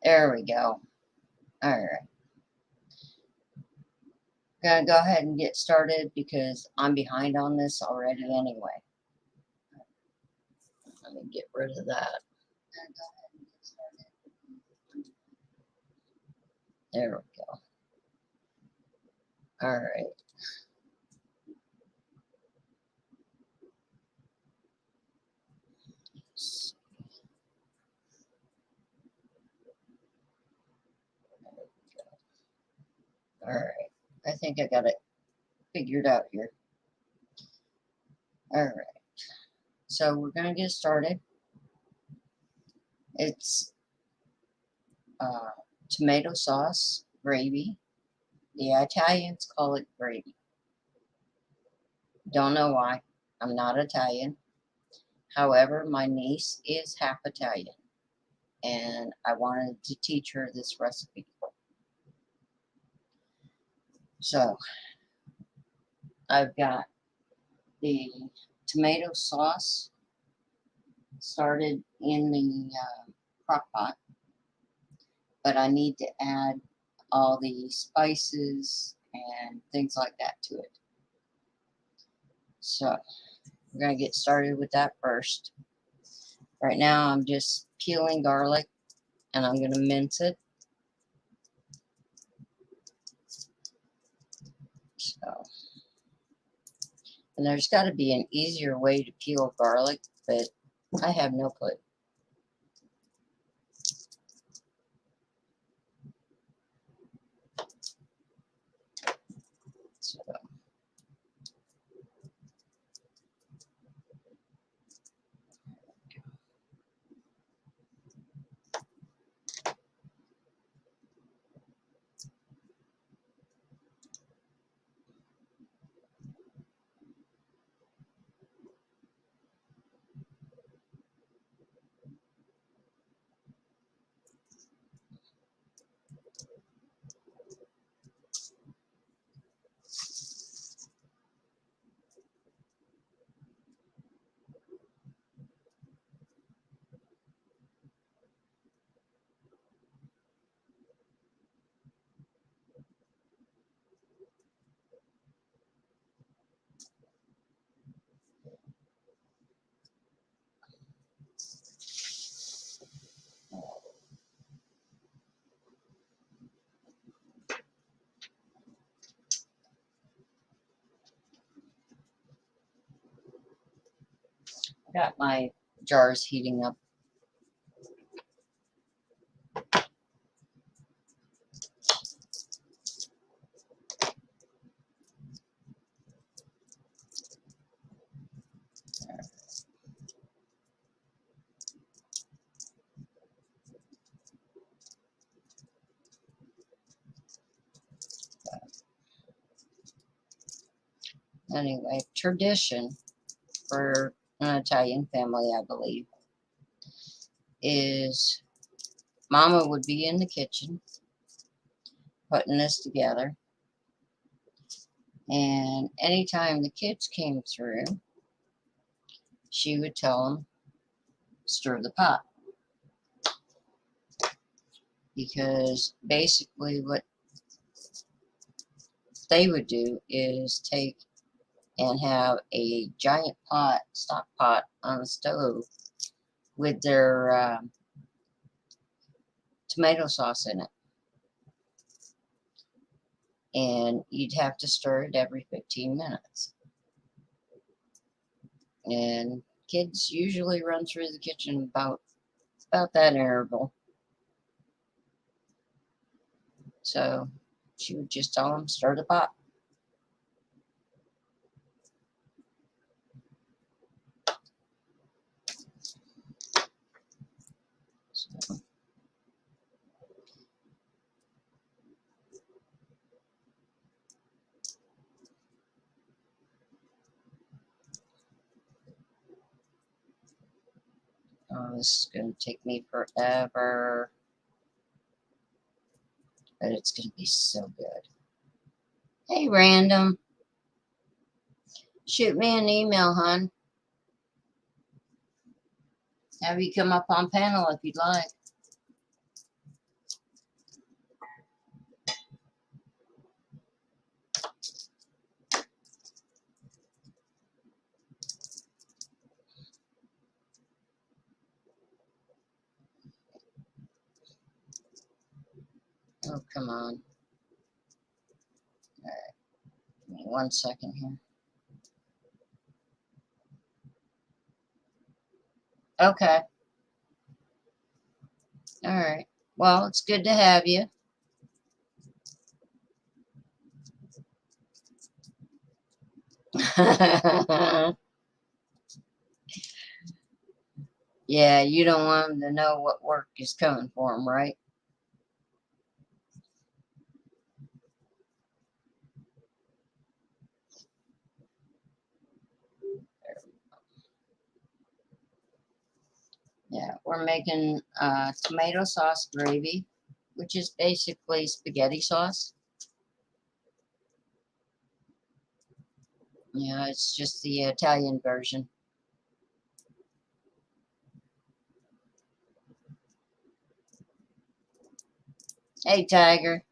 There we go. All right. Gonna go ahead and get started because I'm behind on this already anyway. Let me get rid of that. There we go. All right. All right. I think I got it figured out here. All right. So we're going to get started. It's tomato sauce gravy. The Italians call it gravy. Don't know why. I'm not Italian. However, my niece is half Italian, and I wanted to teach her this recipe. So I've got the tomato sauce started in the crock pot, but I need to add all the spices and things like that to it. So we're going to get started with that first. Right now I'm just peeling garlic and I'm going to mince it. So, and there's got to be an easier way to peel garlic, but I have no clue. So, got my jars heating up. Anyway, tradition for an Italian family, I believe, is Mama would be in the kitchen putting this together. And anytime the kids came through, she would tell them, stir the pot. Because basically what they would do is take and have a giant pot, stock pot on the stove with their tomato sauce in it. And you'd have to stir it every 15 minutes. And kids usually run through the kitchen about that interval. So she would just tell them, stir the pot. So, oh, this is going to take me forever. But it's going to be so good. Hey, random. Shoot me an email, hon. Have you come up on panel if you'd like. Oh, come on. All right, give me 1 second here. Okay. All right. Well, it's good to have you. Yeah, you don't want them to know what work is coming for them, right? Yeah, we're making tomato sauce gravy, which is basically spaghetti sauce. Yeah, it's just the Italian version. Hey, Tiger.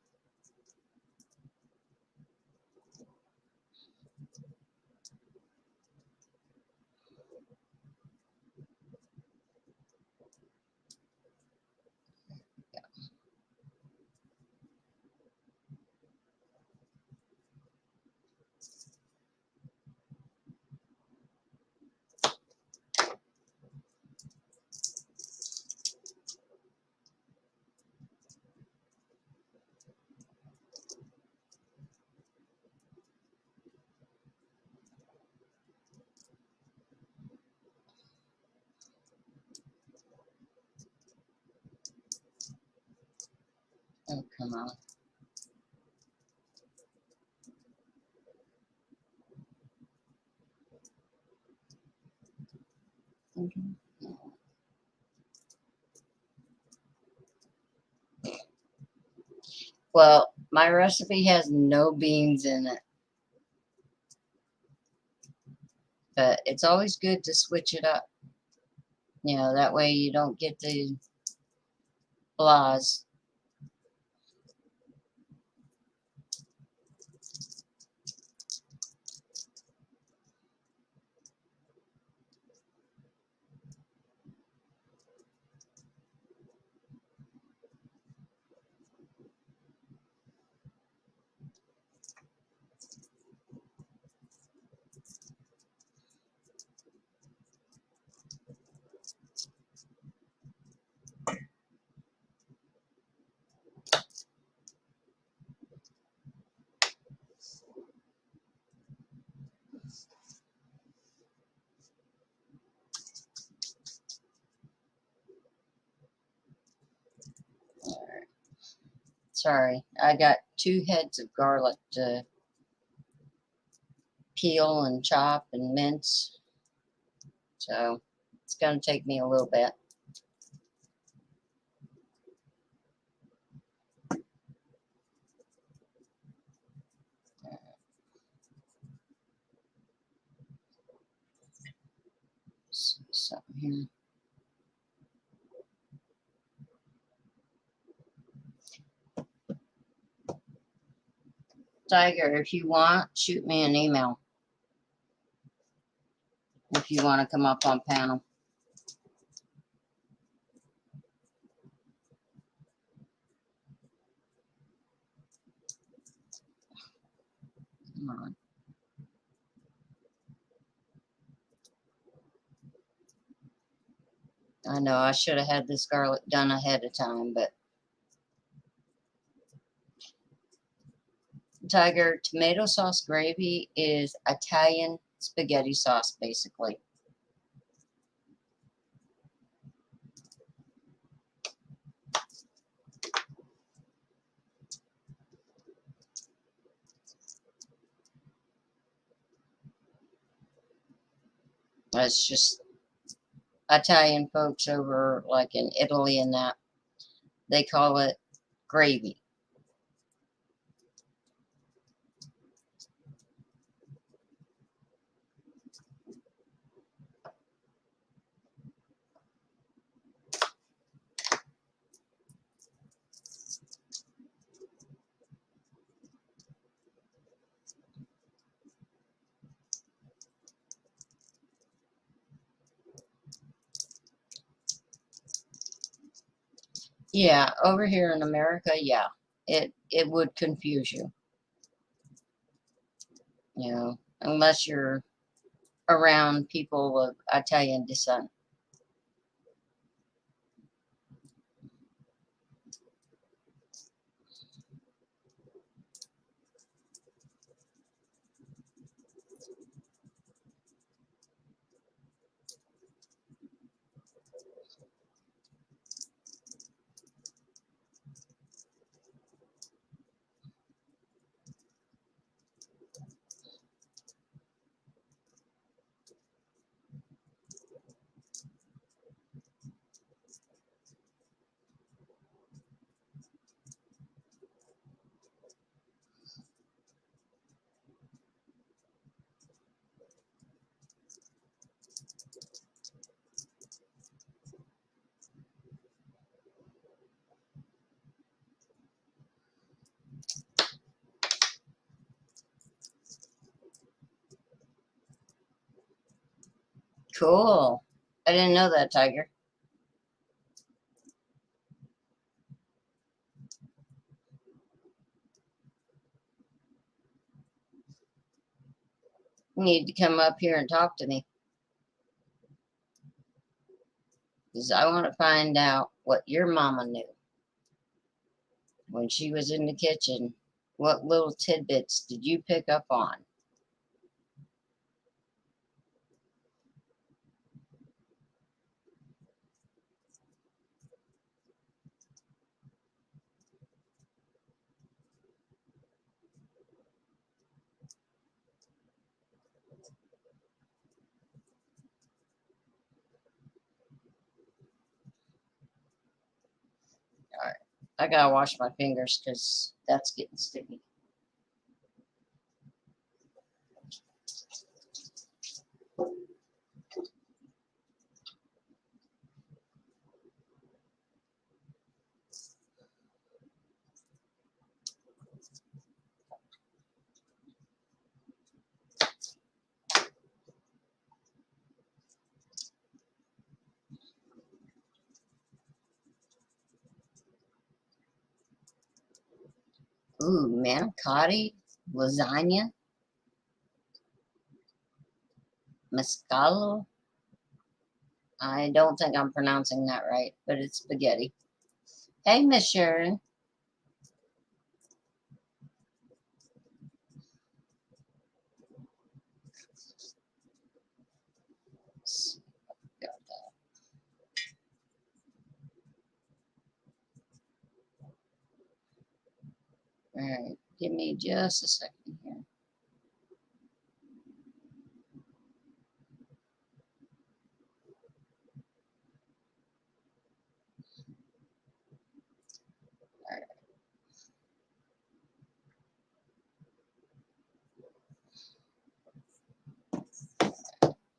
Oh, come on. Mhm. Well, my recipe has no beans in it, but it's always good to switch it up. You know, that way you don't get the blahs. Sorry, I got 2 heads of garlic to peel and chop and mince, so it's going to take me a little bit. Something here. Tiger, if you want, shoot me an email if you want to come up on panel. Come on. I know I should have had this garlic done ahead of time, but Tiger, tomato sauce gravy is Italian spaghetti sauce, basically. It's just Italian folks over like in Italy and that, they call it gravy. Yeah, over here in America, yeah. it would confuse you, unless you're around people of Italian descent. Cool. I didn't know that, Tiger. You need to come up here and talk to me, because I want to find out what your mama knew when she was in the kitchen. What little tidbits did you pick up on? All right. I gotta wash my fingers because that's getting sticky. Ooh, manicotti, lasagna, mescalo. I don't think I'm pronouncing that right, but it's spaghetti. Hey, Miss Sharon. All right, give me just a second here. All right,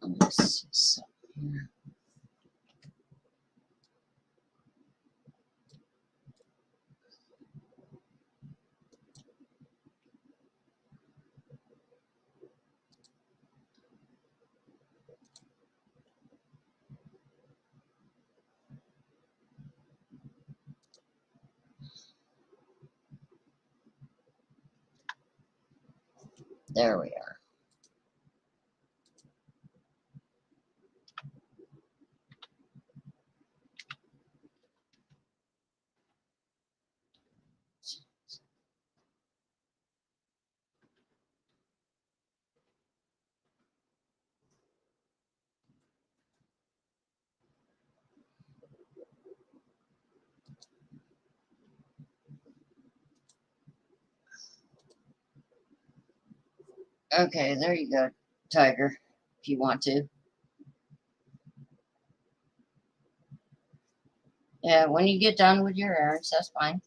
let me see something here. There we are. Okay, there you go, Tiger, if you want to. Yeah, when you get done with your errands, that's fine.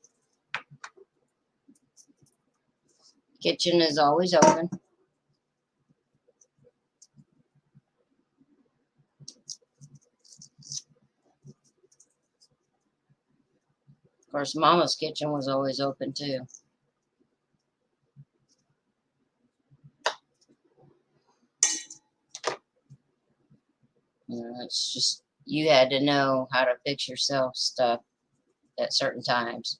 Kitchen is always open. Of course, Mama's kitchen was always open too. It's just you had to know how to fix yourself stuff at certain times.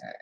Alright.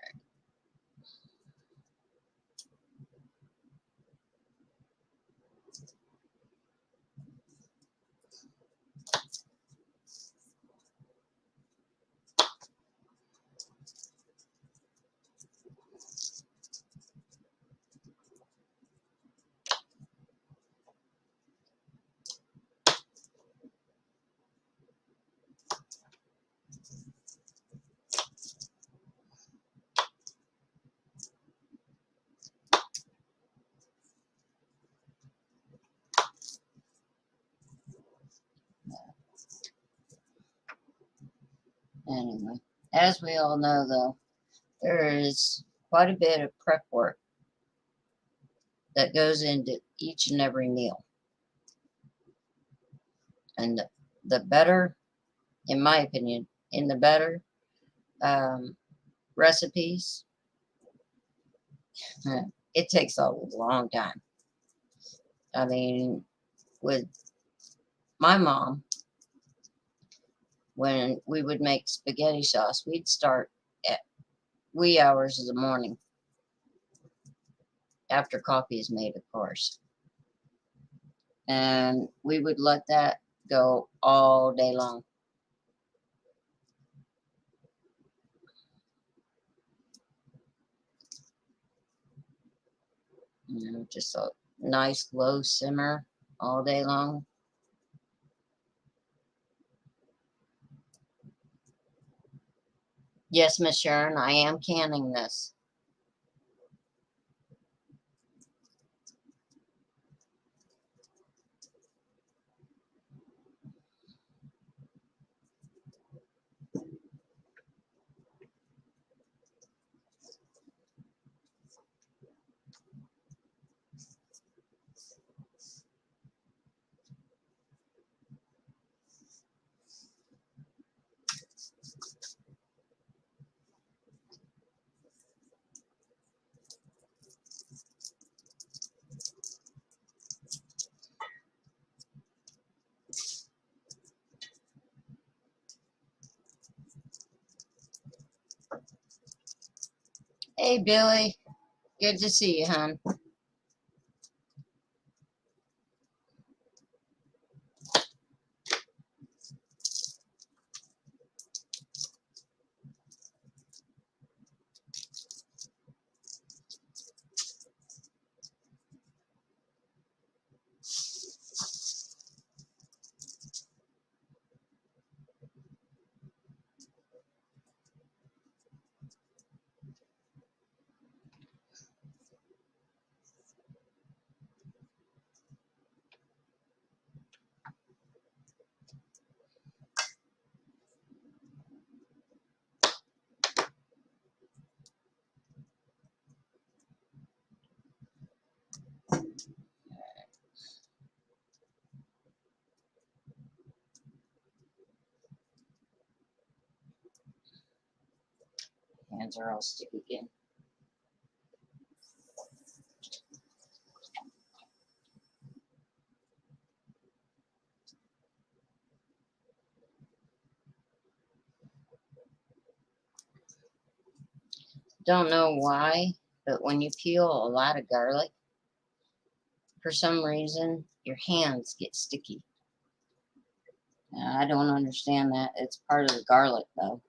Anyway, as we all know, though, there is quite a bit of prep work that goes into each and every meal. And the better, in my opinion, in the better recipes, it takes a long time. I mean, with my mom, when we would make spaghetti sauce, we'd start at wee hours of the morning after coffee is made, of course. And we would let that go all day long. You know, just a nice low simmer all day long. Yes, Miss Sharon, I am canning this. Hey, Billy. Good to see you, hon. Hands are all sticky again. Don't know why, but when you peel a lot of garlic, for some reason, your hands get sticky. I don't understand that. It's part of the garlic, though.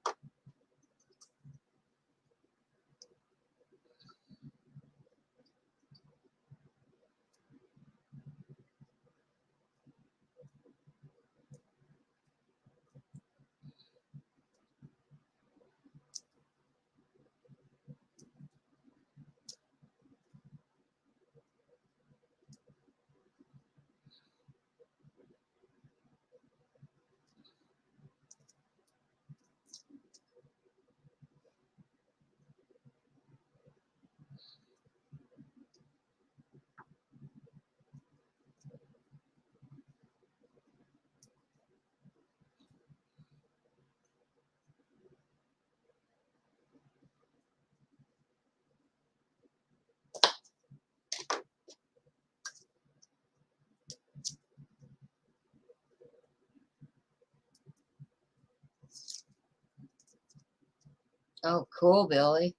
Oh, cool, Billy.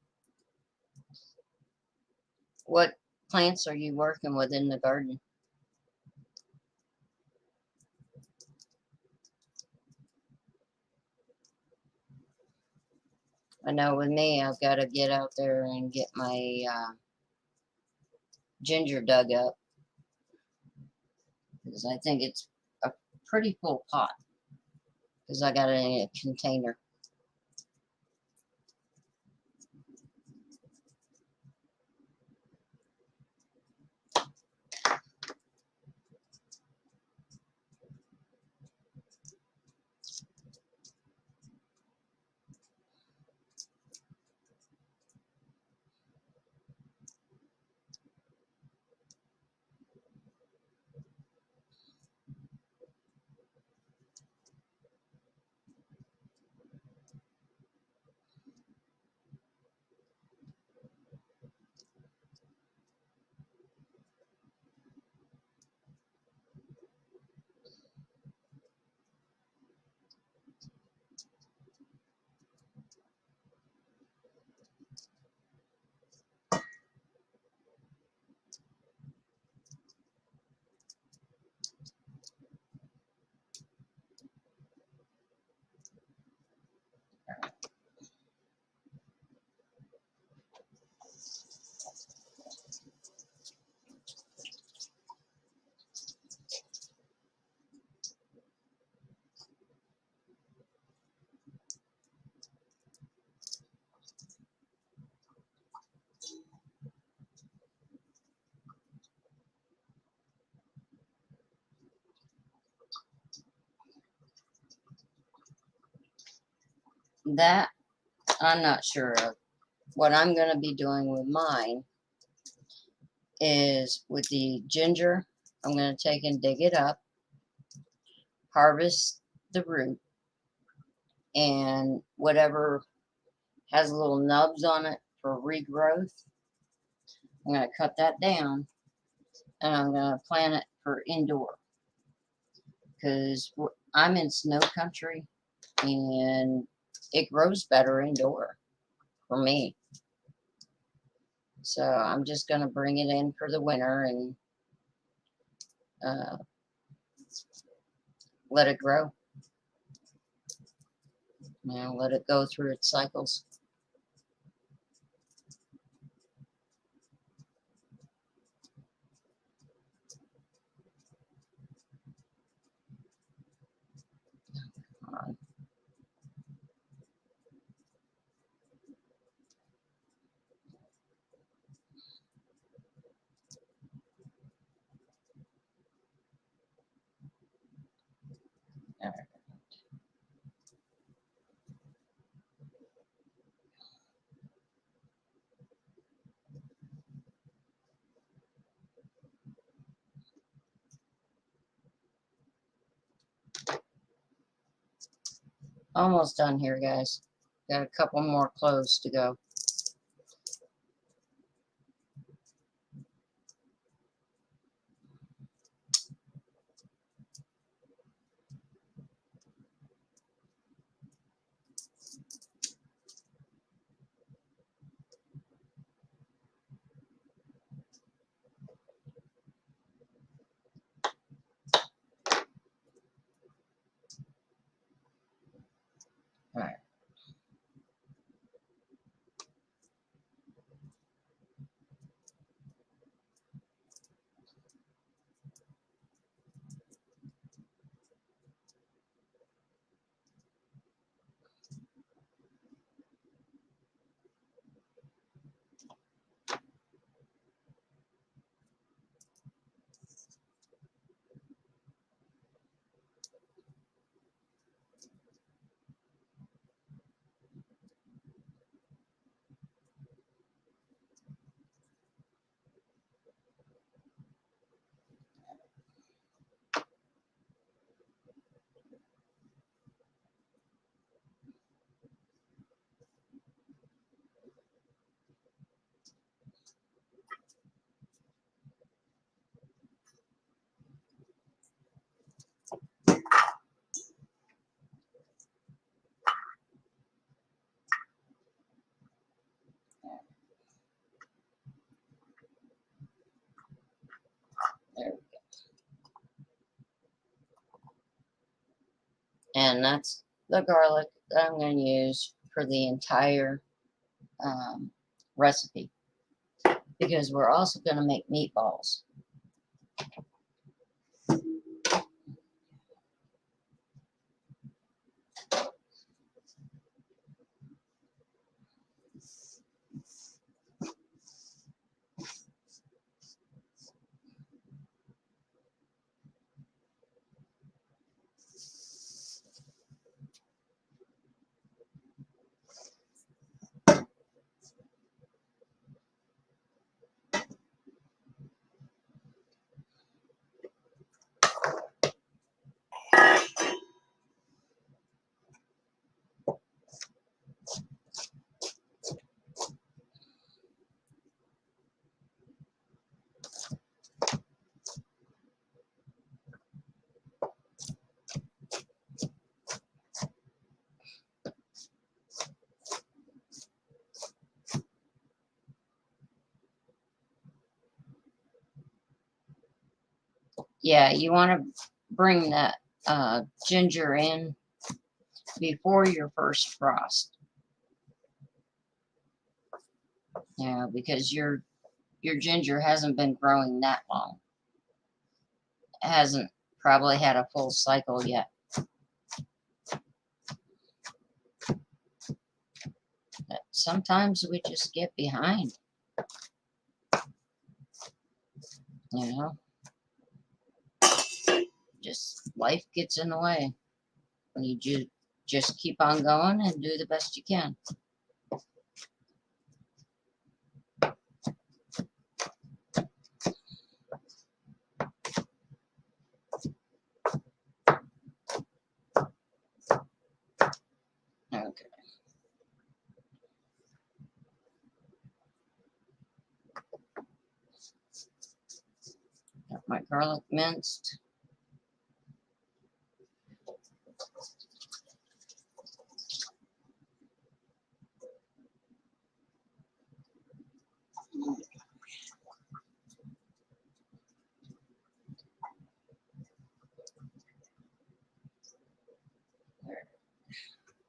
What plants are you working with in the garden? I know with me, I've got to get out there and get my ginger dug up because I think it's a pretty full pot because I got it in a container. That I'm not sure of. What I'm going to be doing with mine is with the ginger, I'm going to take and dig it up, harvest the root, and whatever has little nubs on it for regrowth, I'm going to cut that down and I'm going to plant it for indoor because I'm in snow country and it grows better indoor for me. So I'm just going to bring it in for the winter and uh, let it grow. Let it go through its cycles. On. All right. Almost done here, guys. Got a couple more clothes to go. All right. And that's the garlic that I'm going to use for the entire recipe, because we're also going to make meatballs. Yeah, you want to bring that ginger in before your first frost. Yeah, because your ginger hasn't been growing that long. It hasn't probably had a full cycle yet. But sometimes we just get behind, you know. Just life gets in the way. You just keep on going and do the best you can. Okay. Got my garlic minced.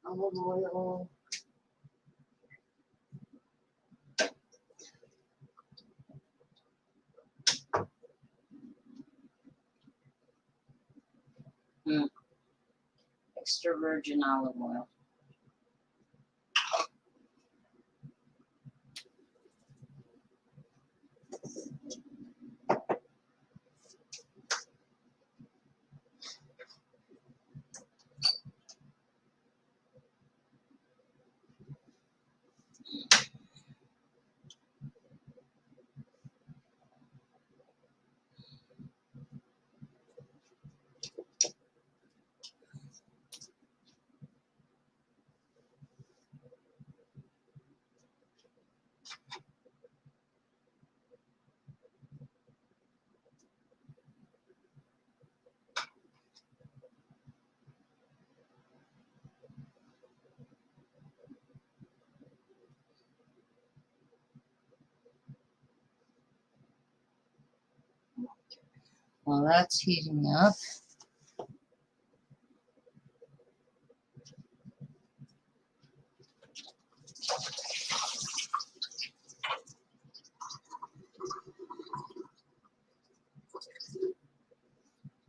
Olive oil. Extra virgin olive oil. While that's heating up,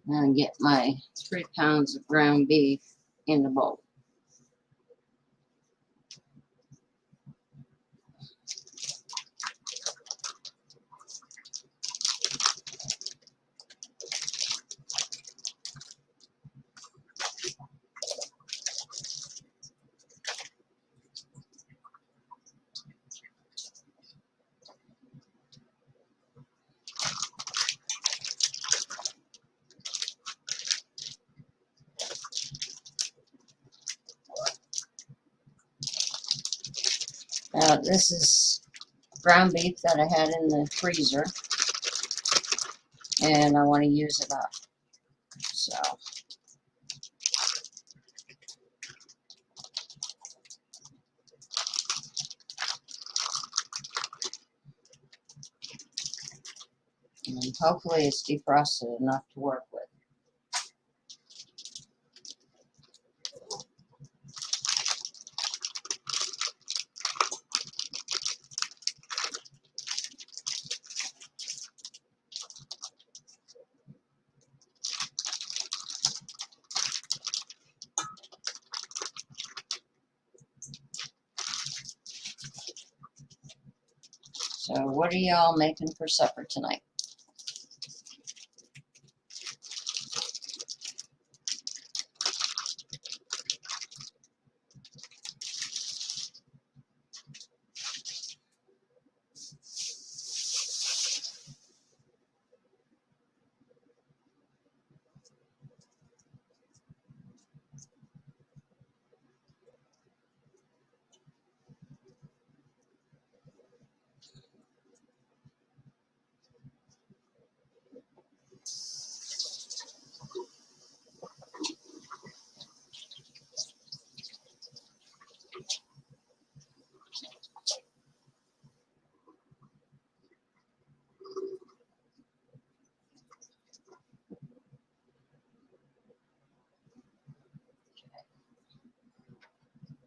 I'm going to get my 3 pounds of ground beef in the bowl. Now, this is ground beef that I had in the freezer, and I want to use it up. So, and hopefully it's defrosted enough to work with. So what are y'all making for supper tonight?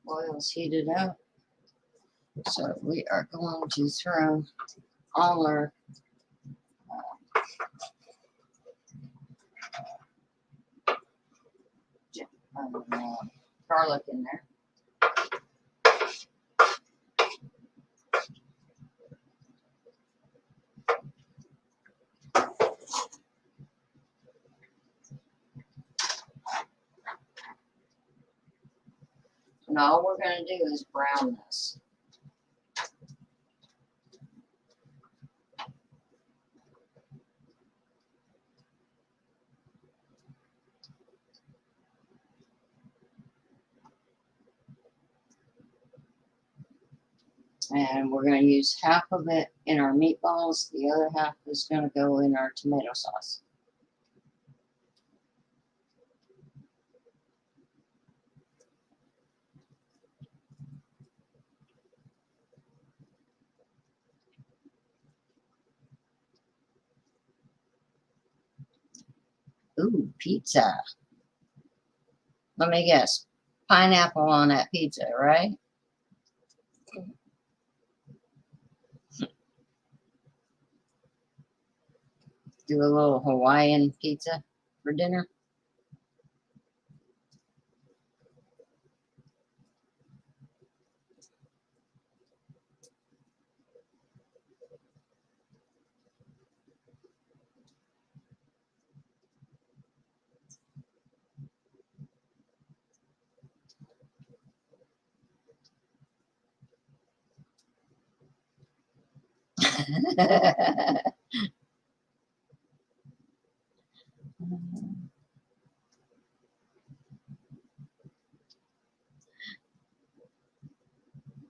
Oil's heated up. So we are going to throw all our garlic in there. And all we're going to do is brown this. And we're going to use half of it in our meatballs. The other half is going to go in our tomato sauce. Ooh, pizza. Let me guess. Pineapple on that pizza, right? Do a little Hawaiian pizza for dinner.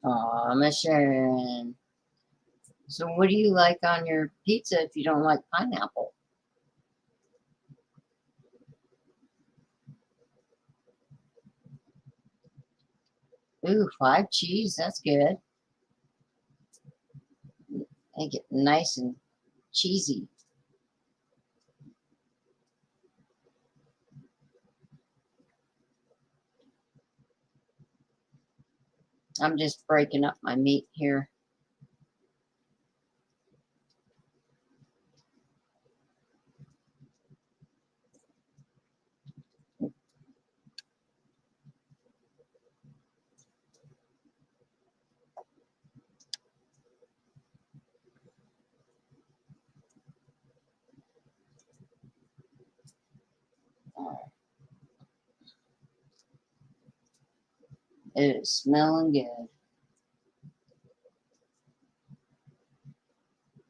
Aw, Miss Sharon. So what do you like on your pizza if you don't like pineapple? Ooh, 5 cheese. That's good. Make it nice and cheesy. I'm just breaking up my meat here. It is smelling good.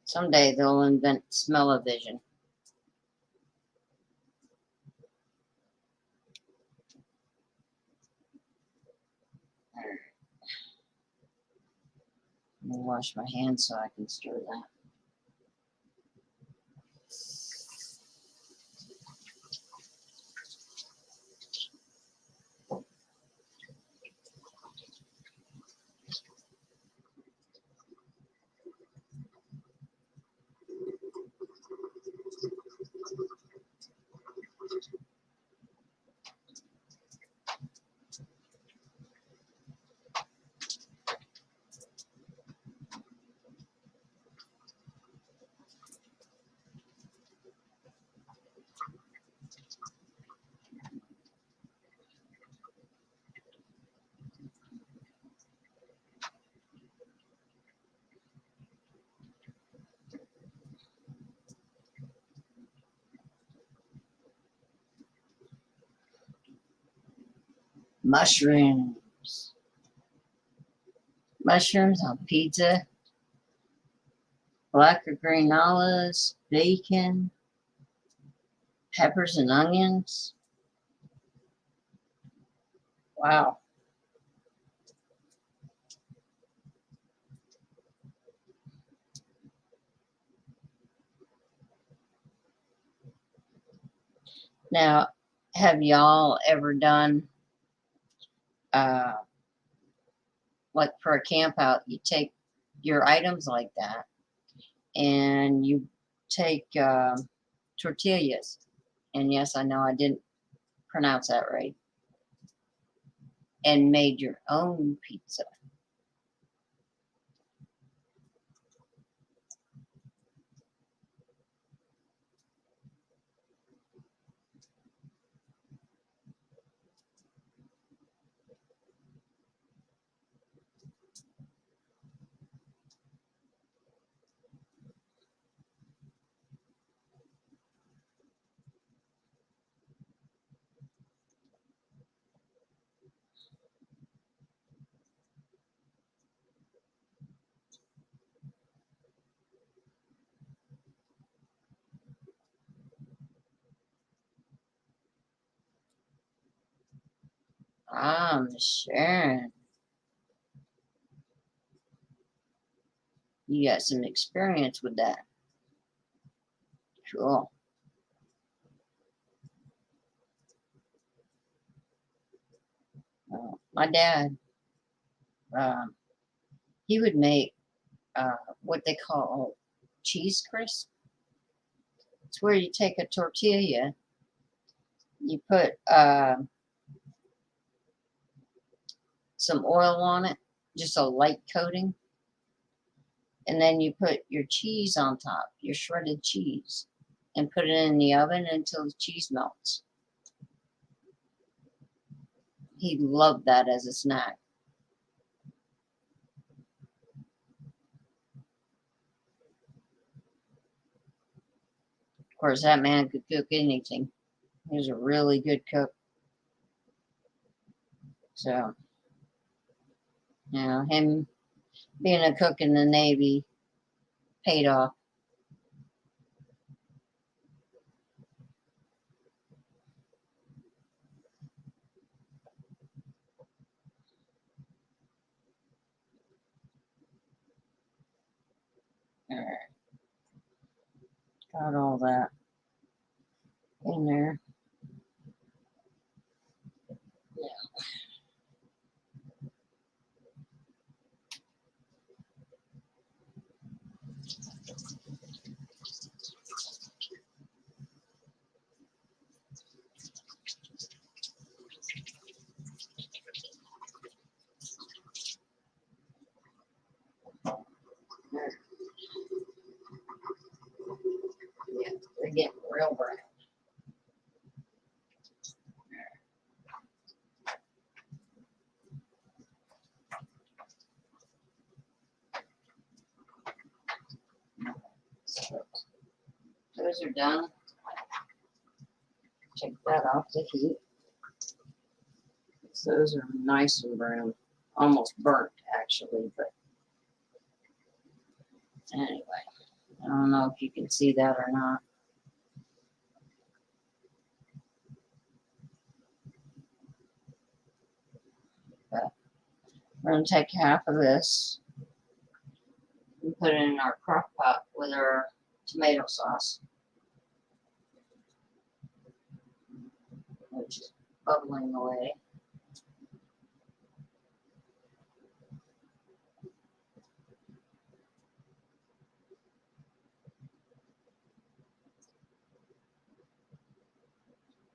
Someday they'll invent smell-o-vision. Let me wash my hands so I can stir that. Mushrooms. Mushrooms on pizza. Black or green olives. Bacon. Peppers and onions. Wow. Now, have y'all ever done, like for a camp out, you take your items like that and you take tortillas. And yes, I know I didn't pronounce that right. And made your own pizza. Ah, Miss Sharon. You got some experience with that. Cool. My dad, um, he would make what they call cheese crisp. It's where you take a tortilla, you put some oil on it, just a light coating, and then you put your cheese on top, your shredded cheese, and put it in the oven until the cheese melts. He loved that as a snack. Of course, that man could cook anything. He was a really good cook. So, him being a cook in the Navy paid off. All right, got all that in there. Yeah. Yeah, they're getting real brown. So, those are done. Take that off the heat. Those are nice and brown. Almost burnt, actually, but anyway. I don't know if you can see that or not. But we're going to take half of this and put it in our crock pot with our tomato sauce, which is bubbling away.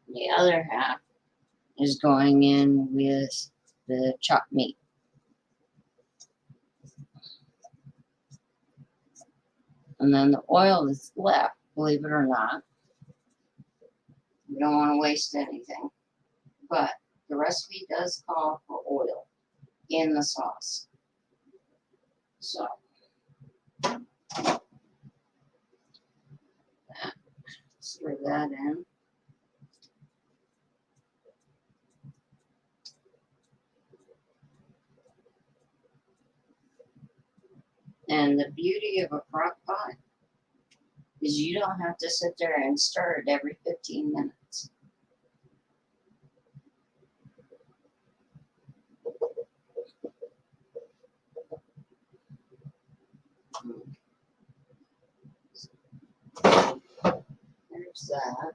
The other half is going in with the chopped meat. And then the oil that's left, believe it or not, we don't want to waste anything, but the recipe does call for oil in the sauce. So, stir that in. And the beauty of a crock pot is you don't have to sit there and stir it every 15 minutes. There's that.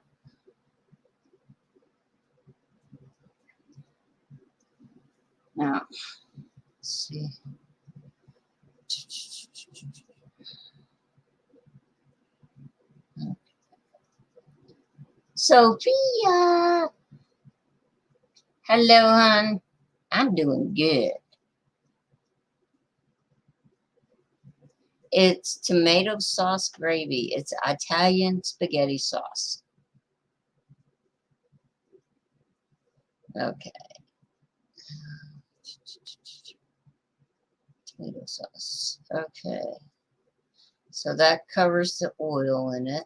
Now, let's see. Sophia! Hello, hon. I'm doing good. It's tomato sauce gravy. It's Italian spaghetti sauce. Okay. Tomato sauce. Okay. So that covers the oil in it.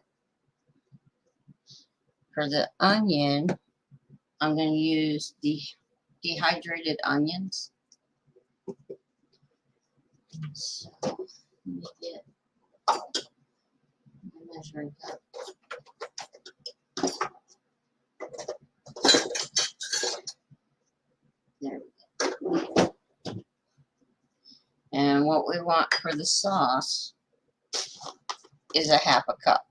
For the onion, I'm going to use dehydrated onions. So let me get my measuring cup. There we go. And what we want for the sauce is a half a cup.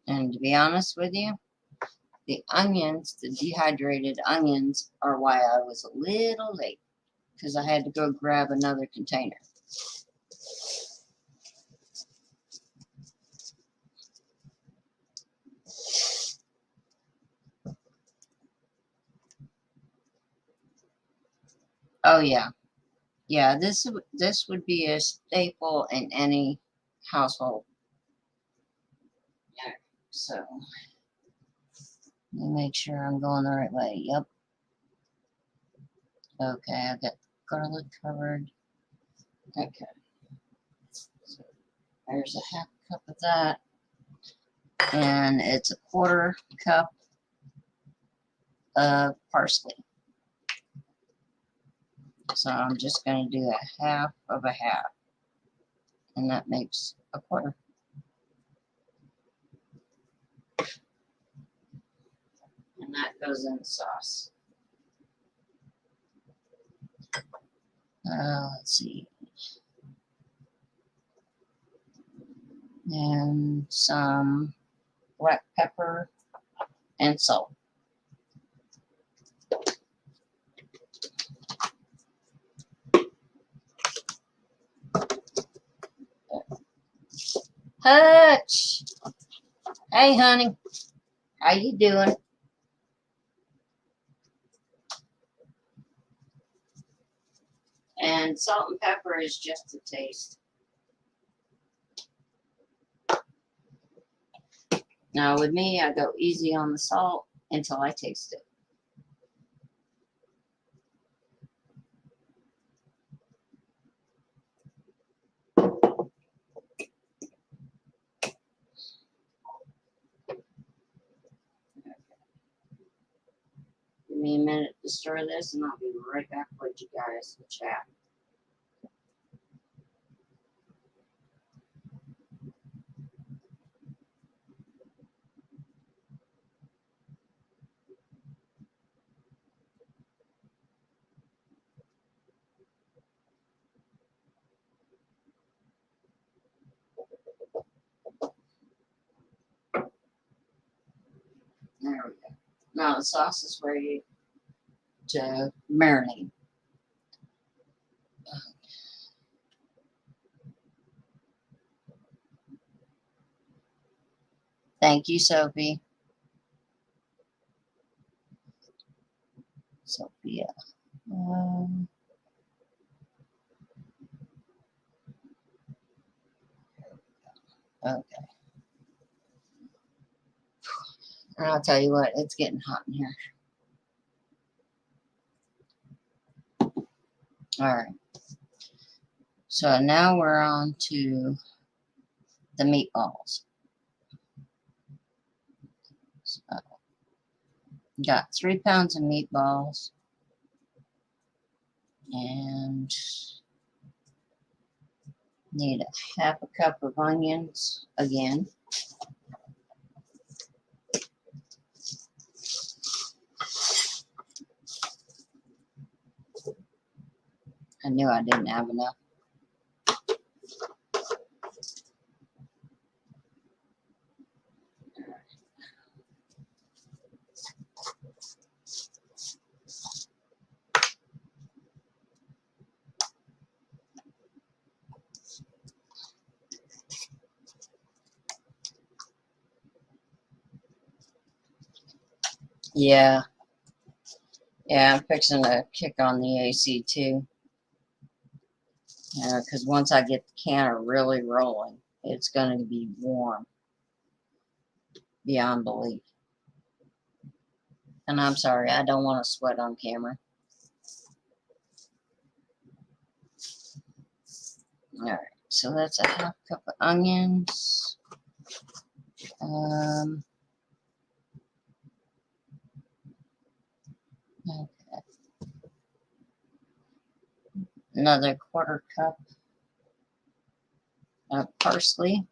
And to be honest with you, the onions, the dehydrated onions, are why I was a little late, because I had to go grab another container. Oh yeah, yeah. This would be a staple in any household. Yeah. So let me make sure I'm going the right way. Yep. Okay, I got garlic covered. Okay. So there's a half cup of that, and it's a quarter cup of parsley. So I'm just going to do a half of a half, and that makes a quarter. And that goes in the sauce. Let's see. And some black pepper and salt. Hutch! Hey, honey. How you doing? And salt and pepper is just a taste. Now with me, I go easy on the salt until I taste it. Give me a minute to stir this, and I'll be right back with you guys to chat. There we go. Now the sauce is ready to marinate. Thank you, Sophie. Sophia. Okay. And I'll tell you what, it's getting hot in here. All right. So now we're on to the meatballs. So got 3 pounds of meatballs and need a half a cup of onions again. I knew I didn't have enough. Yeah, I'm fixing to kick on the AC too. Because once I get the canner really rolling, it's going to be warm beyond belief. And I'm sorry, I don't want to sweat on camera. Alright, so that's a half cup of onions. Okay. Another quarter cup of parsley.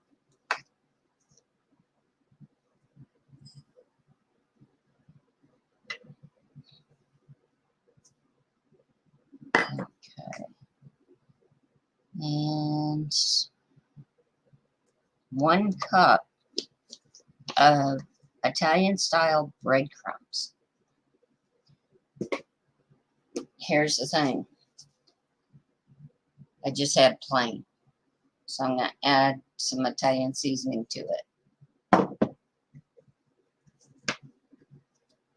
Okay. And 1 cup of Italian style breadcrumbs. Here's the thing. I just had plain. So I'm going to add some Italian seasoning to it.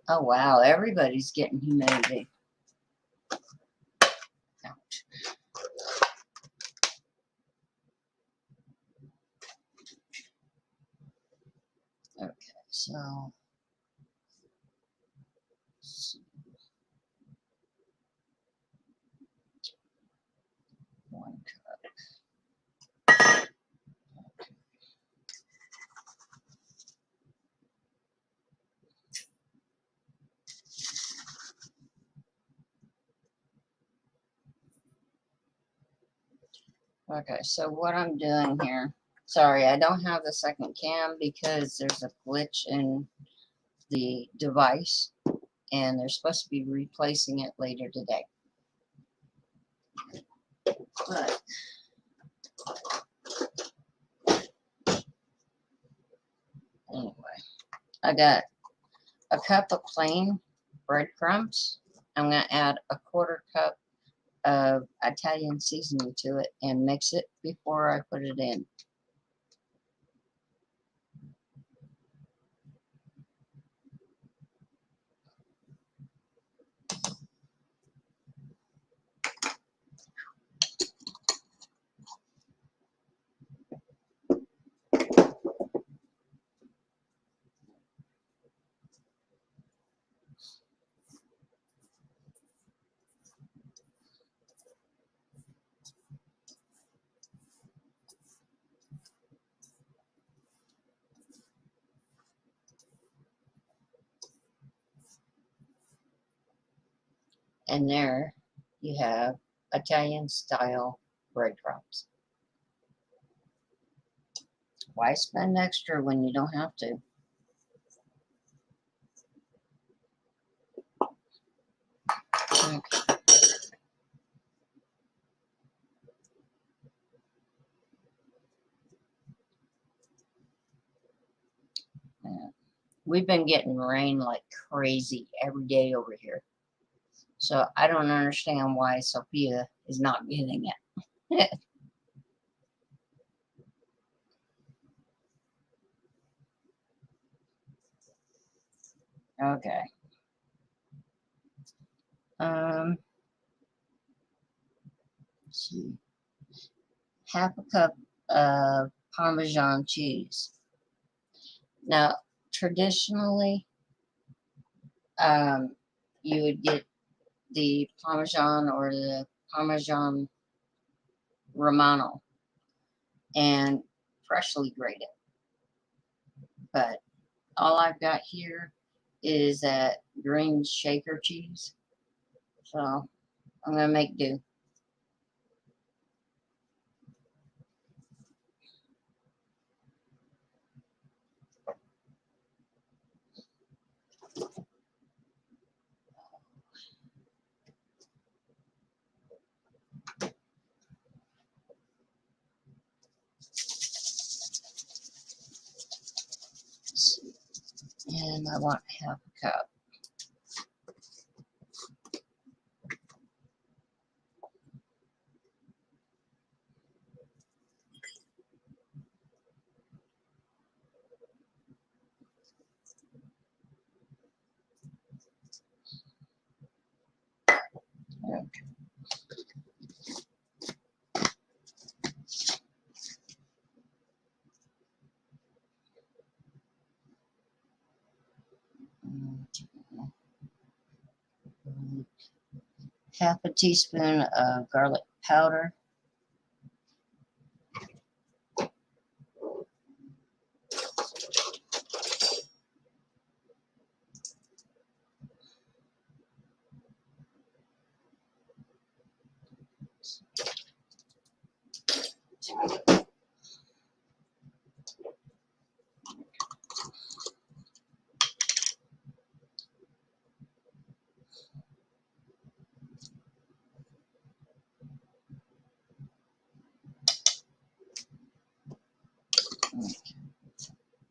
Oh wow, everybody's getting humidity. Ouch. Okay, so 1 cup. Okay, so what I'm doing here, sorry, I don't have the second cam because there's a glitch in the device and they're supposed to be replacing it later today. But anyway, I got a cup of plain breadcrumbs. I'm going to add a quarter cup of Italian seasoning to it and mix it before I put it in. And there you have Italian style breadcrumbs. Why spend extra when you don't have to? Okay. Yeah. We've been getting rain like crazy every day over here. So I don't understand why Sophia is not getting it. Okay. Let's see. Half a cup of Parmesan cheese. Now, traditionally, you would get the Parmesan or the Parmesan Romano and freshly grated. But all I've got here is that green shaker cheese. So I'm going to make do. And I want half a cup. Okay. Half a teaspoon of garlic powder.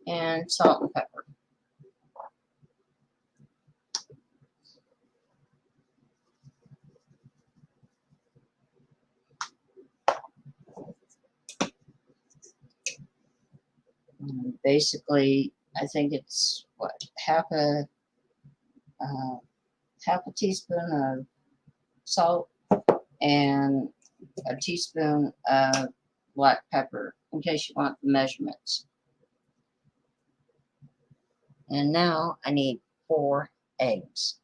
And salt and pepper. Basically, I think it's what, uh, half a teaspoon of salt and a teaspoon of black pepper, in case you want the measurements. And now I need 4 eggs.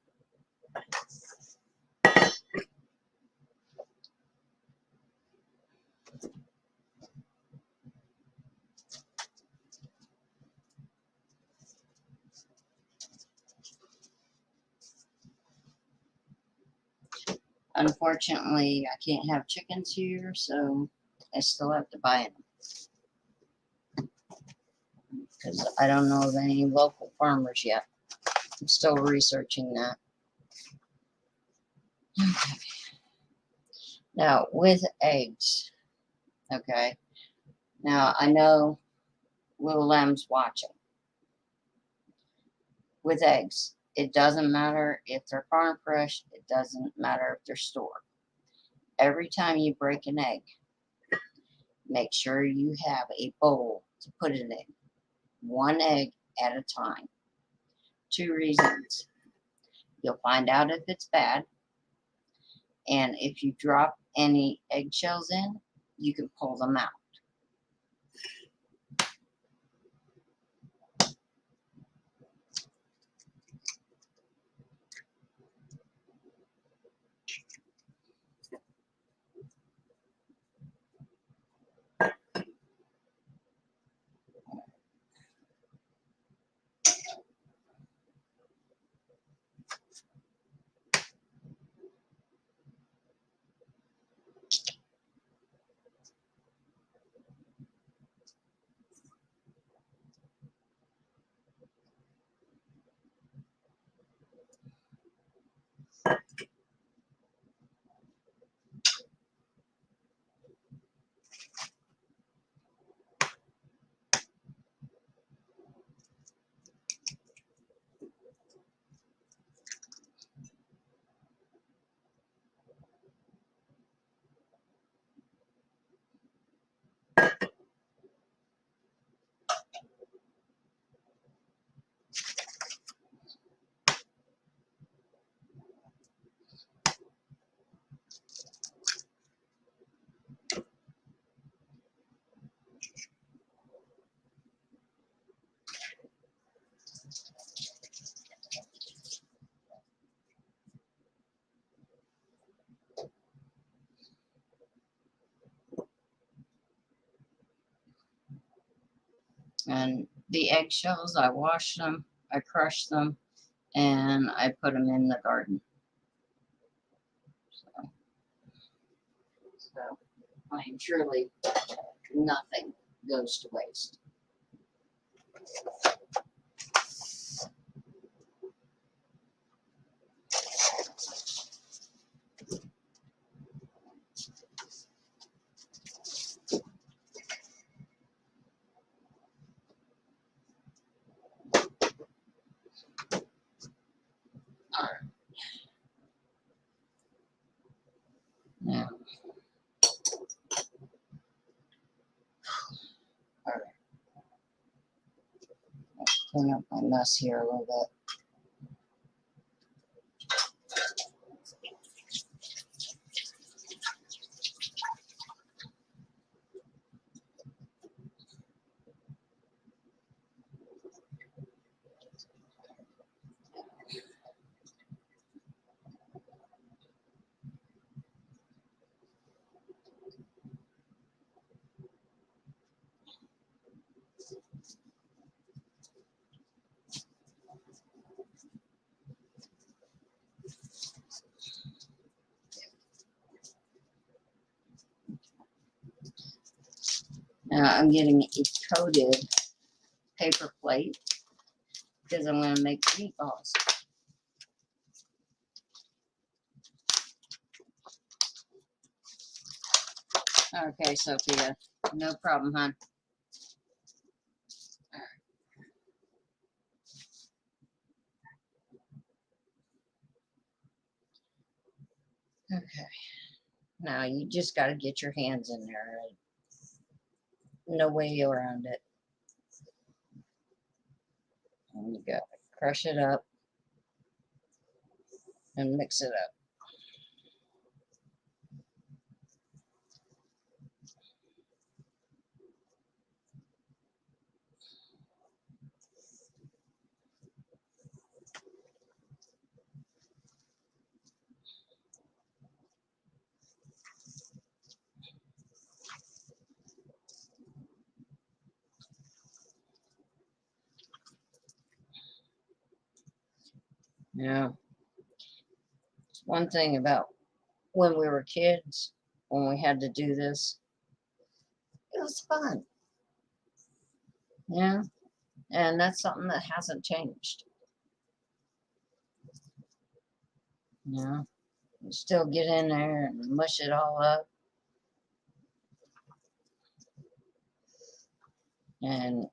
Unfortunately, I can't have chickens here, so I still have to buy them because I don't know of any local farmers yet. I'm still researching that. Okay. Now, with eggs, okay, now I know little lamb's watching. With eggs, it doesn't matter if they're farm fresh, it doesn't matter if they're stored. Every time you break an egg, make sure you have a bowl to put it in. 1 egg at a time. 2 reasons. You'll find out if it's bad, and if you drop any eggshells in, you can pull them out. And the eggshells, I wash them, I crush them, and I put them in the garden. So I mean, truly, nothing goes to waste. All right. Now, all right. Let's clean up my mess here a little bit. Now I'm getting a coated paper plate because I'm going to make meatballs. Okay, Sophia, no problem, hon. Okay, now you just got to get your hands in there. No way around it. And you got to crush it up and mix it up. Now, one thing about when we were kids, when we had to do this, it was fun. Yeah, and that's something that hasn't changed. Yeah, you still get in there and mush it all up. And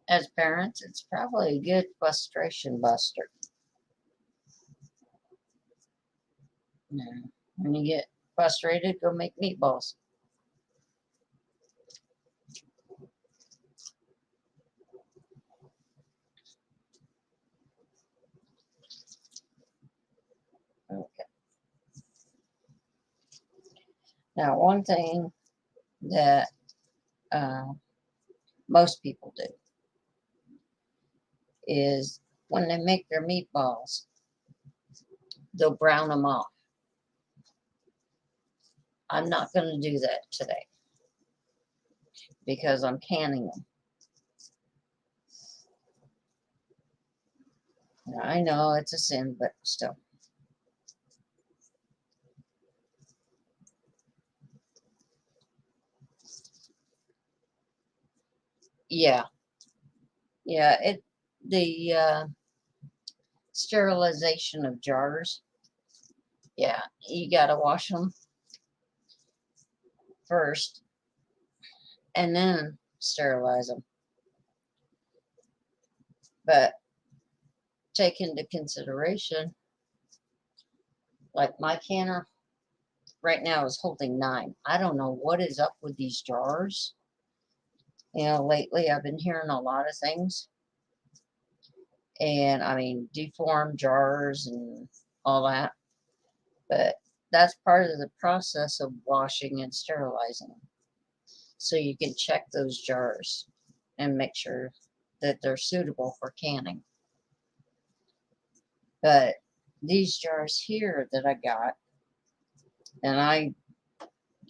as parents, it's probably a good frustration buster. Yeah. When you get frustrated, go make meatballs. Okay. Now, one thing that uh, most people do is when they make their meatballs, they'll brown them off. I'm not going to do that today because I'm canning them. Now, I know it's a sin, but still. Yeah, yeah. The sterilization of jars. Yeah, you got to wash them first and then sterilize them. But take into consideration, like my canner right now is holding 9. I don't know what is up with these jars. You know, lately I've been hearing a lot of things. And I mean, deformed jars and all that. But that's part of the process of washing and sterilizing them. So you can check those jars and make sure that they're suitable for canning. But these jars here that I got, and I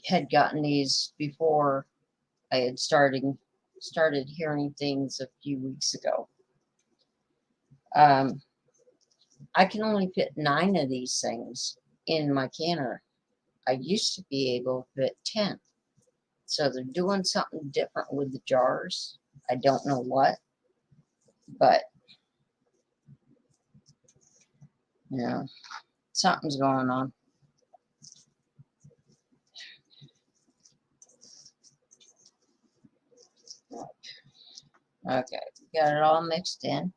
had gotten these before I had started started hearing things a few weeks ago. I can only fit 9 of these things in my canner. I used to be able to fit 10. So they're doing something different with the jars. I don't know what, but you know, something's going on. Okay, got it all mixed in.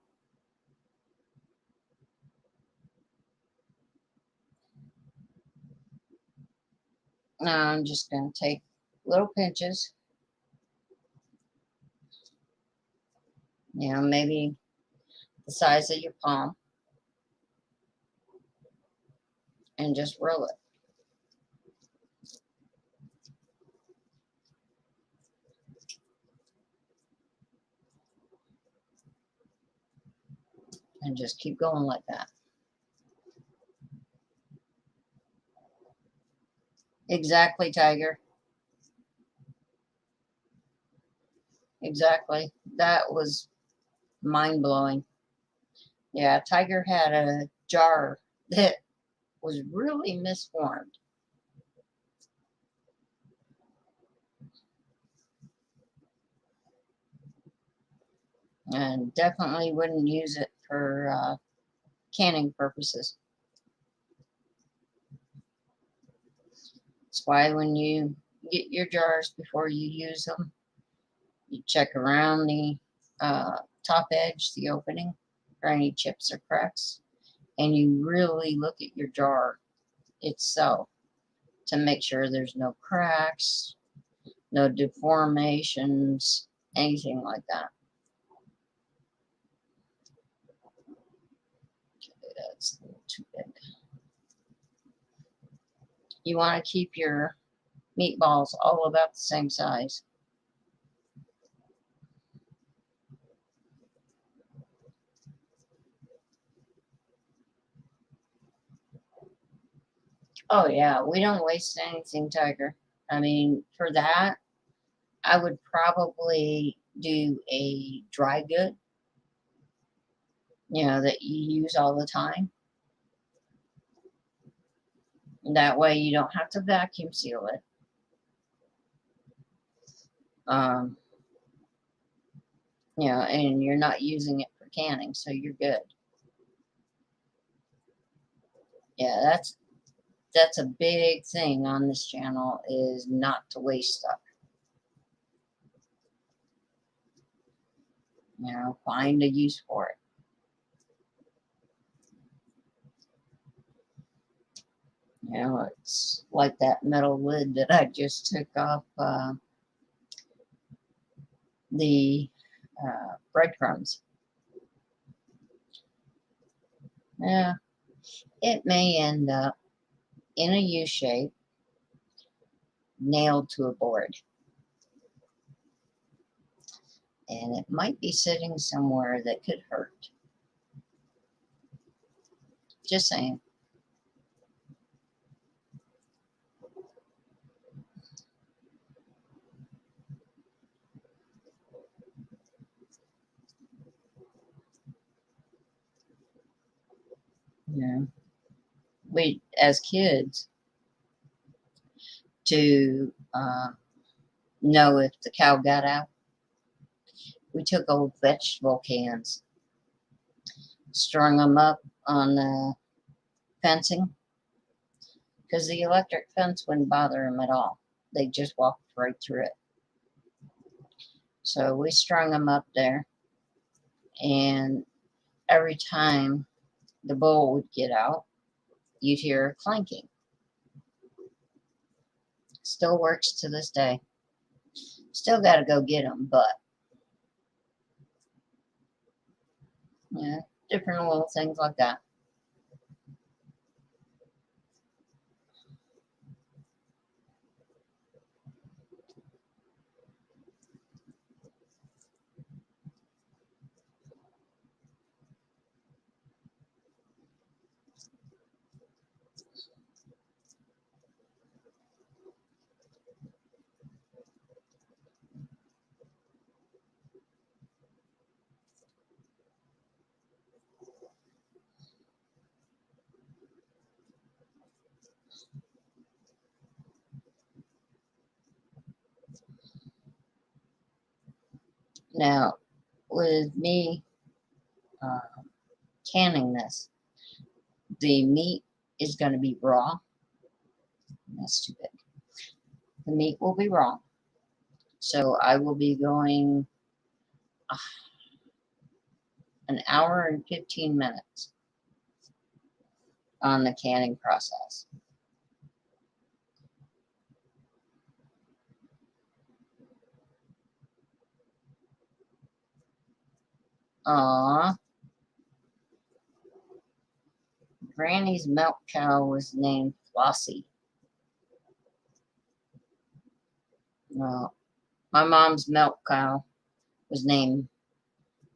Now I'm just going to take little pinches, maybe the size of your palm, and just roll it. And just keep going like that. Exactly, Tiger. Exactly. That was mind-blowing. Yeah, Tiger had a jar that was really misformed. And definitely wouldn't use it for canning purposes. That's why when you get your jars before you use them, you check around the top edge, the opening, for any chips or cracks, and you really look at your jar itself to make sure there's no cracks, no deformations, anything like that. Okay, that's a little too big. You want to keep your meatballs all about the same size. Oh yeah, we don't waste anything, Tiger. I mean, for that, I would probably do a dry good, that you use all the time. That way you don't have to vacuum seal it. Um, and you're not using it for canning, so you're good. Yeah, that's a big thing on this channel, is not to waste stuff. Find a use for it. It's like that metal lid that I just took off the breadcrumbs. Yeah, it may end up in a U shape, nailed to a board. And it might be sitting somewhere that could hurt. Just saying. Yeah. We, as kids, to know if the cow got out, we took old vegetable cans, strung them up on the fencing, because the electric fence wouldn't bother them at all. They just walked right through it. So we strung them up there, and every time the bull would get out, you'd hear a clanking. Still works to this day. Still got to go get them, but yeah, different little things like that. Now, with me uh, canning this, the meat is going to be raw. That's too big. The meat will be raw. So I will be going an hour and 15 minutes on the canning process. Aww. Granny's milk cow was named Flossie. Well, my mom's milk cow was named,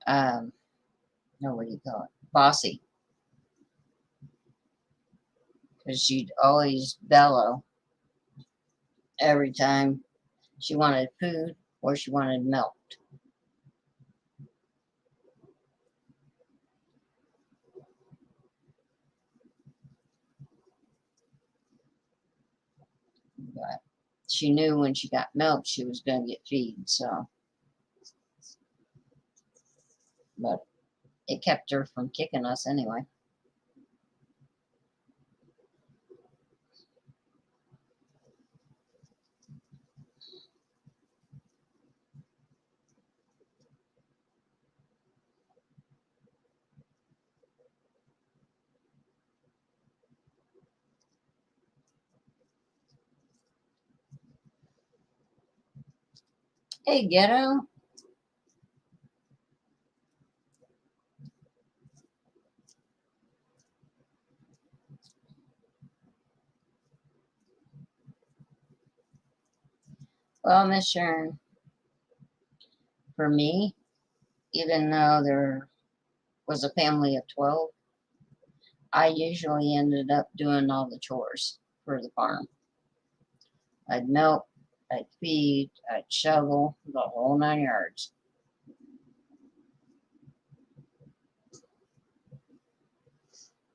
no, what do you call it? Bossy. Because she'd always bellow every time she wanted food or she wanted milk. But she knew when she got milk she was going to get feed, so. But it kept her from kicking us anyway. Hey, ghetto. Well, Miss Sharon, for me, even though there was a family of 12, I usually ended up doing all the chores for the farm. I'd milk, I'd feed, I'd shovel, the whole 9 yards.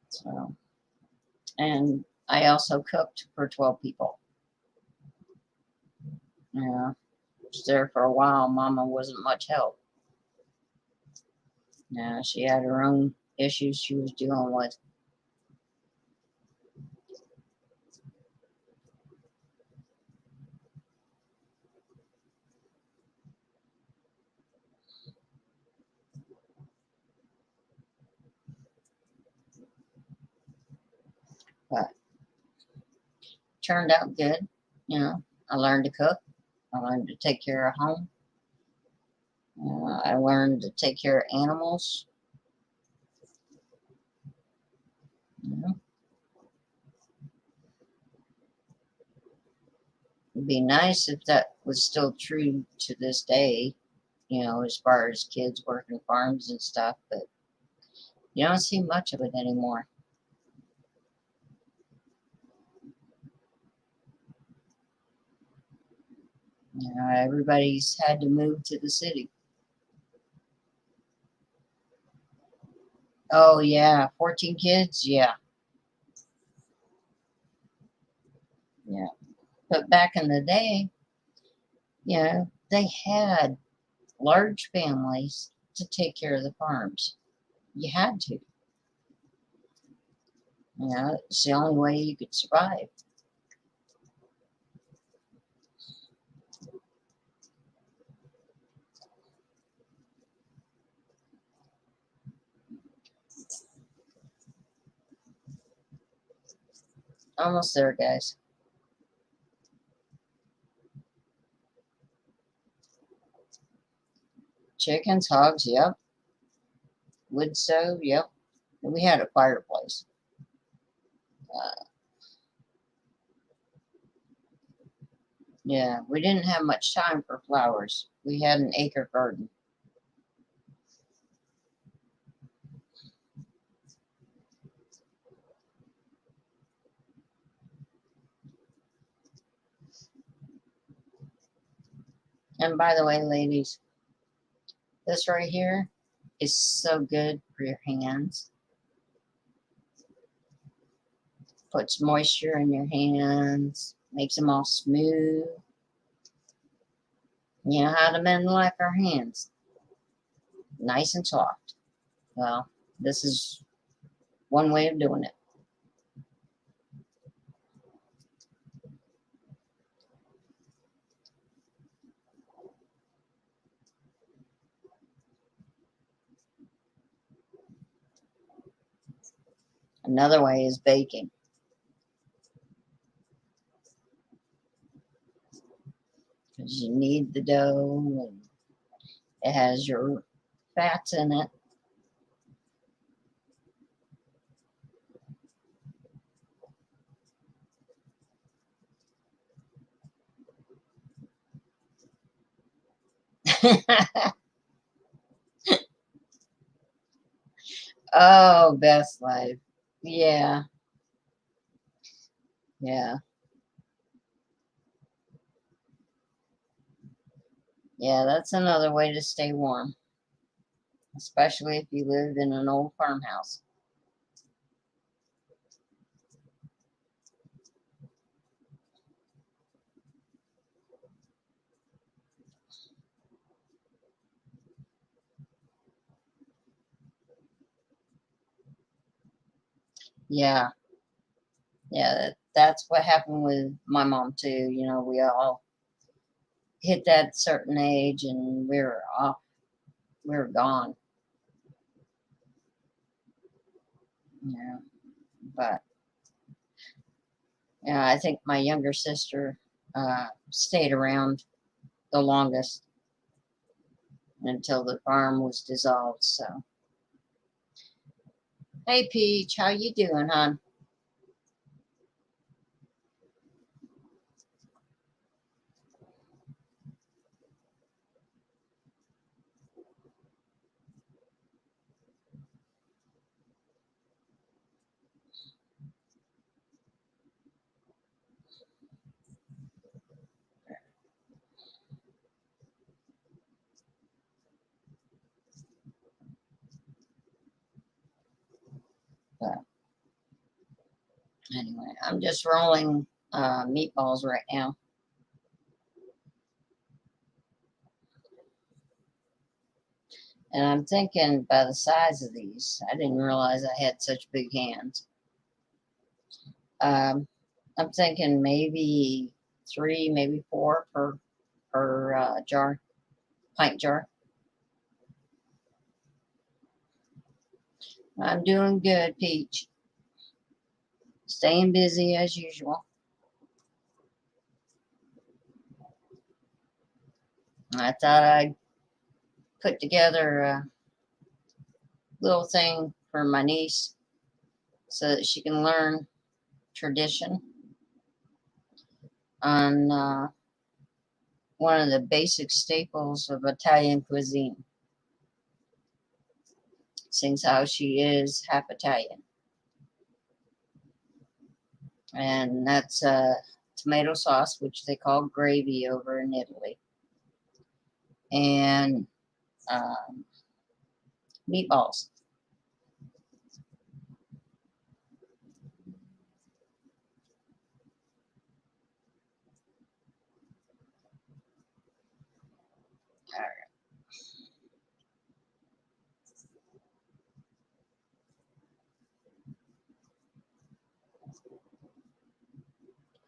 So, and I also cooked for 12 people. Yeah, I was there for a while. Mama wasn't much help. Yeah, she had her own issues she was dealing with. But turned out good. You know, I learned to cook. I learned to take care of home. I learned to take care of animals. You know, it'd be nice if that was still true to this day. You know, as far as kids working farms and stuff, but you don't see much of it anymore. You know, everybody's had to move to the city. Oh yeah, 14 kids, yeah, yeah. But back in the day, you know, they had large families to take care of the farms. You had to. You know, it's the only way you could survive. Almost there, guys. Chickens, hogs, yep. Wood stove, yep. We had a fireplace. Uh, yeah, we didn't have much time for flowers. We had an acre garden. And by the way, ladies, this right here is so good for your hands. Puts moisture in your hands, makes them all smooth. You know how to mend like our hands. nice and soft. Well, this is one way of doing it. Another way is baking. Because you knead the dough and it has your fats in it. Oh, best life. Yeah, yeah, yeah. That's another way to stay warm, especially if you live in an old farmhouse. Yeah, yeah. That's what happened with my mom too. You know, we all hit that certain age and we were off. We were gone. Yeah, but yeah, I think my younger sister stayed around the longest until the farm was dissolved. So, hey Peach, how you doing, hon? But anyway, I'm just rolling meatballs right now. And I'm thinking by the size of these, I didn't realize I had such big hands. Um, I'm thinking maybe three, maybe four per jar, pint jar. I'm doing good, Peach. Staying busy as usual. I thought I'd put together a little thing for my niece so that she can learn tradition on one of the basic staples of Italian cuisine, since how she is half Italian. And that's tomato sauce, which they call gravy over in Italy, and um, meatballs.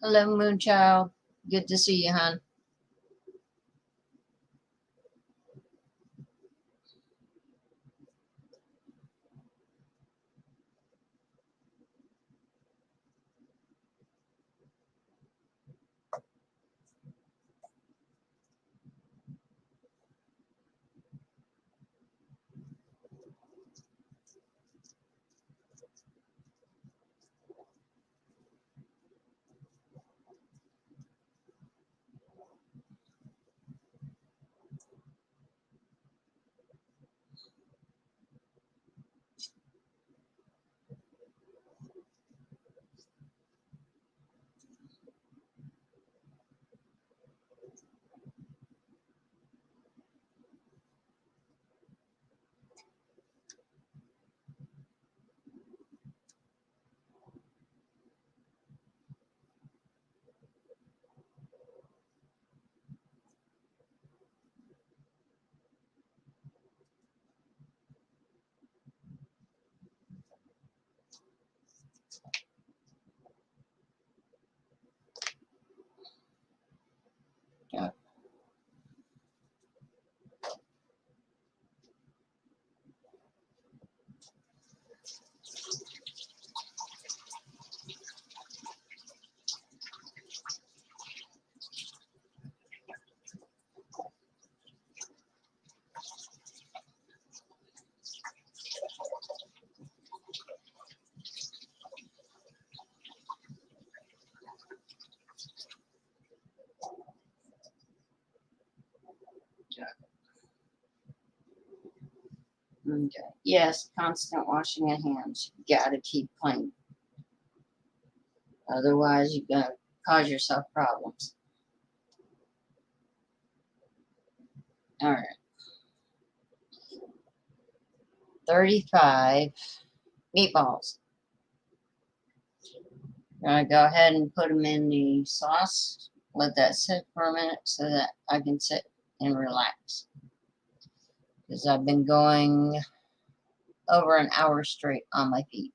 Hello, Moonchild. Good to see you, hon. Okay. Yes, constant washing of hands. You gotta keep clean. Otherwise, you're gonna cause yourself problems. All right. 35 meatballs. I'm gonna go ahead and put them in the sauce. Let that sit for a minute so that I can sit and relax. Because I've been going over an hour straight on my feet.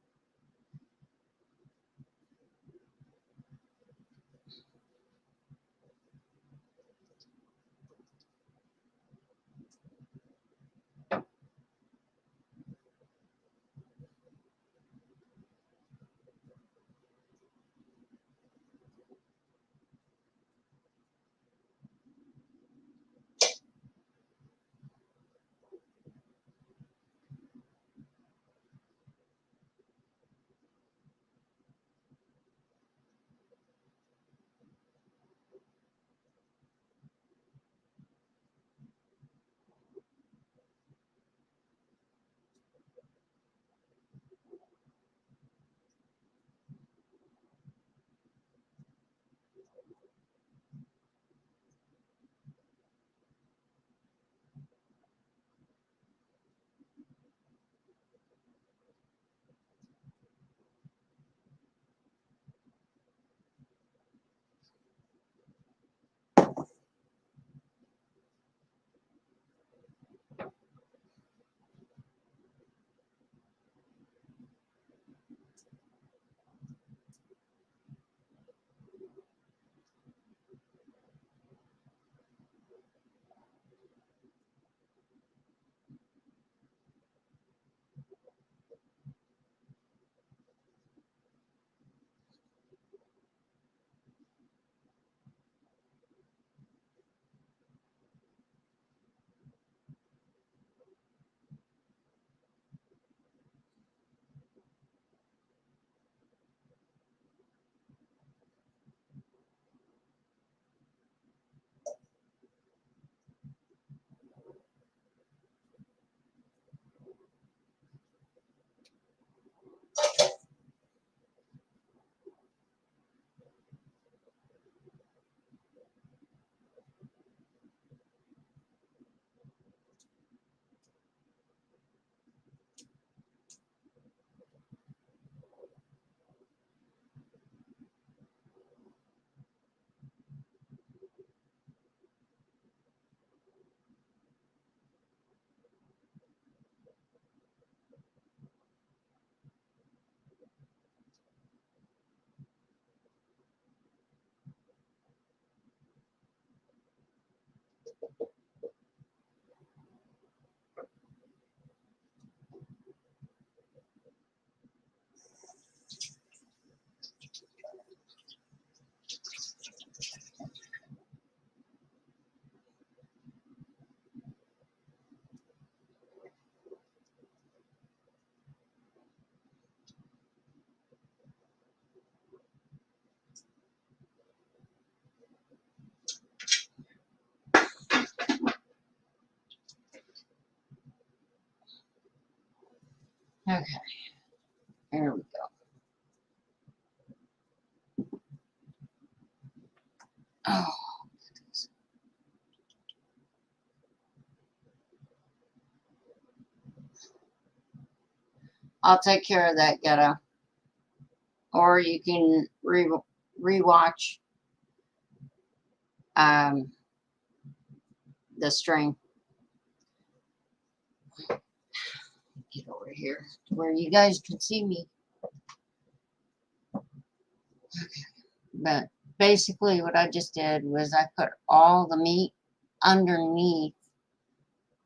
Okay, there we go. Oh, I'll take care of that, ghetto. Or you can rewatch um, the string. Get over here to where you guys can see me. But basically, what I just did was I put all the meat underneath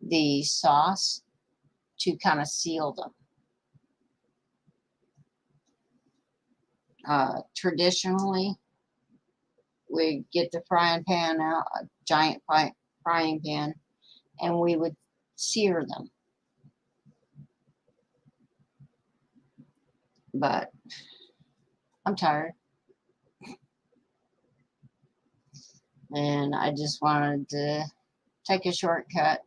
the sauce to kind of seal them. Traditionally, we get the frying pan out, a giant frying pan, and we would sear them. But I'm tired, and I just wanted to take a shortcut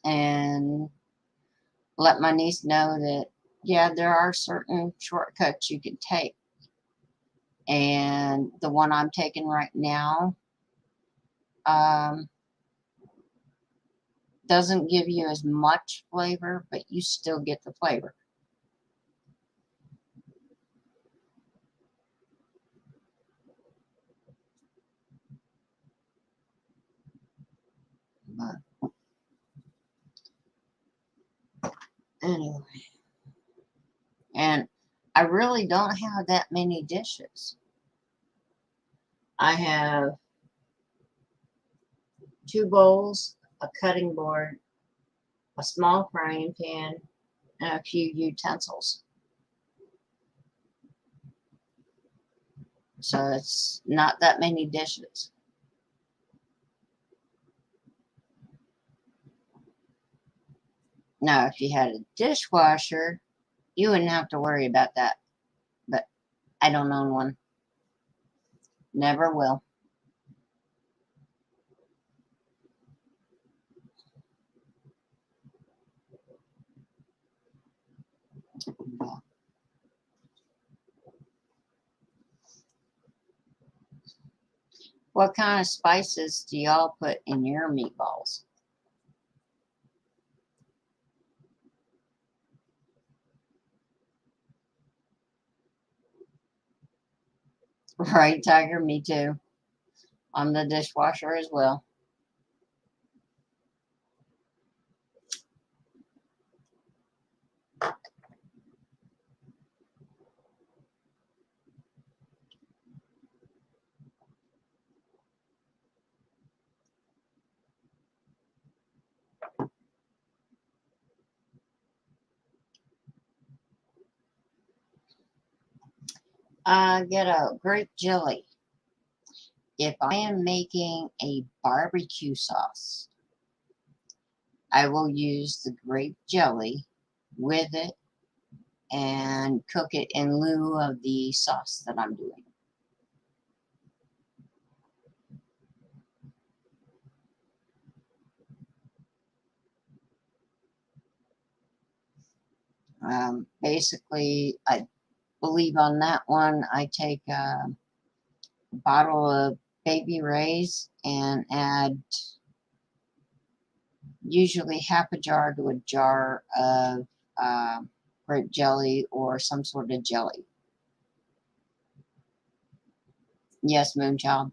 and let my niece know that, yeah, there are certain shortcuts you can take. And the one I'm taking right now doesn't give you as much flavor, but you still get the flavor. But anyway, and I really don't have that many dishes. I have 2 bowls, a cutting board, a small frying pan, and a few utensils. So it's not that many dishes. Now, if you had a dishwasher, you wouldn't have to worry about that. But I don't own one. Never will. What kind of spices do y'all put in your meatballs? Right, Tiger? Me too. I'm the dishwasher as well. Get a grape jelly. If I am making a barbecue sauce, I will use the grape jelly with it and cook it in lieu of the sauce that I'm doing. Basically, I believe on that one, I take a bottle of Baby Ray's and add usually half a jar to a jar of uh, grape jelly or some sort of jelly. Yes, Moonchild.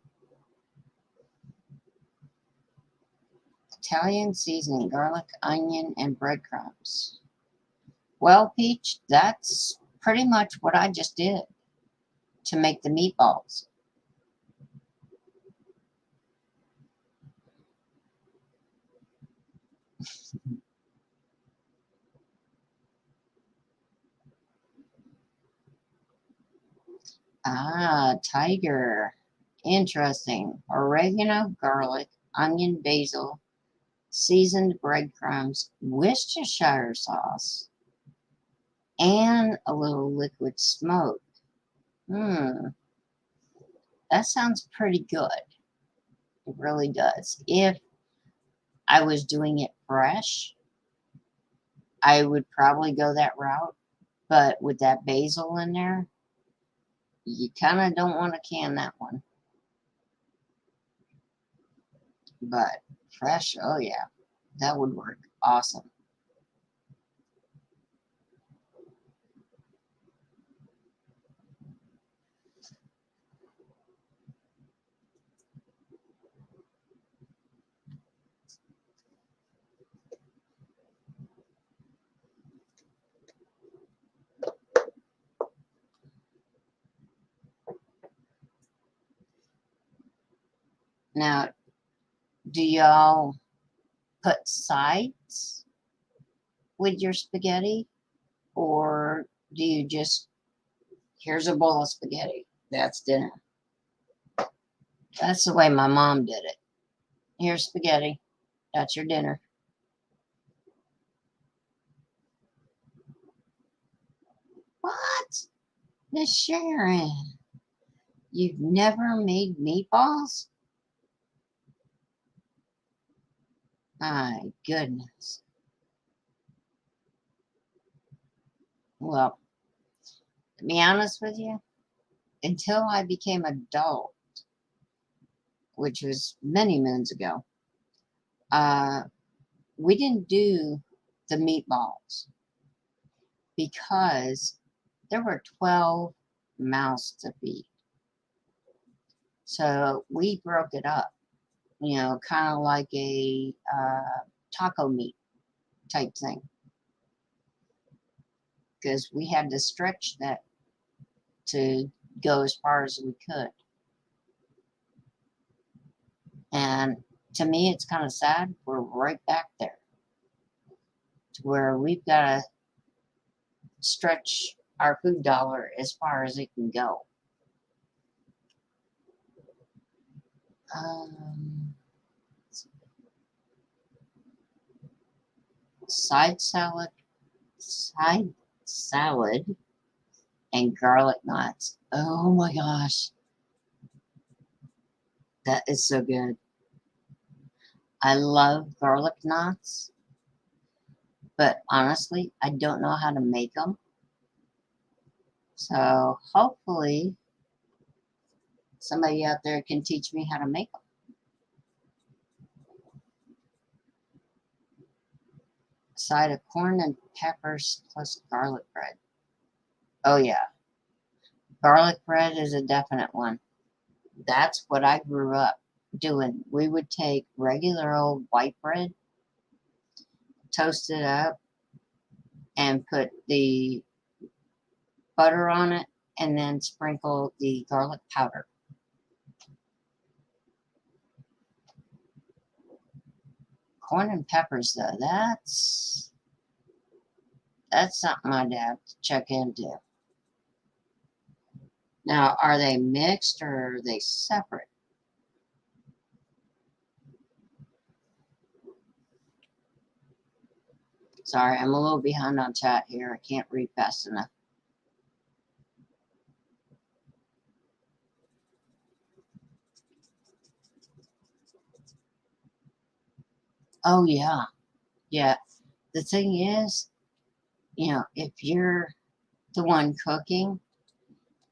Italian seasoning, garlic, onion, and breadcrumbs. Well, Peach, that's pretty much what I just did to make the meatballs. Ah, Tiger. Interesting. Oregano, garlic, onion, basil, seasoned breadcrumbs, Worcestershire sauce, and a little liquid smoke. Hmm, that sounds pretty good. It really does. If I was doing it fresh, I would probably go that route. But with that basil in there, you kind of don't want to can that one. But fresh, oh yeah, that would work. Awesome. Now, do y'all put sides with your spaghetti? Or do you just, here's a bowl of spaghetti, that's dinner? That's the way my mom did it. Here's spaghetti, that's your dinner. What? Miss Sharon, you've never made meatballs? My goodness. Well, to be honest with you, until I became adult, which was many moons ago, uh, we didn't do the meatballs because there were 12 mouths to feed. So we broke it up, kind of like a taco meat type thing, because we had to stretch that to go as far as we could. And to me, it's kind of sad. We're right back there to where we've got to stretch our food dollar as far as it can go. Um, side salad, side salad, and garlic knots. Oh my gosh, that is so good. I love garlic knots, but honestly, I don't know how to make them. So hopefully somebody out there can teach me how to make them. A side of corn and peppers plus garlic bread. Oh yeah, garlic bread is a definite one. That's what I grew up doing. We would take regular old white bread, toast it up, and put the butter on it, and then sprinkle the garlic powder. Corn and peppers, though, that's something I'd have to check into. Now, are they mixed or are they separate? Sorry, I'm a little behind on chat here. I can't read fast enough. Oh, yeah. Yeah. The thing is, if you're the one cooking,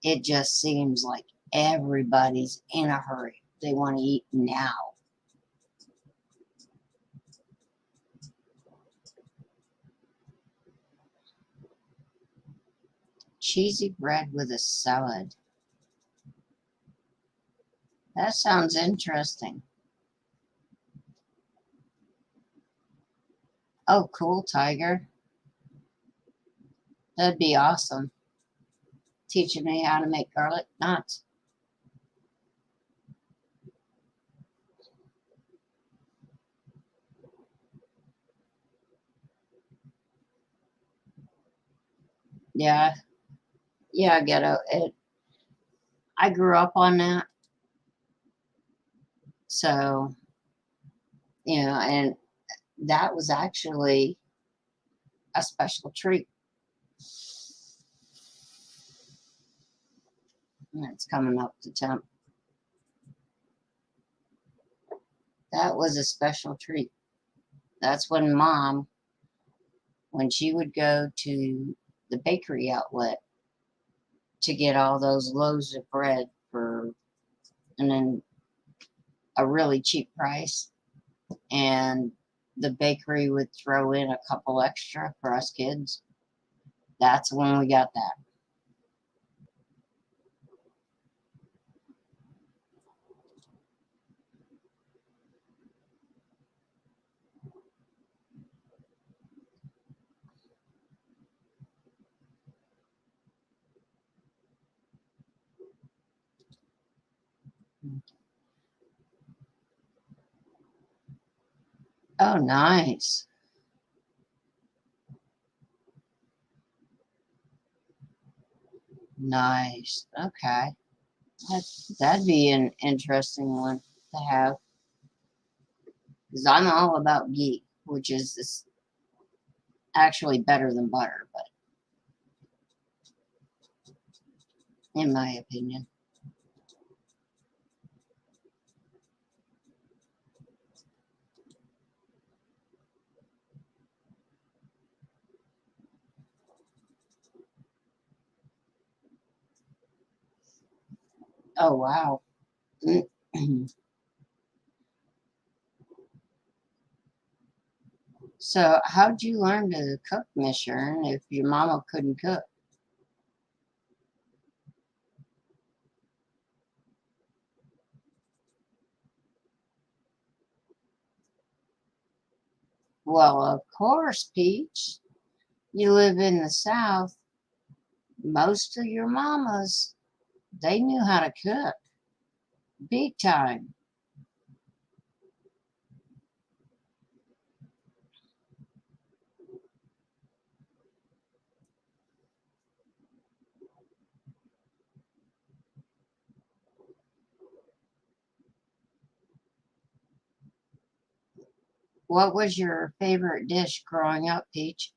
it just seems like everybody's in a hurry. They want to eat now. Cheesy bread with a salad. That sounds interesting. Oh, cool, Tiger. That'd be awesome. Teaching me how to make garlic knots. Yeah, yeah, I get it. I grew up on that, so and that was actually a special treat. And it's coming up to temp. That was a special treat. That's when Mom, when she would go to the bakery outlet to get all those loaves of bread and then a really cheap price, and the bakery would throw in a couple extra for us kids. That's when we got that. Oh, nice. Nice. Okay. That'd be an interesting one to have. Because I'm all about ghee, which is actually better than butter, but in my opinion. Oh, wow. So, how'd you learn to cook, Miss Sharon, if your mama couldn't cook? Well, of course, Peach. You live in the South. Most of your mamas, they knew how to cook. Big time. What was your favorite dish growing up, Peach?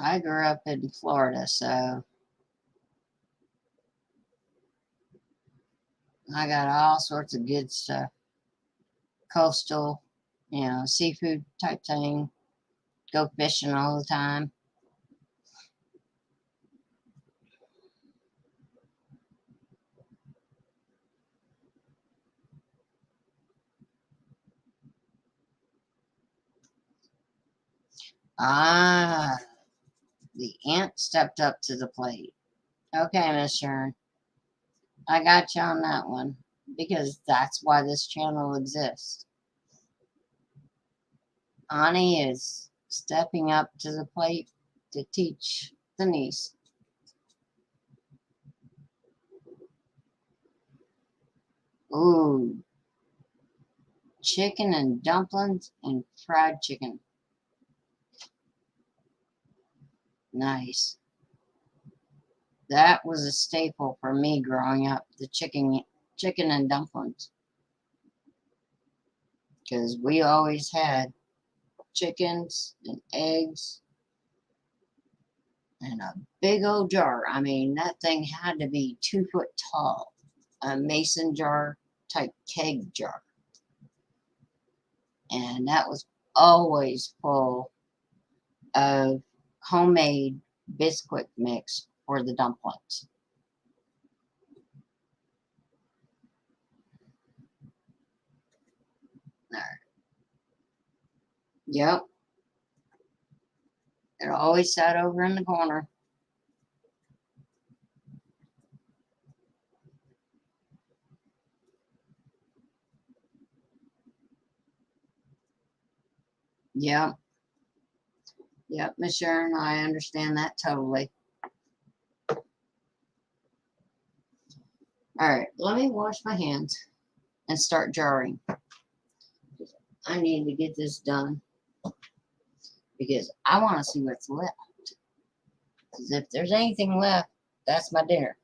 I grew up in Florida, so I got all sorts of good stuff. Coastal, seafood type thing. Go fishing all the time. Ah, the ant stepped up to the plate. Okay, Miss Sharon, I got you on that one because that's why this channel exists. Ani is stepping up to the plate to teach the niece. Ooh, chicken and dumplings and fried chicken. Nice. That was a staple for me growing up, the chicken and dumplings. Because we always had chickens and eggs and a big old jar. I mean, that thing had to be 2 foot tall. A mason jar type keg jar. And that was always full of homemade biscuit mix for the dumplings. Yep, it always sat over in the corner. Yep, yep, Miss Sharon, I understand that totally. All right, let me wash my hands and start jarring. I need to get this done because I want to see what's left. Because if there's anything left, that's my dinner.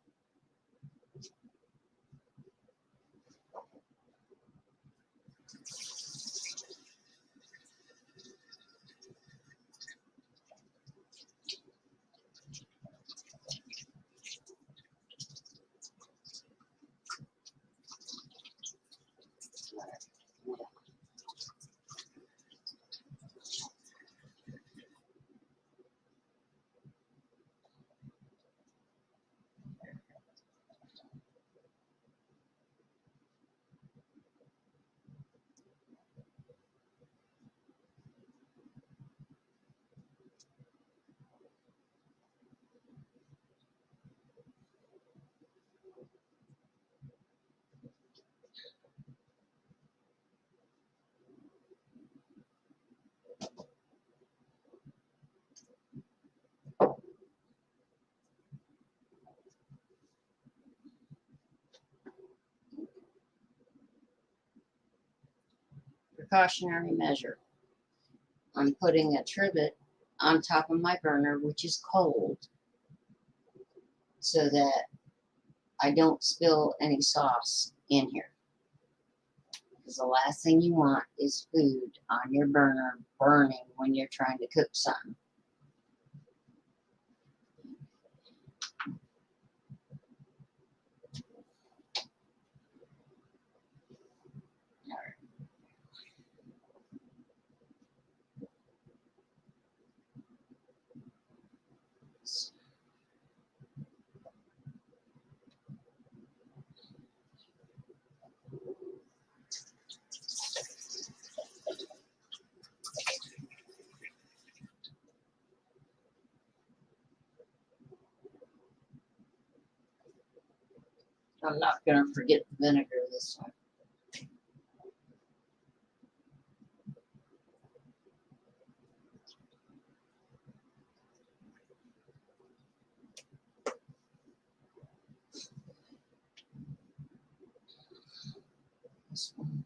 Precautionary measure. I'm putting a trivet on top of my burner, which is cold, so that I don't spill any sauce in here. Because the last thing you want is food on your burner burning when you're trying to cook something. I'm not going to forget the vinegar this time. This one.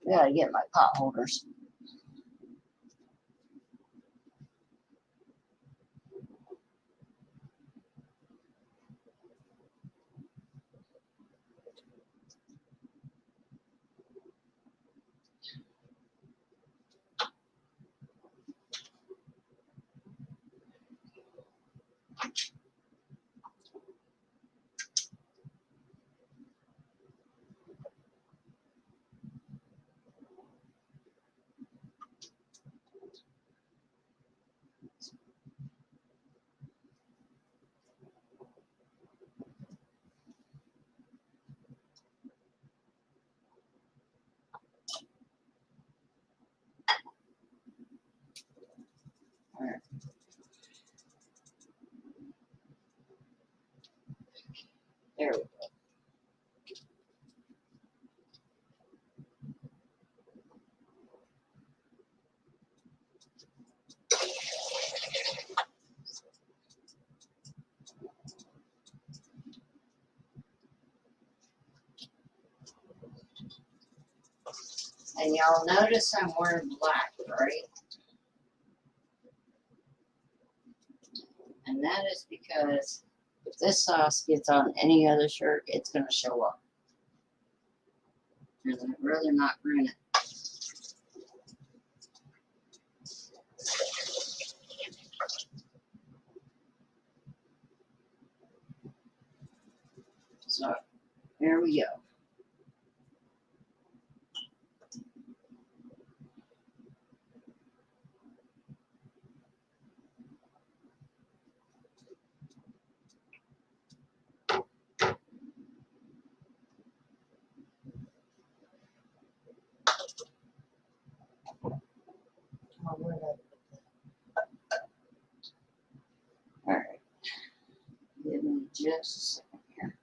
I gotta get my pot holders. All right. There we go. And y'all notice I'm wearing black, right? And that is because if this sauce gets on any other shirt, it's going to show up. And I'd rather not ruin it. So, here we go. All right. Give me just a second here.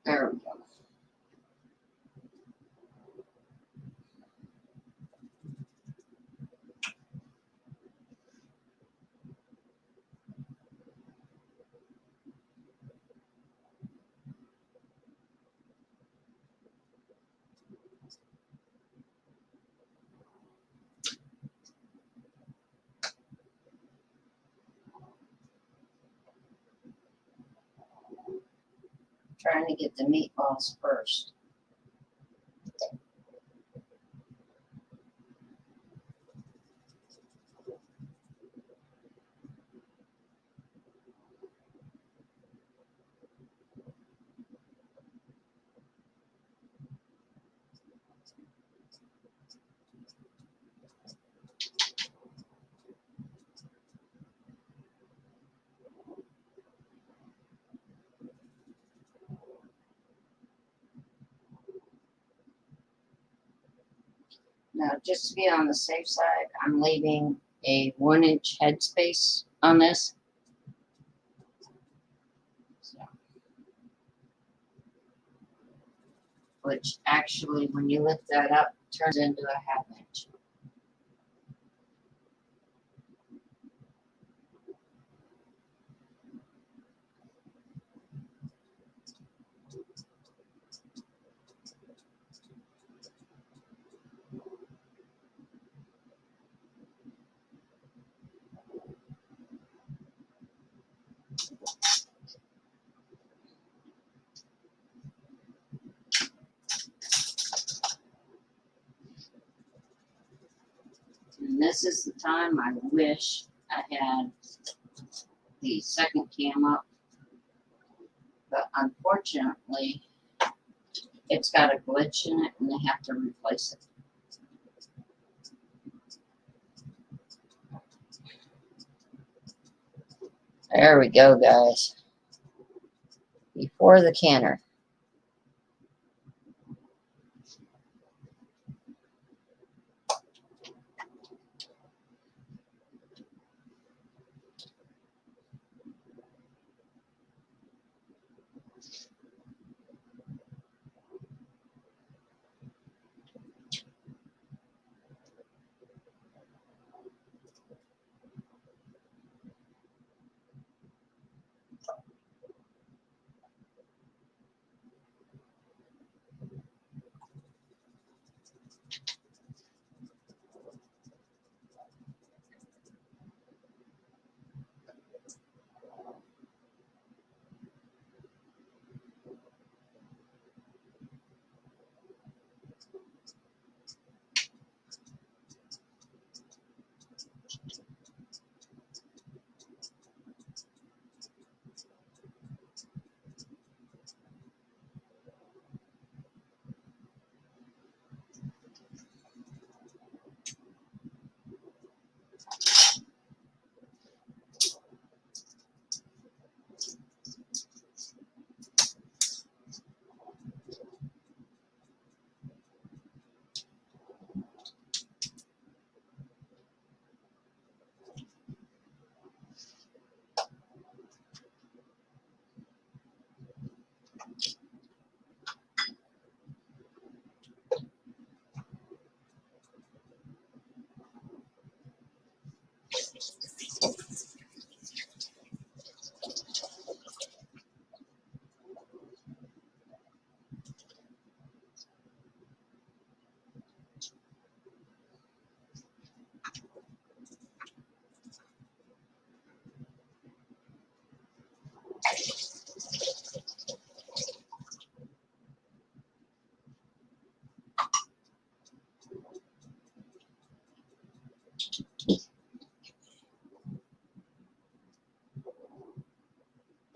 There we go. Trying to get the meatballs first. Now, just to be on the safe side, I'm leaving a 1-inch headspace on this. So, which actually, when you lift that up, turns into a 1/2 inch. And this is the time I wish I had the second cam up, but unfortunately it's got a glitch in it and they have to replace it. There we go, guys. Before the canner.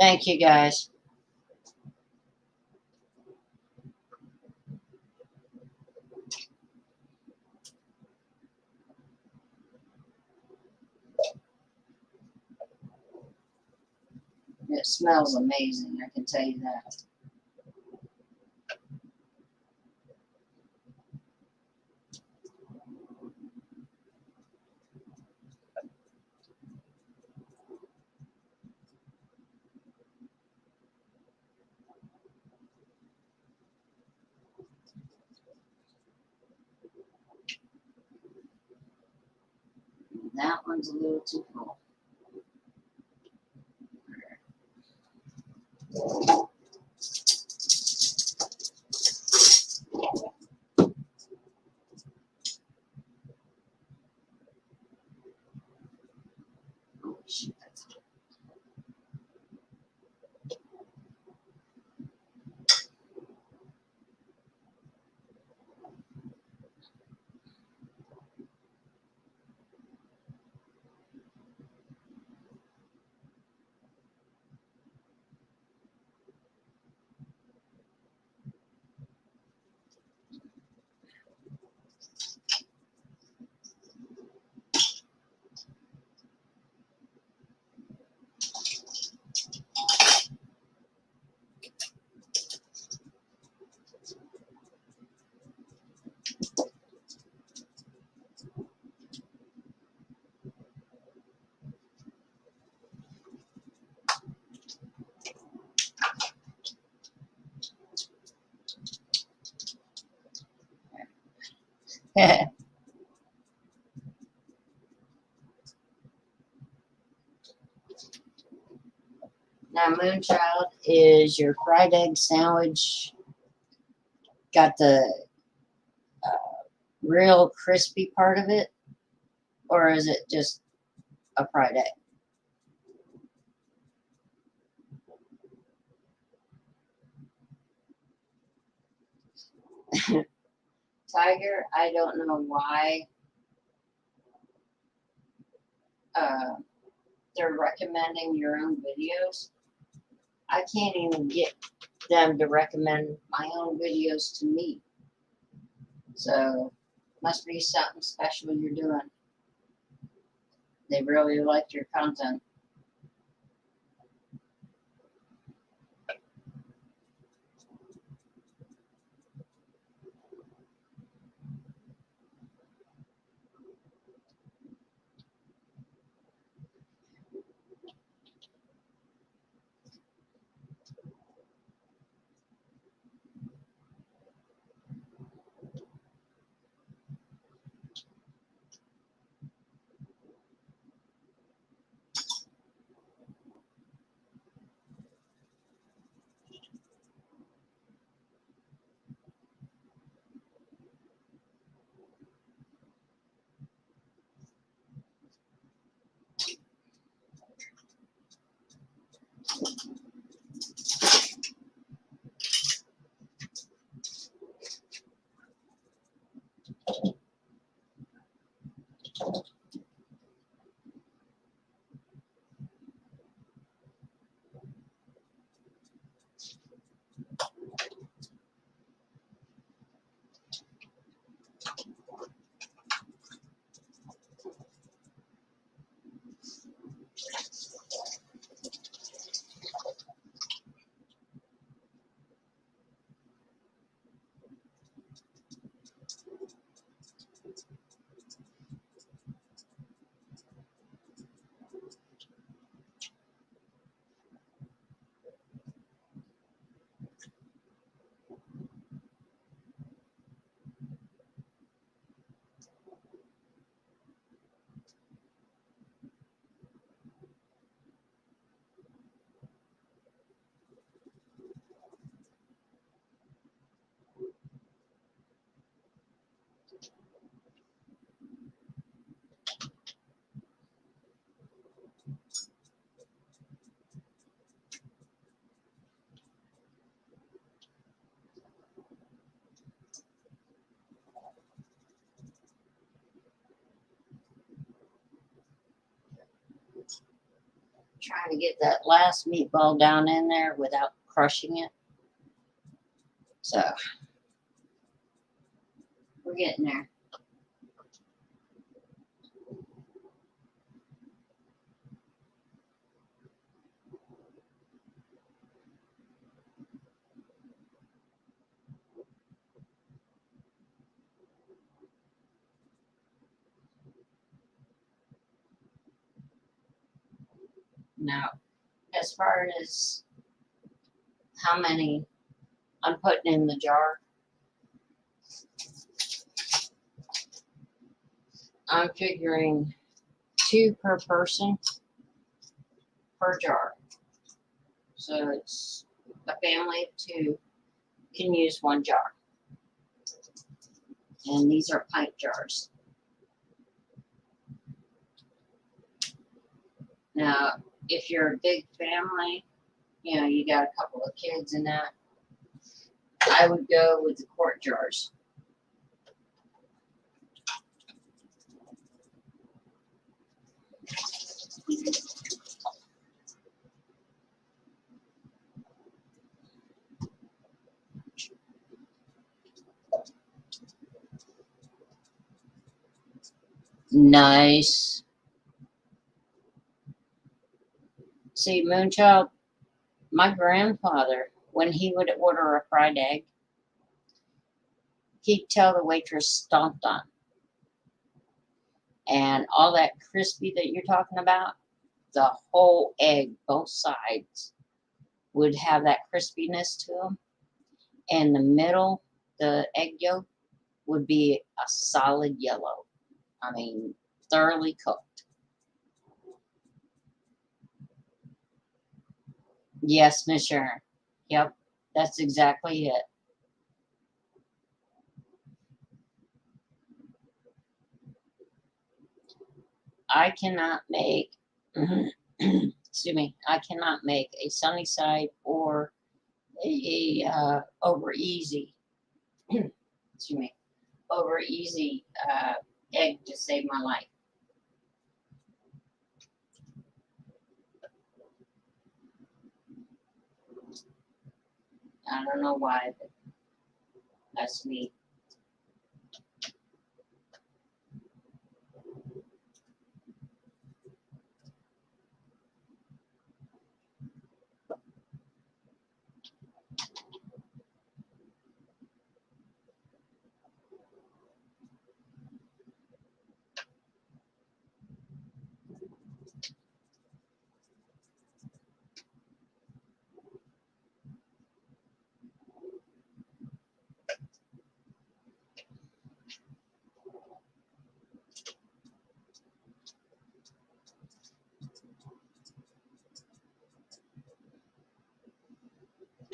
Thank you, guys. It smells amazing, I can tell you that. That one's a little too full. Oh, shit. Now, Moonchild, is your fried egg sandwich got the real crispy part of it, or is it just a fried egg? Tiger, I don't know why they're recommending your own videos. I can't even get them to recommend my own videos to me. So, must be something special you're doing. They really like your content. Trying to get that last meatball down in there without crushing it. So, we're getting there. Now, as far as how many I'm putting in the jar, I'm figuring 2 per person per jar. So it's a family of 2 can use 1 jar. And these are pint jars. Now, if you're a big family, you know, you got a couple of kids in that, I would go with the quart jars. Nice. See, Moonchild, my grandfather, when he would order a fried egg, he'd tell the waitress stomped on. And all that crispy that you're talking about, the whole egg, both sides, would have that crispiness to them. And the middle, the egg yolk, would be a solid yellow. I mean, thoroughly cooked. Yes, Miss Sharon. Yep, that's exactly it. I cannot make, excuse me, I cannot make a sunny side or a over easy, excuse me, over easy egg to save my life. I don't know why, but that's me.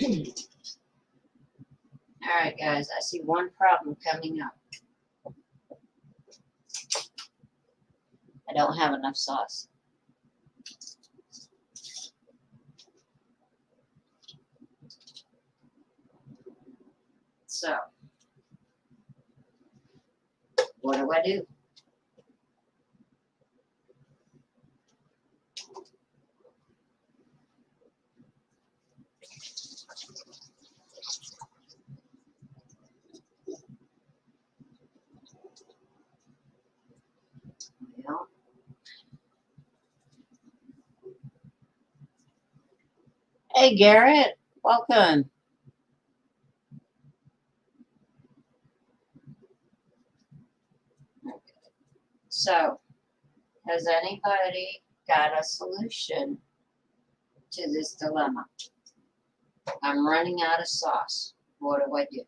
All right, guys, I see one problem coming up. I don't have enough sauce. So, what do I do? Well, hey, Garrett, welcome. So, has anybody got a solution to this dilemma? I'm running out of sauce. What do I do?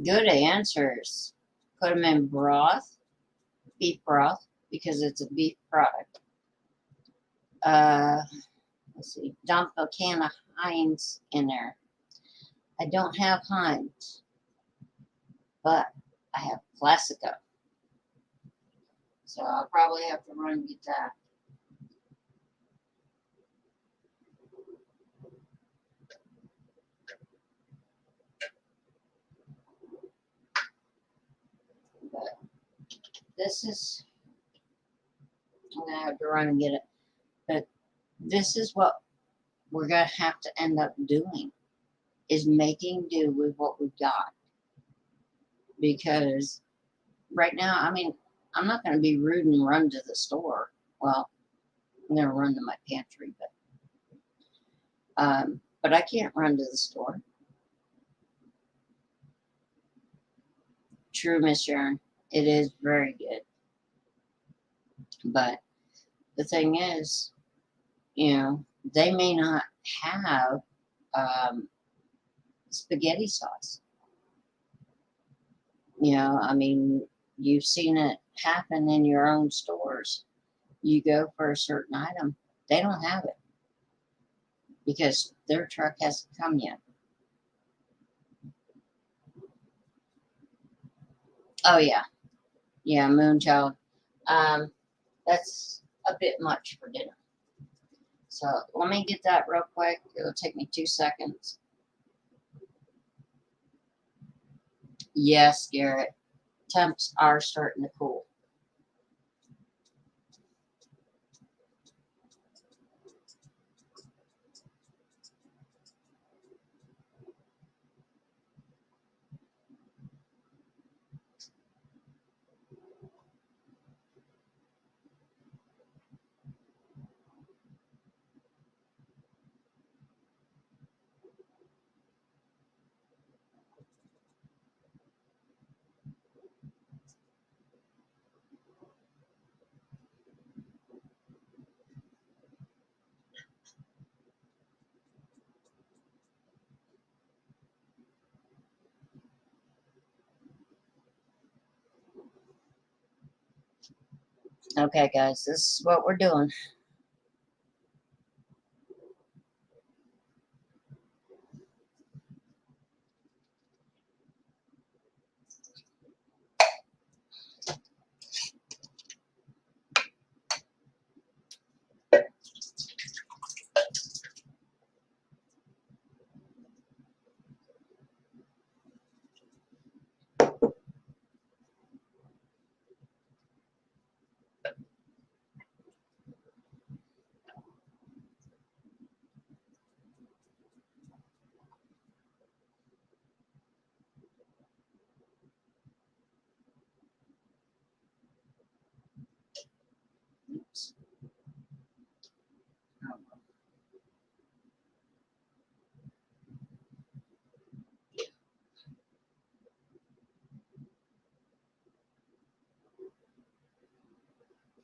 Good answers. Put them in broth, beef broth, because it's a beef product. Let's see, dump a can of Heinz in there. I don't have Heinz, but I have Classico. So I'll probably have to run and get that. But this is, I'm going to have to run and get it. But this is what we're going to have to end up doing, is making do with what we've got. Because right now, I mean, I'm not going to be rude and run to the store. Well, I'm going to run to my pantry, but I can't run to the store. True, Miss Sharon. It is very good. But the thing is, you know, they may not have spaghetti sauce. You know, I mean, you've seen it happen in your own stores. You go for a certain item, they don't have it because their truck hasn't come yet. Oh yeah, yeah, Moonchild. Um, that's a bit much for dinner. So let me get that real quick. It'll take me 2 seconds. Yes, Garrett. Temps are starting to cool. Okay, guys, this is what we're doing.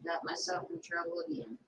Got myself in trouble again.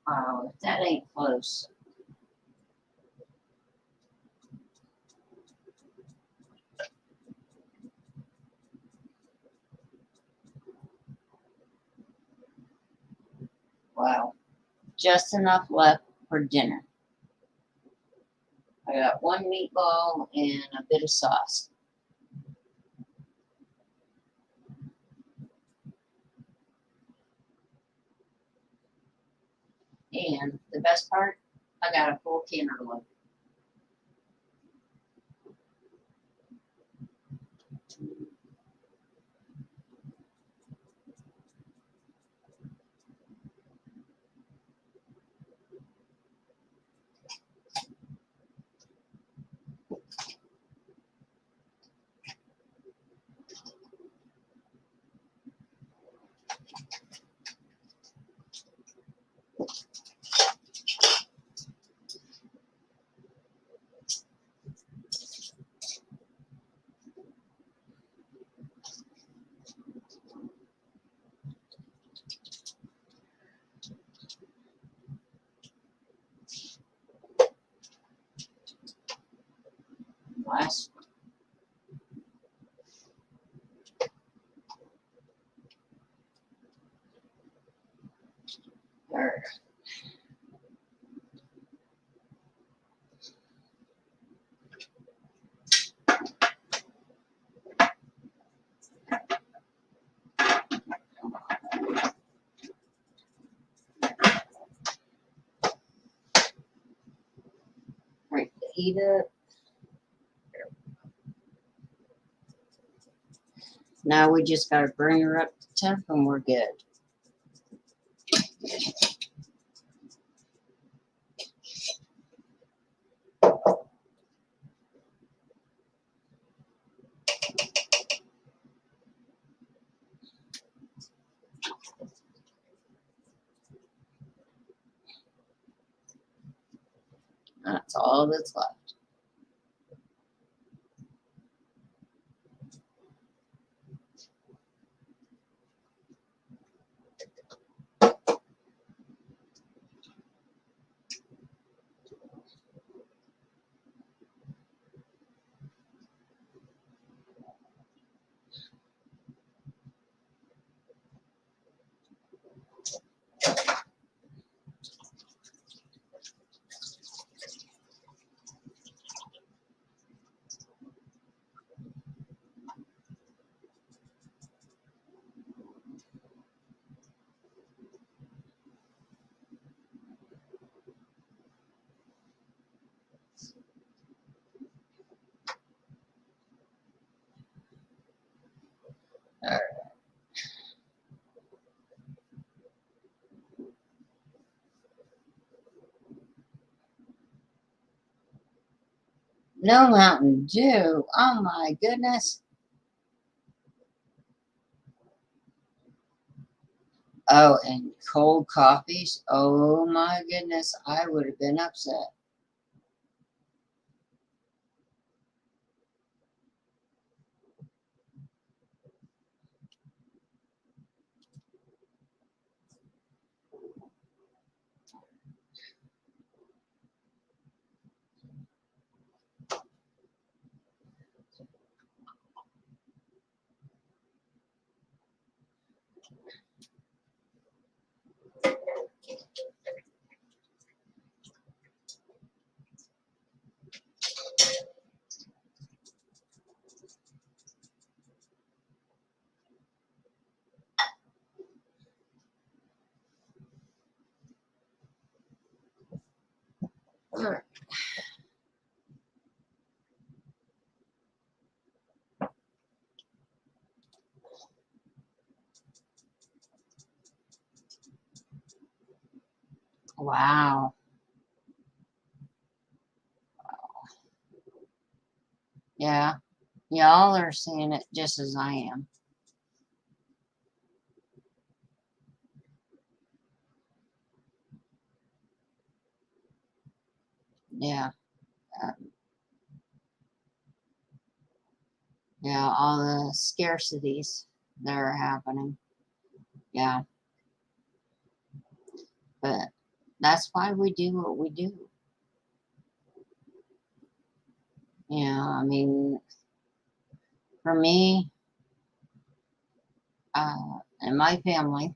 Wow, if that ain't close. Wow. Just enough left for dinner. I got one meatball and a bit of sauce. And the best part, I got a full cantaloupe. Last third. Crank the heat up. Now we just gotta bring her up to temp and we're good. That's all that's left. All right. No Mountain Dew. Oh my goodness. Oh, and cold coffees. Oh my goodness. I would have been upset. Wow. Yeah. Y'all are seeing it just as I am. Yeah. Uh, yeah. All the scarcities that are happening. Yeah. But that's why we do what we do. Yeah. I mean, for me, and my family,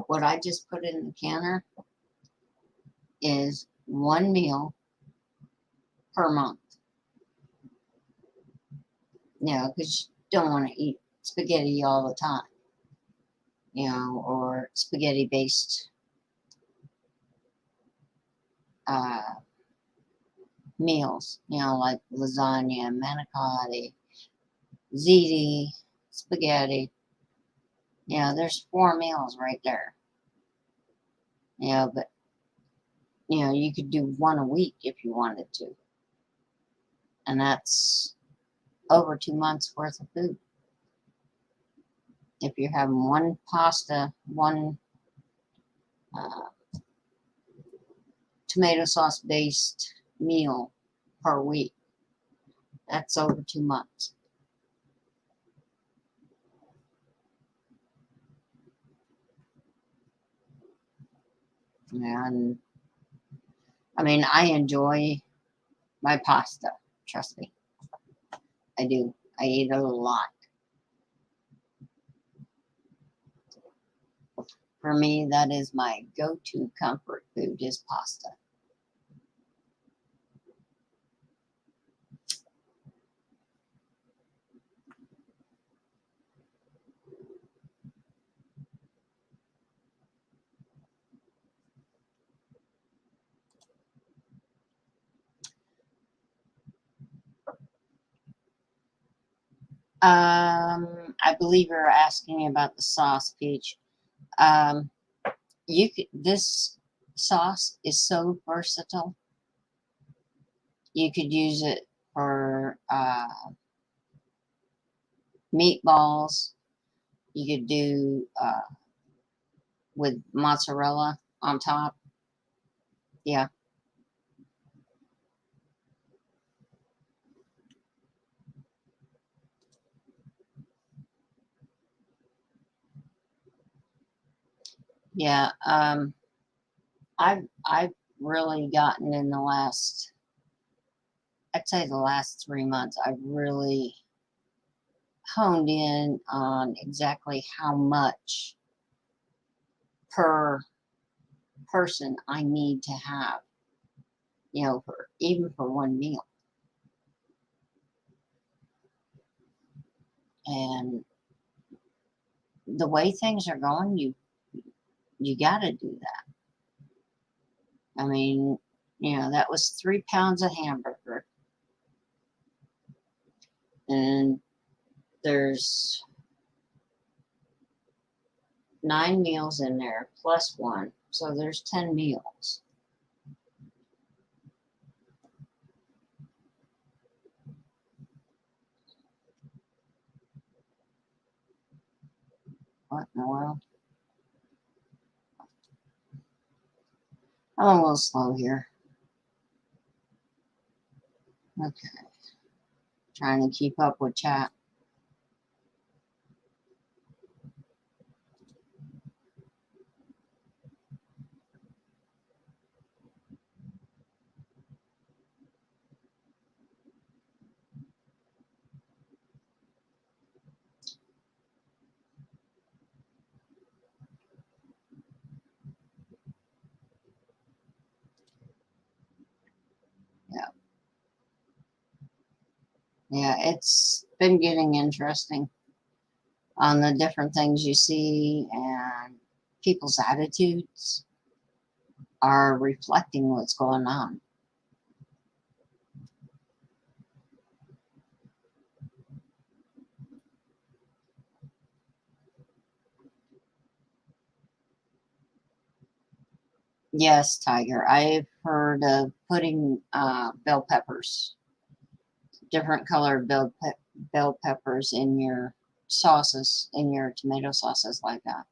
what I just put in the canner is one meal per month. You know, because you don't want to eat spaghetti all the time, you know, or spaghetti based uh, meals, you know, like lasagna, manicotti, ziti, spaghetti. You know, there's four meals right there. You know, but, you know, you could do one a week if you wanted to. And that's over 2 months worth of food. If you're having one pasta, one uh, tomato sauce based meal per week, that's over 2 months. And I mean, I enjoy my pasta. Trust me, I do. I eat it a lot. For me, that is my go-to comfort food is pasta. I believe you're asking about the sauce, Peach. Um, this sauce is so versatile. You could use it for meatballs. You could do with mozzarella on top. Yeah. Yeah. I've really gotten in the last, I'd say the last 3 months, I've really honed in on exactly how much per person I need to have, for even for one meal. And the way things are going, you got to do that. I mean, that was 3 pounds of hamburger, and there's 9 meals in there plus one, so there's 10 meals. What in the world? I'm a little slow here. Okay, trying to keep up with chat. Yeah, yeah, it's been getting interesting on the different things you see, and people's attitudes are reflecting what's going on. Yes, Tiger, I've heard of putting bell peppers, different colored bell peppers in your sauces, in your tomato sauces like that.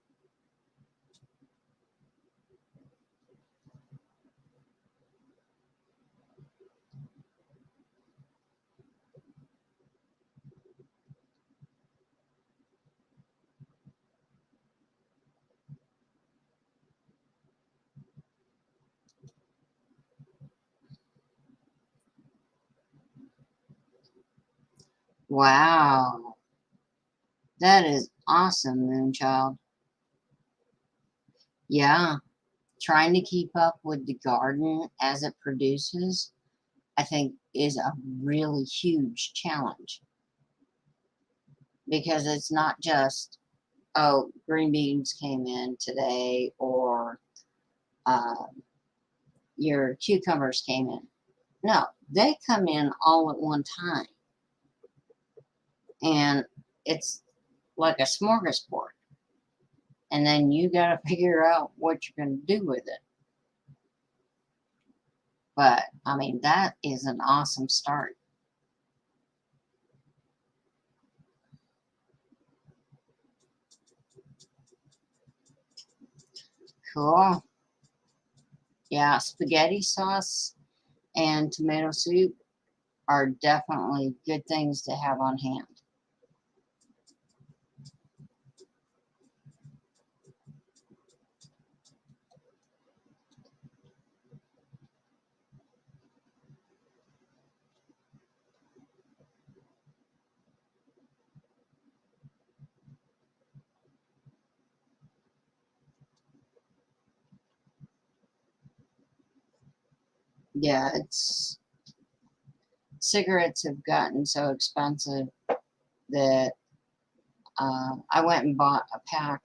Wow, that is awesome, Moonchild. Yeah, trying to keep up with the garden as it produces, I think, is a really huge challenge, because it's not just, oh, green beans came in today, or uh, your cucumbers came in. No, they come in all at one time, and it's like a smorgasbord. And then you got to figure out what you're going to do with it. But I mean, that is an awesome start. Cool. Yeah, spaghetti sauce and tomato soup are definitely good things to have on hand. Yeah, cigarettes have gotten so expensive that I went and bought a pack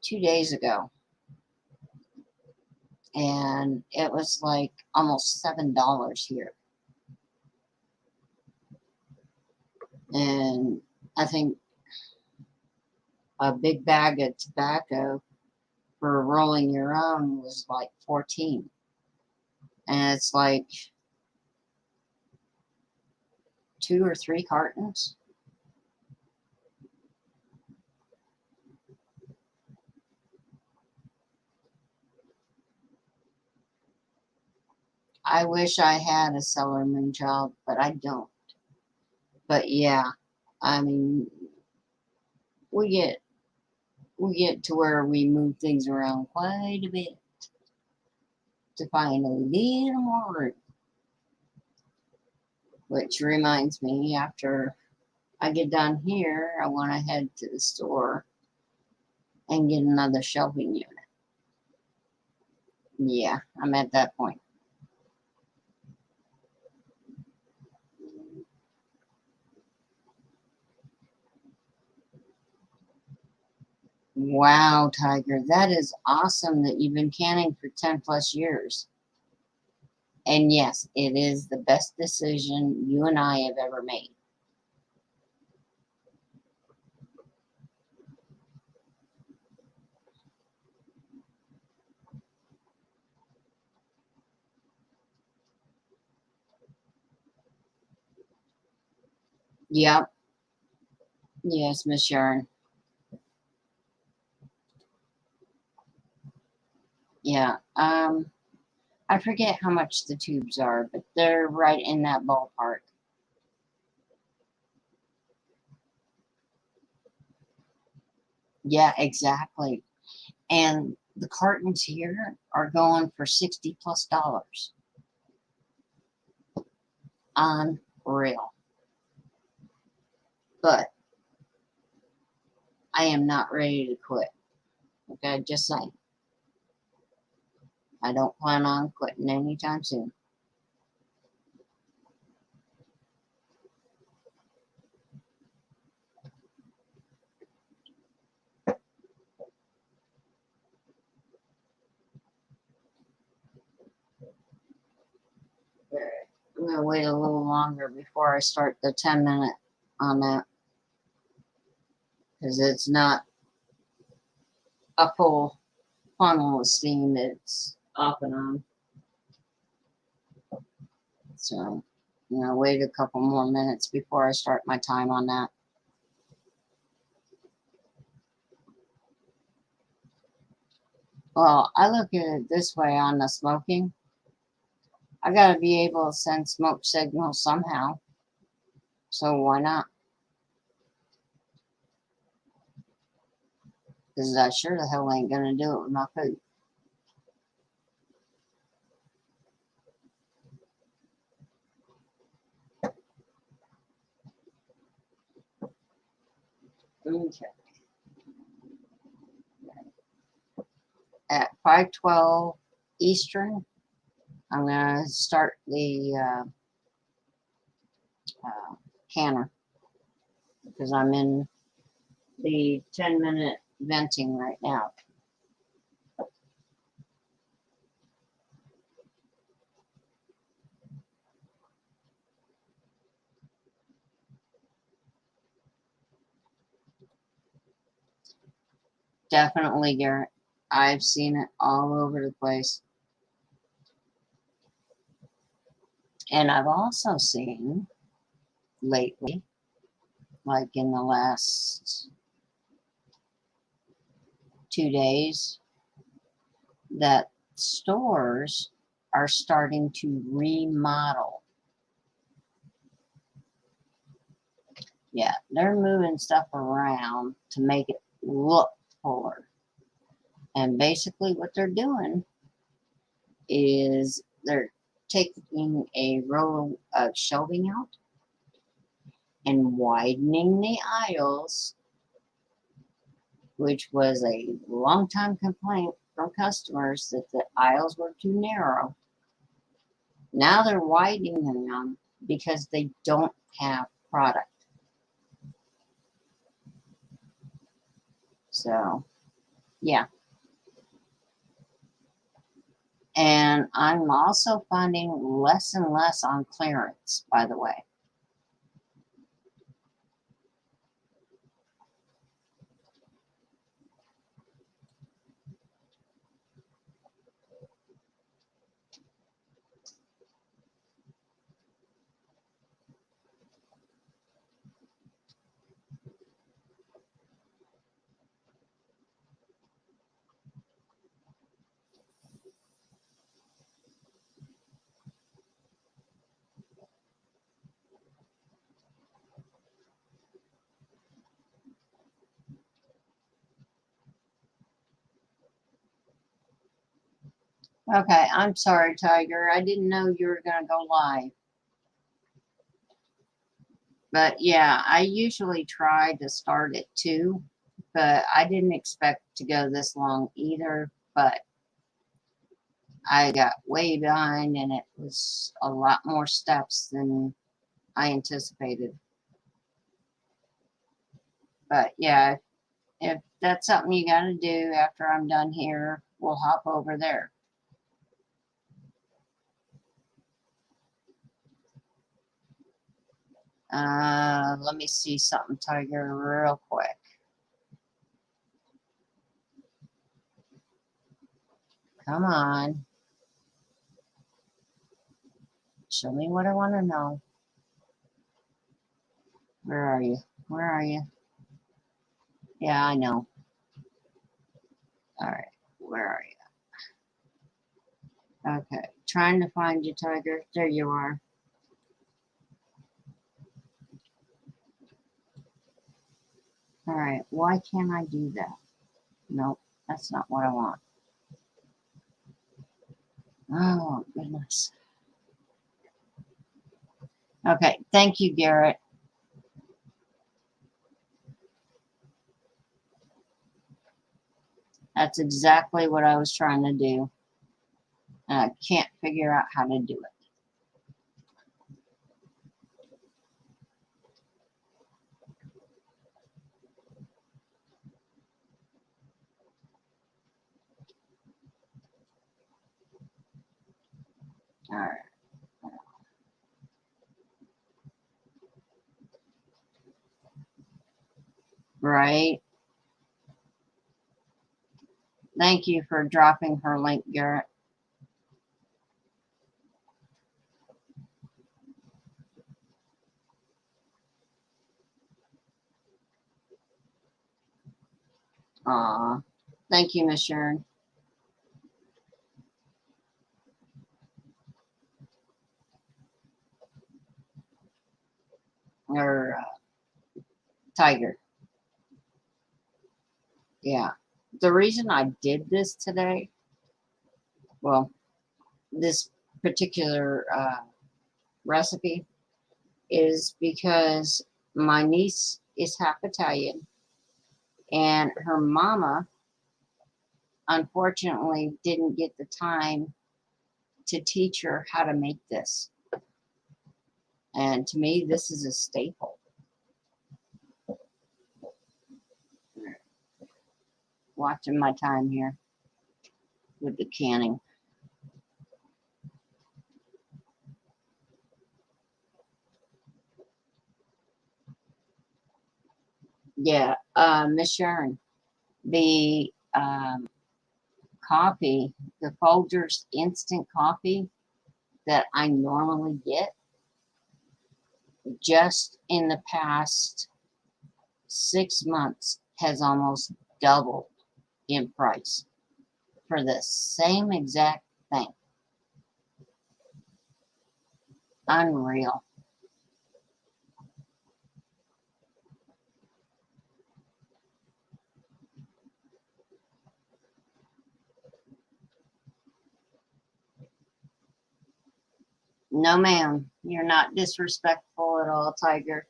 2 days ago, and it was like almost $7 here. And I think a big bag of tobacco for rolling your own was like 14. And it's like 2 or 3 cartons. I wish I had a Sailor Moon child, but I don't. But yeah, I mean, we get to where we move things around quite a bit to find a little more room. Which reminds me, after I get done here, I want to head to the store and get another shelving unit. Yeah, I'm at that point. Wow, Tiger, that is awesome that you've been canning for 10 plus years. And yes, it is the best decision you and I have ever made. Yep. Yes, Miss Sharon. Yeah. I forget how much the tubes are, but they're right in that ballpark. Yeah, exactly. And the cartons here are going for $60 plus. Unreal. But I am not ready to quit. Okay, just saying. I don't plan on quitting anytime soon. I'm going to wait a little longer before I start the 10-minute on that because it's not a full funnel of steam. It's off and on. So I'm going to wait a couple more minutes before I start my time on that. Well, I look at it this way on the smoking. I got to be able to send smoke signals somehow. So why not? Because I sure the hell ain't going to do it with my food. Okay. At 5:12 Eastern, I'm going to start the canner because I'm in the 10-minute venting right now. Definitely, Garrett. I've seen it all over the place. And I've also seen lately, like in the last 2 days, that stores are starting to remodel. Yeah, they're moving stuff around to make it look fuller. And basically what they're doing is they're taking a row of shelving out and widening the aisles, which was a long time complaint from customers that the aisles were too narrow. Now they're widening them because they don't have product. So, yeah. And I'm also finding less and less on clearance, by the way. Okay, I'm sorry, Tiger. I didn't know you were going to go live. But yeah, I usually try to start at 2, but I didn't expect to go this long either. But I got way behind and it was a lot more steps than I anticipated. But yeah, if that's something you got to do after I'm done here, we'll hop over there. Let me see something, Tiger, real quick. Come on. Show me what I want to know. Where are you? Where are you? Yeah, I know. All right. Where are you? Okay. Trying to find you, Tiger. There you are. All right. Why can't I do that? Nope. That's not what I want. Oh, goodness. Okay. Thank you, Garrett. That's exactly what I was trying to do. And I can't figure out how to do it. All right. Right. Thank you for dropping her link, Garrett. Aw. Thank you, Miss Sharon. Or Tiger. Yeah. The reason I did this today, well, this particular recipe, is because my niece is half Italian and her mama unfortunately didn't get the time to teach her how to make this. And to me, this is a staple. Watching my time here with the canning. Yeah, Miss Sharon, the coffee, the Folgers instant coffee that I normally get, just in the past 6 months has almost doubled in price for the same exact thing. Unreal. No, ma'am, you're not disrespectful at all, Tiger.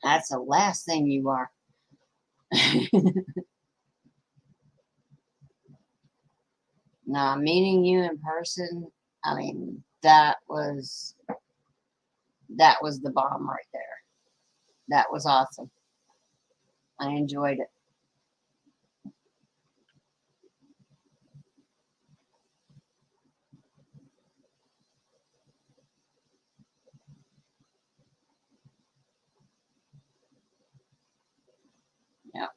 That's the last thing you are. Now, meeting you in person, I mean, that was the bomb right there. That was awesome. I enjoyed it. Yeah.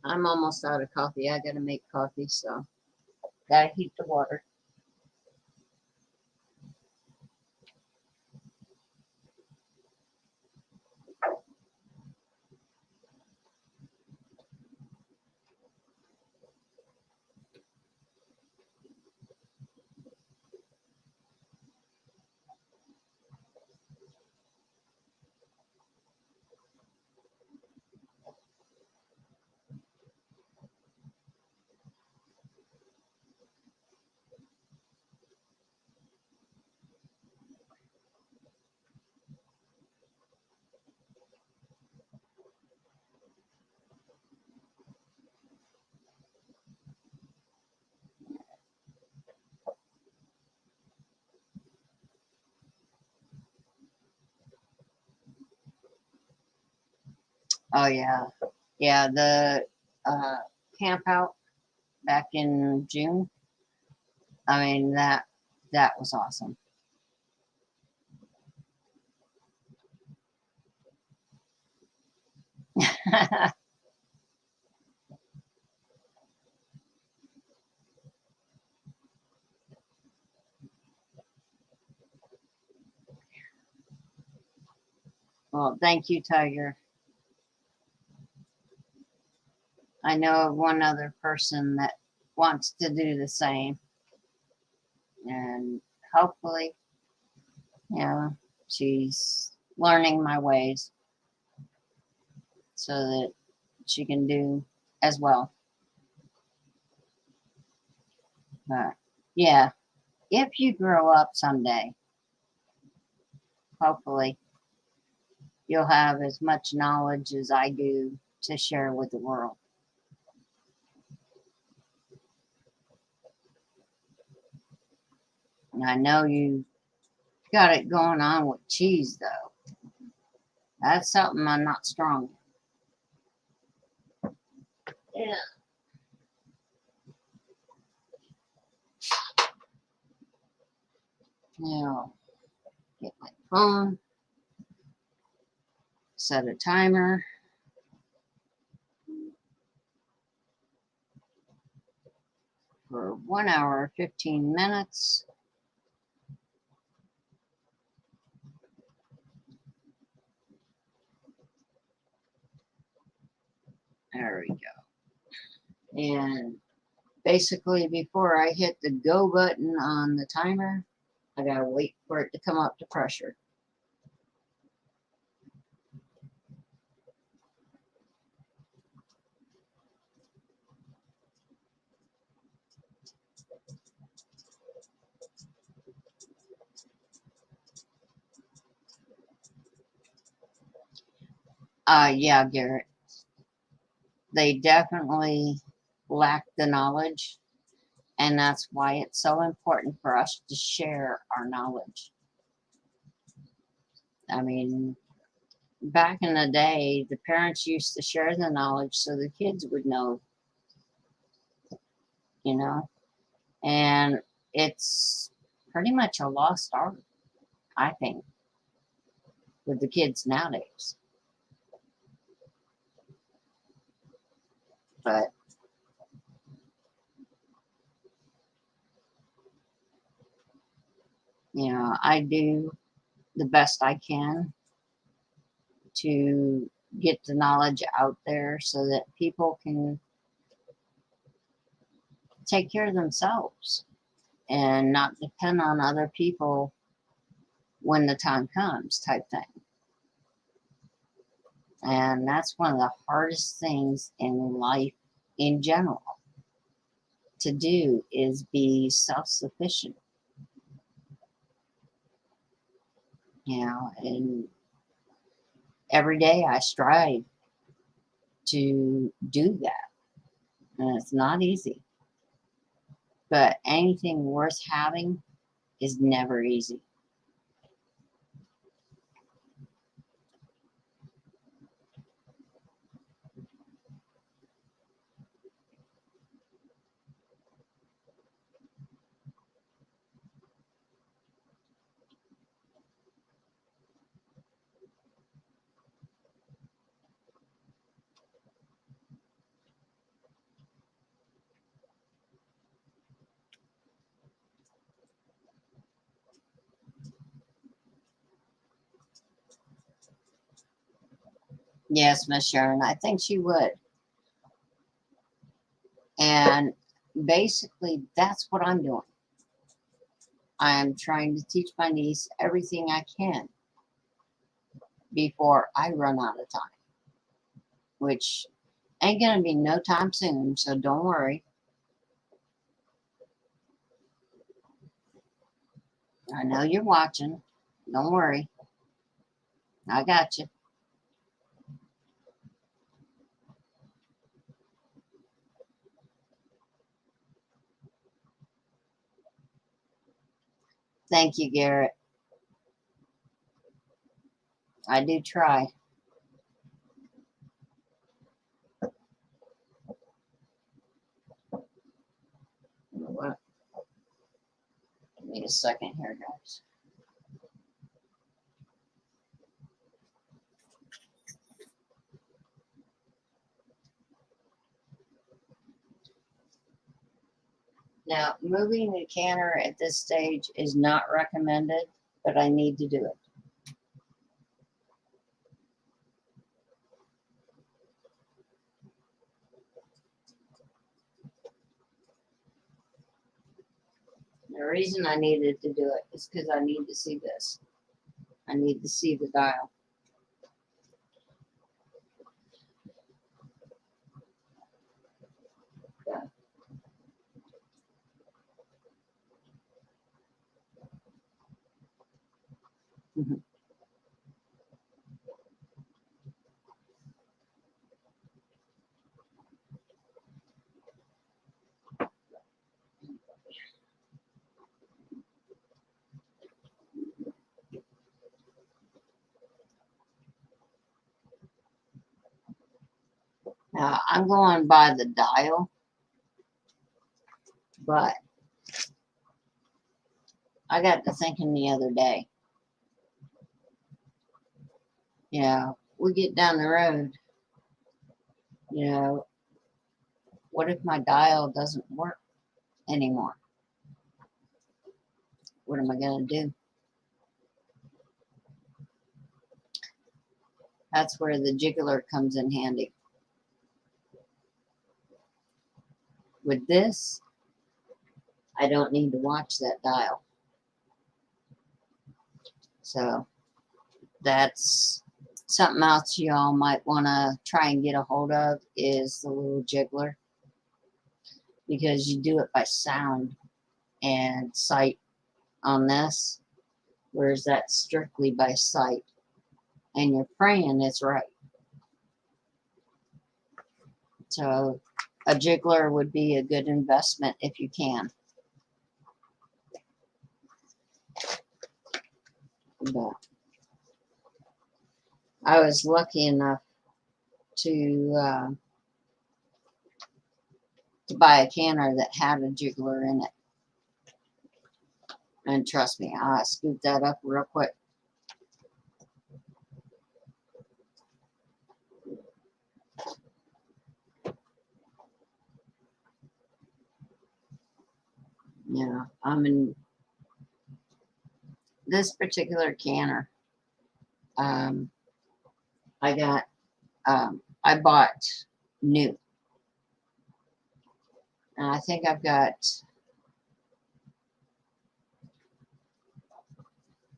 I'm almost out of coffee. I gotta make coffee, so gotta heat the water. Oh yeah. Yeah, the uh, camp out back in June. I mean that was awesome. Well, thank you, Tiger. I know of one other person that wants to do the same, and hopefully, you know, she's learning my ways so that she can do as well. But yeah, if you grow up someday, hopefully, you'll have as much knowledge as I do to share with the world. And I know you got it going on with cheese, though. That's something I'm not strong in. Yeah. Now, get my phone, set a timer for 1 hour, 15 minutes. There we go. And basically, before I hit the go button on the timer, I gotta wait for it to come up to pressure. Yeah, Garrett. They definitely lack the knowledge, and that's why it's so important for us to share our knowledge. I mean, back in the day, the parents used to share the knowledge so the kids would know, you know, and it's pretty much a lost art, I think, with the kids nowadays. But, you know, I do the best I can to get the knowledge out there so that people can take care of themselves and not depend on other people when the time comes, type thing. And that's one of the hardest things in life in general to do is be self-sufficient, you know, and every day I strive to do that. And it's not easy. But anything worth having is never easy. Yes, Miss Sharon, I think she would. And basically, that's what I'm doing. I'm trying to teach my niece everything I can before I run out of time, which ain't going to be no time soon, so don't worry. I know you're watching. Don't worry. I got you. Thank you, Garrett. I do try. me a second here, guys. Now, moving the canner at this stage is not recommended, but I need to do it. The reason I needed to do it is because I need to see this. I need to see the dial. Okay. Mhm. Now, I'm going by the dial, but I got to thinking the other day, we get down the road, what if my dial doesn't work anymore? What am I going to do? That's where the jiggler comes in handy. With this, I don't need to watch that dial. So that's something else y'all might want to try and get a hold of is the little jiggler, because you do it by sound and sight on this, whereas that's strictly by sight, and you're praying it's right. So a jiggler would be a good investment if you can. But I was lucky enough to buy a canner that had a jiggler in it. And trust me, I scooped that up real quick. I'm in this particular canner. I bought new. And I think I've got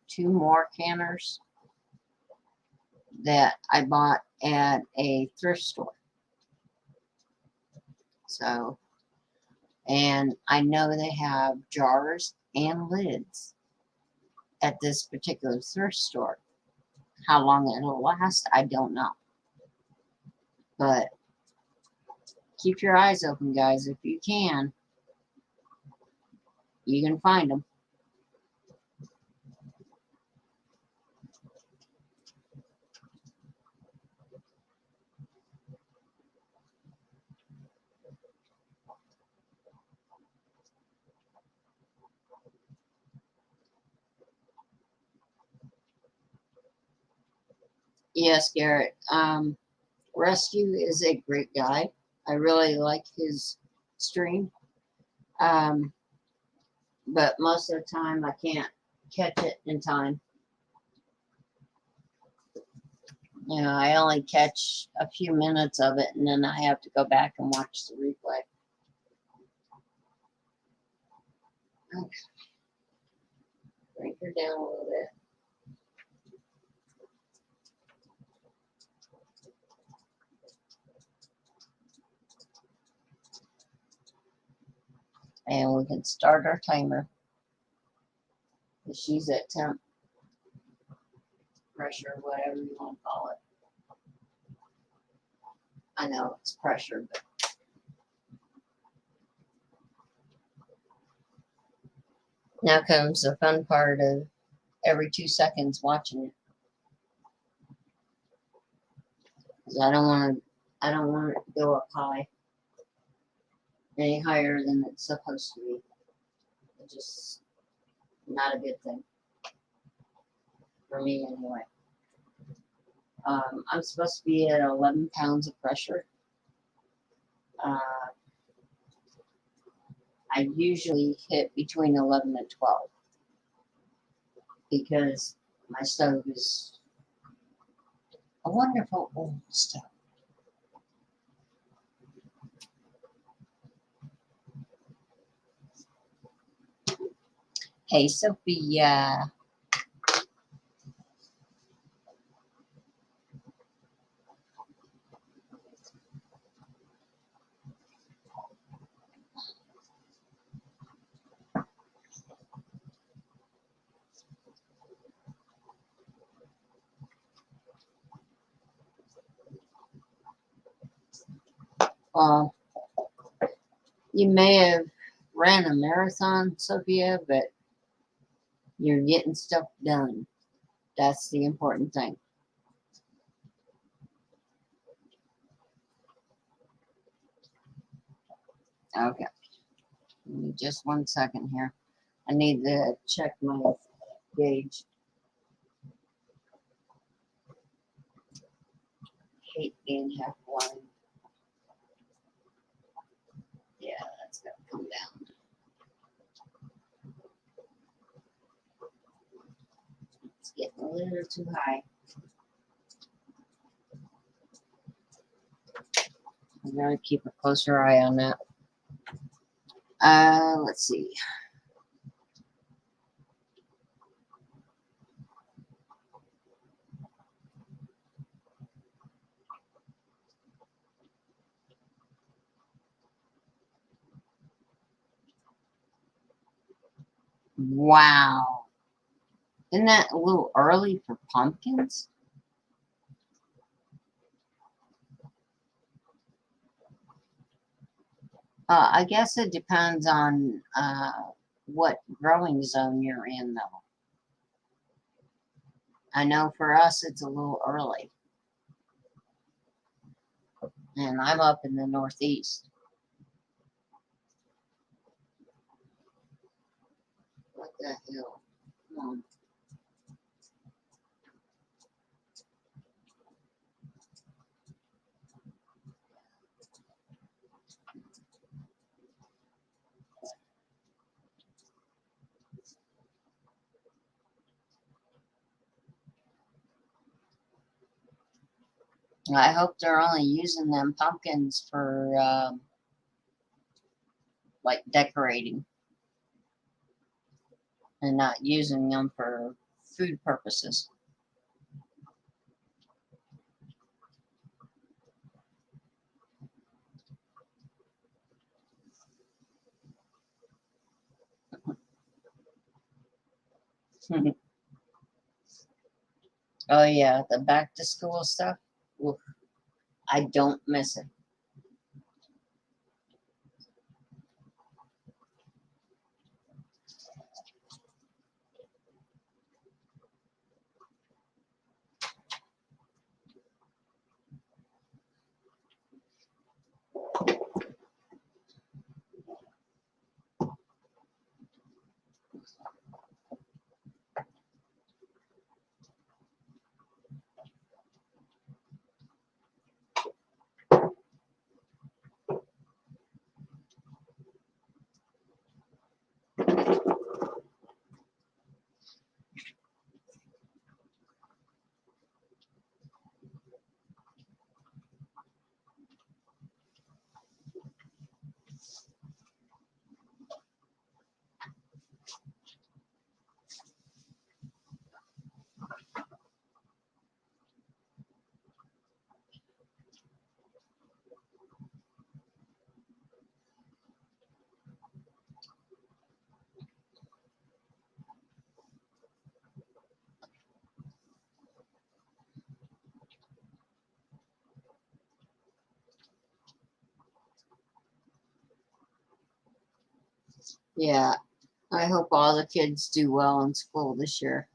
2 more canners that I bought at a thrift store. So, and I know they have jars and lids at this particular thrift store. How long it'll last, I don't know. But keep your eyes open, guys. If you can find them. Yes, Garrett. Rescue is a great guy. I really like his stream. But most of the time I can't catch it in time. I only catch a few minutes of it, and then I have to go back and watch the replay. Okay. Bring her down a little bit. And we can start our timer. She's at temp pressure, whatever you want to call it. I know it's pressure, but now comes the fun part of every 2 seconds watching it. Because I don't want it to go up high, any higher than it's supposed to be. Not a good thing. For me, anyway. I'm supposed to be at 11 pounds of pressure. Uh, I usually hit between 11 and 12 because my stove is a wonderful old stove. Hey, Sophia. Uh, you may have ran a marathon, Sophia, but you're getting stuff done. That's the important thing. Okay. Give me just 1 second here. I need to check my gauge. Hate being half blind. Yeah, that's got to come down. It's getting a little too high. I'm going to keep a closer eye on that. Let's see. Wow. Isn't that a little early for pumpkins? I guess it depends on what growing zone you're in, though. I know for us it's a little early. And I'm up in the Northeast. What the hell? Come on. I hope they're only using them pumpkins for like decorating and not using them for food purposes. Oh yeah, the back to school stuff. Oof, I don't miss it. Yeah, I hope all the kids do well in school this year.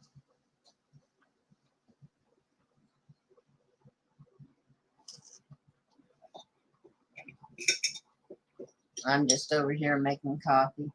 I'm just over here making coffee.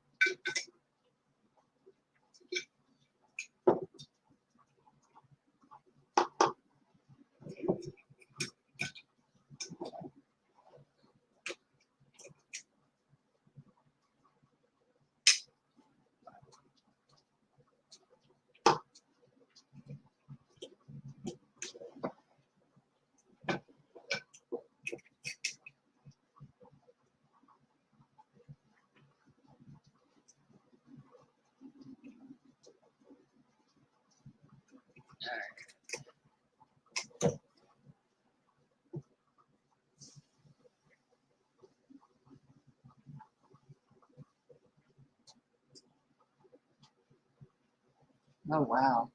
Oh, wow.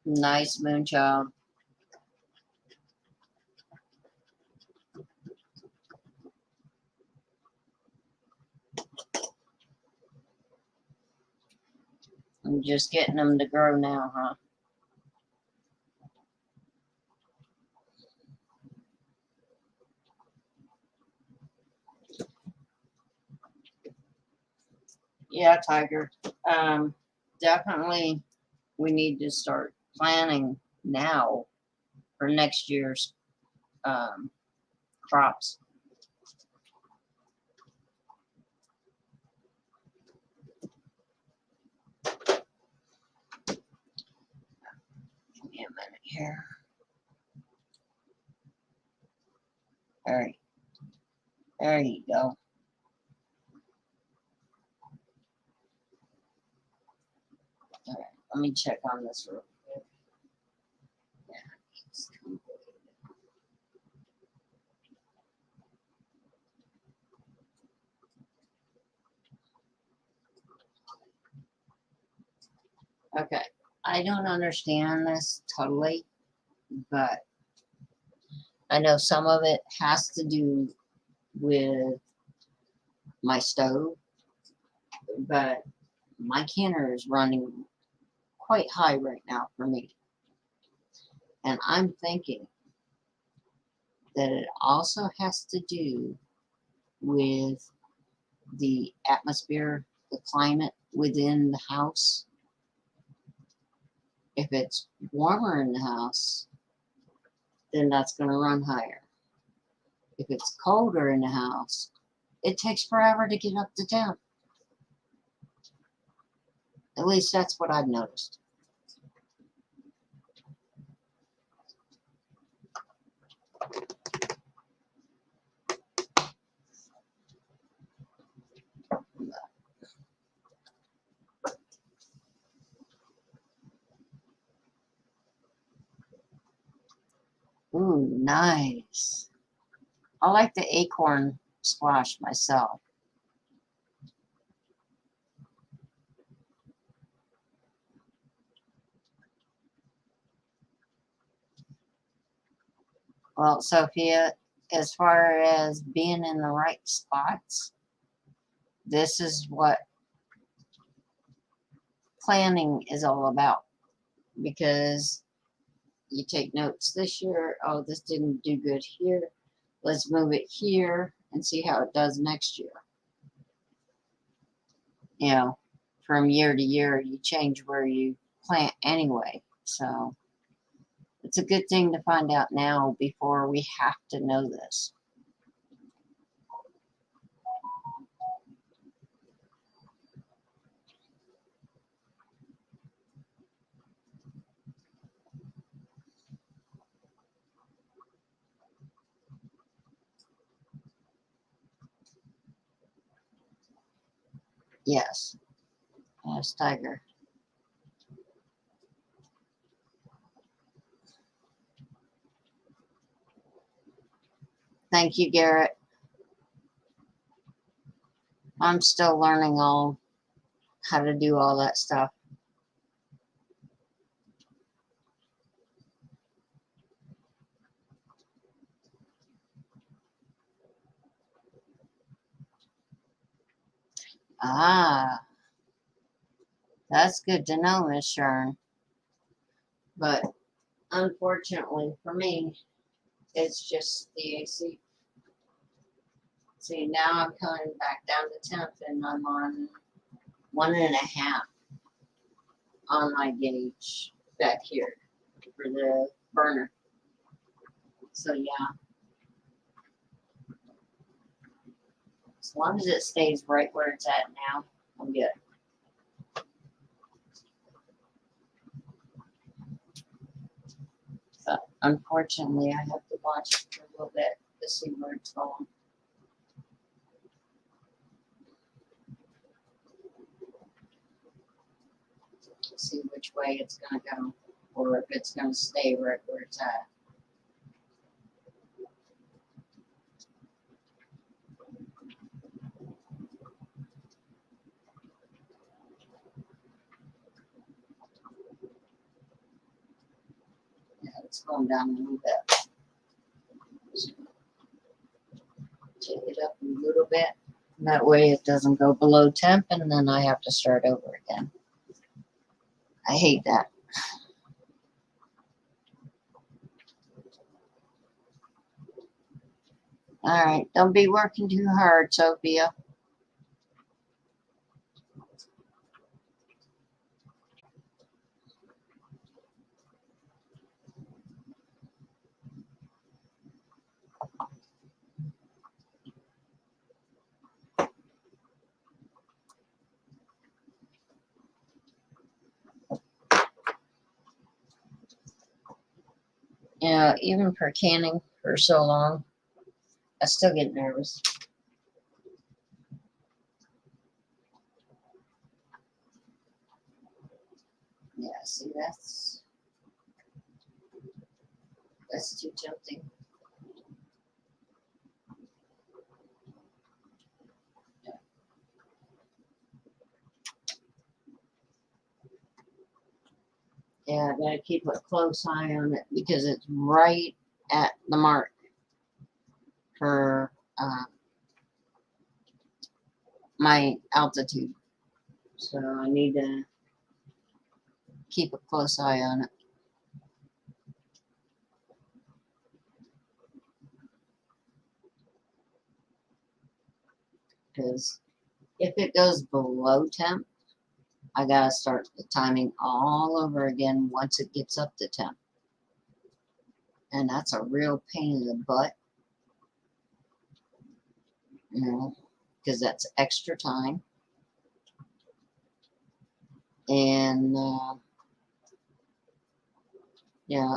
Nice, Moonchild. I'm just getting them to grow now, huh? Yeah, Tiger. Definitely we need to start planning now for next year's crops. Give me a minute here. All right. There you go. All right. Let me check on this real quick. Yeah, it's completed. Okay. I don't understand this totally, but I know some of it has to do with my stove, but my canner is running quite high right now for me. And I'm thinking that it also has to do with the atmosphere, the climate within the house. If it's warmer in the house, then that's going to run higher. If it's colder in the house, it takes forever to get up to temp. At least that's what I've noticed. Ooh, nice. I like the acorn squash myself. Well, Sophia, as far as being in the right spots, this is what planning is all about. Because you take notes this year, oh, this didn't do good here. Let's move it here and see how it does next year. You know, from year to year, you change where you plant anyway. So it's a good thing to find out now before we have to know this. Yes. Yes, Tiger. Thank you, Garrett. I'm still learning all how to do all that stuff. Ah, that's good to know, Miss Sharon. But unfortunately for me, it's just the AC. See, now I'm coming back down to 10th and I'm on 1.5 on my gauge back here for the burner. So yeah, as long as it stays right where it's at now, I'm good. But unfortunately, I have to watch it for a little bit. to see where it's going. See which way it's going to go, or if it's going to stay right where it's at. Yeah, it's going down a little bit. So take it up a little bit. That way it doesn't go below temp, and then I have to start over again. I hate that. All right, don't be working too hard, Sophia. Yeah, even for canning for so long, I still get nervous. Yeah, see, that's too tempting. Yeah, I gotta keep a close eye on it because it's right at the mark for my altitude. So I need to keep a close eye on it. Because if it goes below temp, I gotta start the timing all over again once it gets up to temp. And that's a real pain in the butt, you know, because that's extra time. And yeah,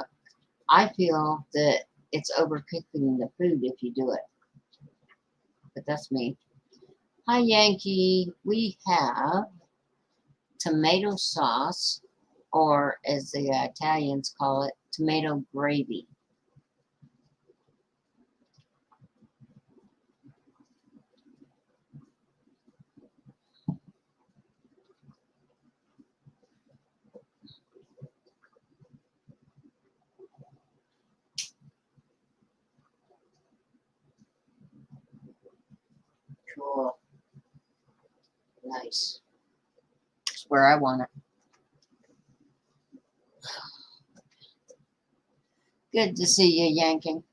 I feel that it's overcooking the food if you do it. But that's me. Hi, Yankee. We have tomato sauce, or as the Italians call it, tomato gravy. Cool. Nice. It's where I want it. Good to see you yanking.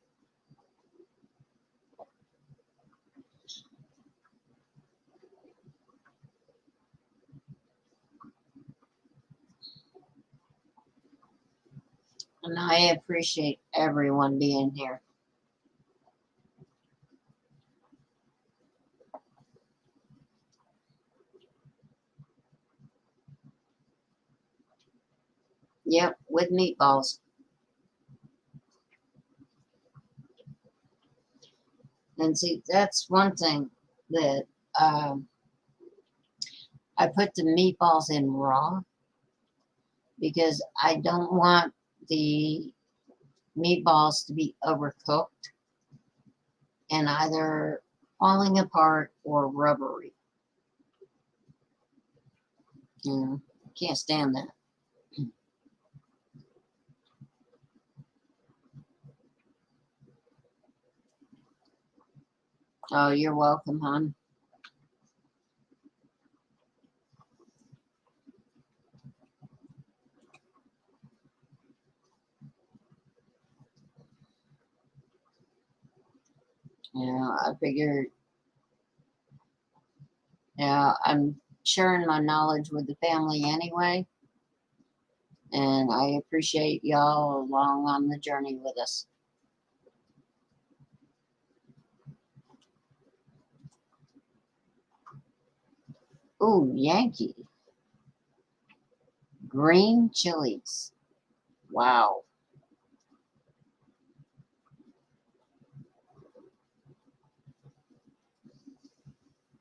And I appreciate everyone being here. Yep, with meatballs. And see, that's one thing that I put the meatballs in raw because I don't want the meatballs to be overcooked and either falling apart or rubbery. You know, can't stand that. Oh, you're welcome, hon. You know, I figured, yeah, I'm sharing my knowledge with the family anyway, and I appreciate y'all along on the journey with us. Ooh, Yankee. Green chilies. Wow.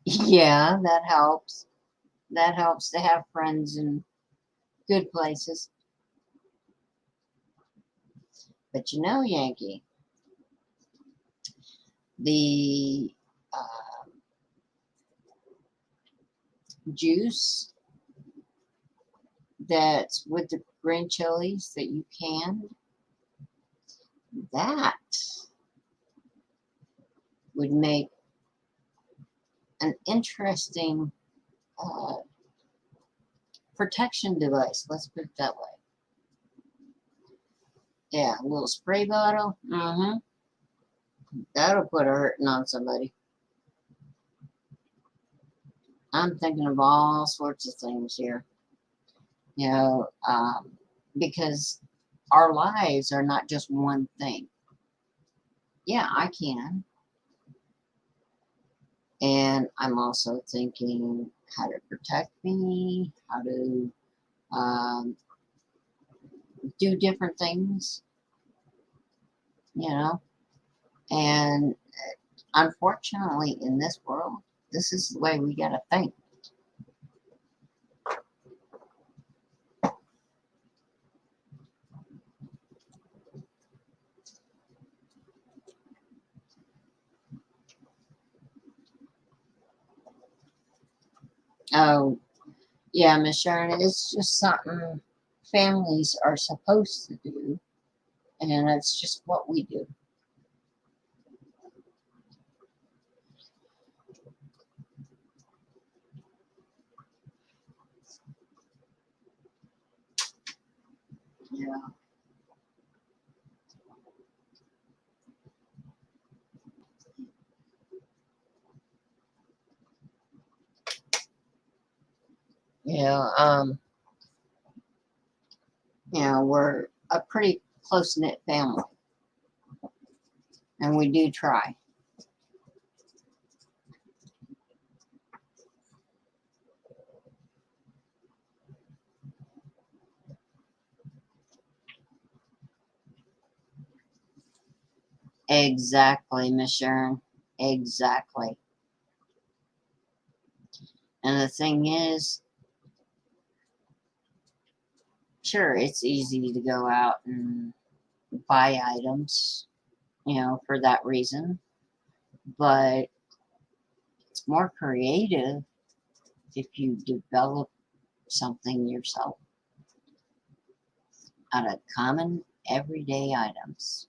Yeah, that helps. That helps to have friends in good places. But you know, Yankee, the juice that's with the green chilies that you can, that would make an interesting uh, protection device. Let's put it that way. Yeah, a little spray bottle. That'll put a hurting on somebody. I'm thinking of all sorts of things here. You know, because our lives are not just one thing. Yeah, I can. And I'm also thinking how to protect me, how to um, do different things, you know. And unfortunately, in this world, this is the way we got to think. Oh, yeah, Miss Sharon, it's just something families are supposed to do, and it's just what we do. Yeah, yeah. We're a pretty close knit family, and we do try. Exactly, Miss Sharon. Exactly. And the thing is, sure, it's easy to go out and buy items, for that reason, but it's more creative if you develop something yourself out of common everyday items.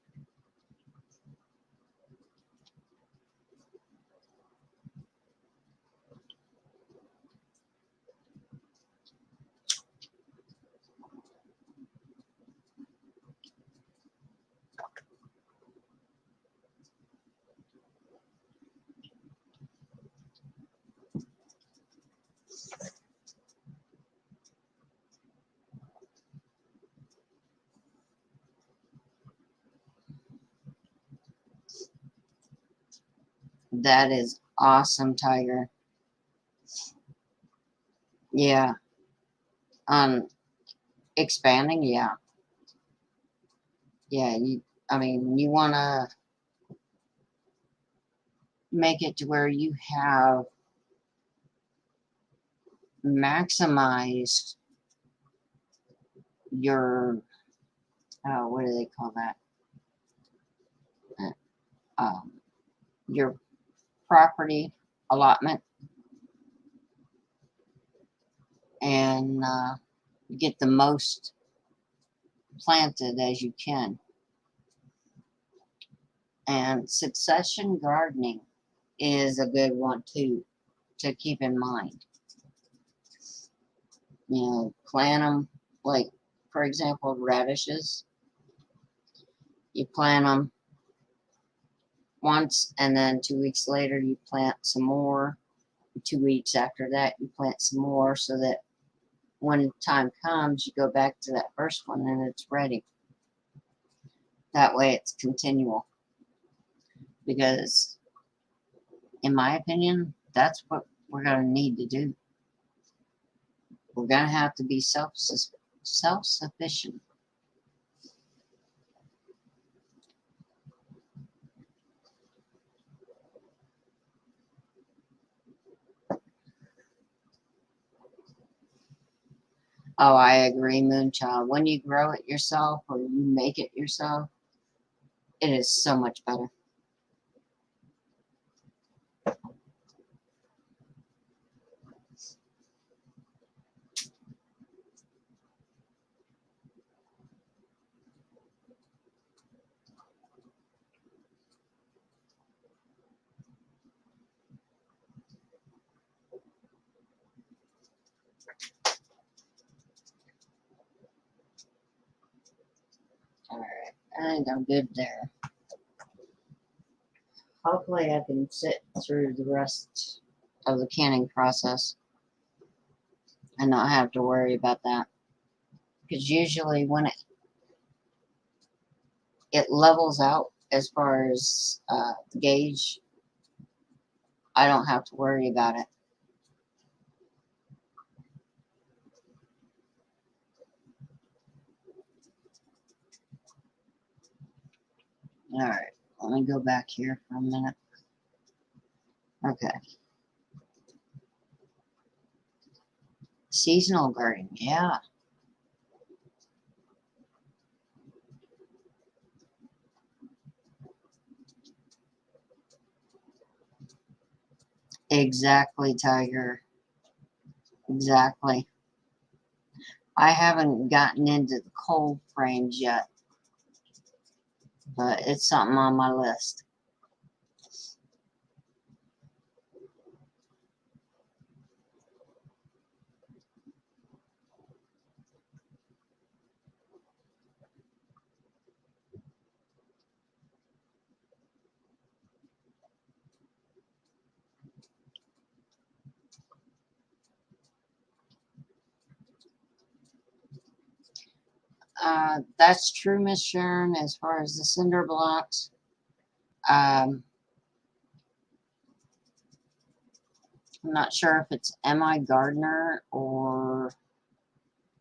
That is awesome, Tiger. Yeah. Um, Expanding, yeah. Yeah, I mean, you want to make it to where you have maximized your, what do they call that? Uh, Um, your property allotment, and get the most planted as you can. And succession gardening is a good one too to keep in mind. Plant them, like, for example, radishes. You plant them once, and then 2 weeks later you plant some more. 2 weeks after that you plant some more, so that when time comes you go back to that first one and it's ready. That way it's continual, because in my opinion that's what we're going to need to do. We're going to have to be self-sufficient. Oh, I agree, Moonchild. When you grow it yourself or you make it yourself, it is so much better. All right, I think I'm good there. Hopefully I can sit through the rest of the canning process and not have to worry about that. Because usually when it levels out as far as the gauge, I don't have to worry about it. All right, let me go back here for a minute. Okay. Seasonal gardening, yeah. Exactly, Tiger. Exactly. I haven't gotten into the cold frames yet, but it's something on my list. That's true, Miss Sharon, as far as the cinder blocks. I'm not sure if it's M.I. Gardner or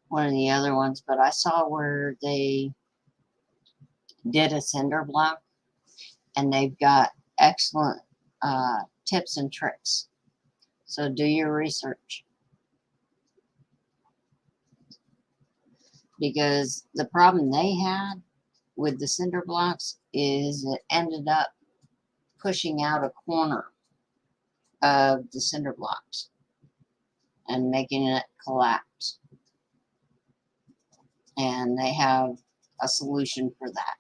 one of the other ones, but I saw where they did a cinder block and they've got excellent tips and tricks. So do your research. Because the problem they had with the cinder blocks is it ended up pushing out a corner of the cinder blocks and making it collapse. And they have a solution for that.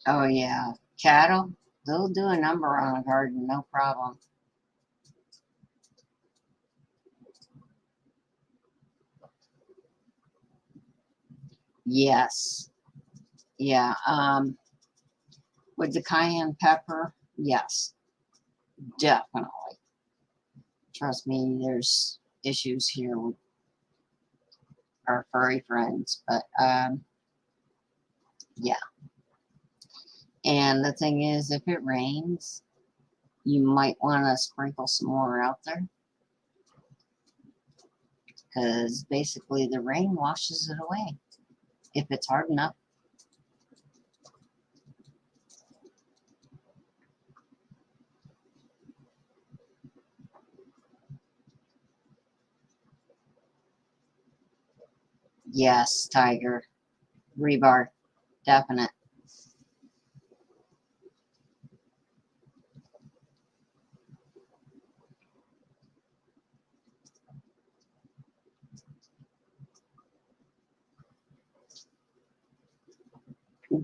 Oh yeah, cattle, they'll do a number on a garden, no problem. Yes, yeah. With the cayenne pepper, yes, definitely. Trust me, there's issues here with our furry friends, but yeah. And the thing is, if it rains, you might want to sprinkle some more out there because basically the rain washes it away if it's hard enough. Yes, Tiger. Rebar, definite.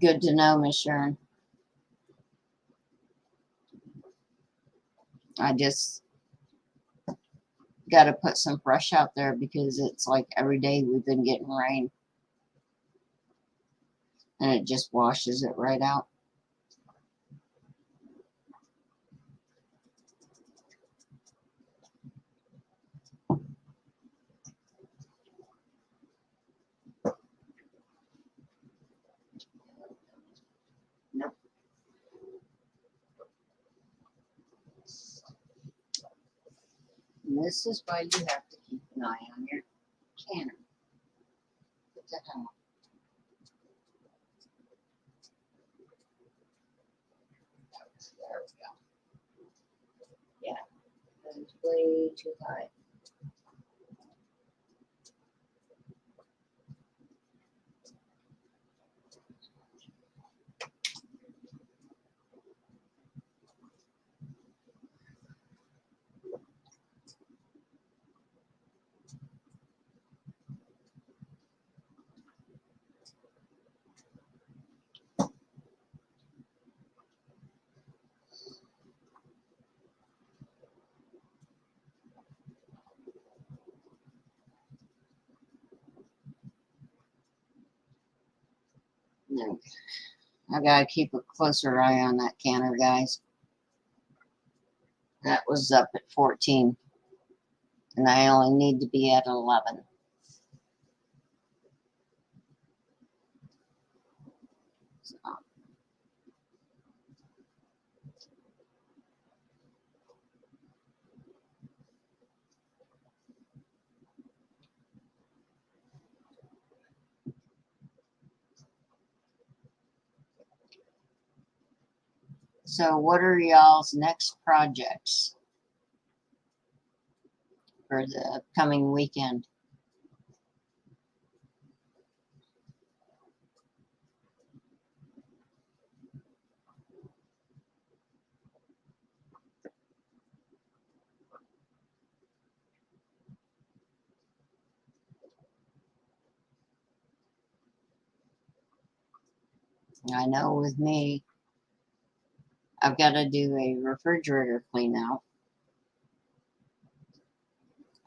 Good to know, Miss Sharon. I just got to put some brush out there because it's like every day we've been getting rain and it just washes it right out. this is why you have to keep an eye on your canner. Put that on. There we go. Yeah, that's way too high. No, I gotta keep a closer eye on that canner, guys. That was up at 14, and I only need to be at 11. So what are y'all's next projects for the upcoming weekend? I know with me, I've got to do a refrigerator clean out.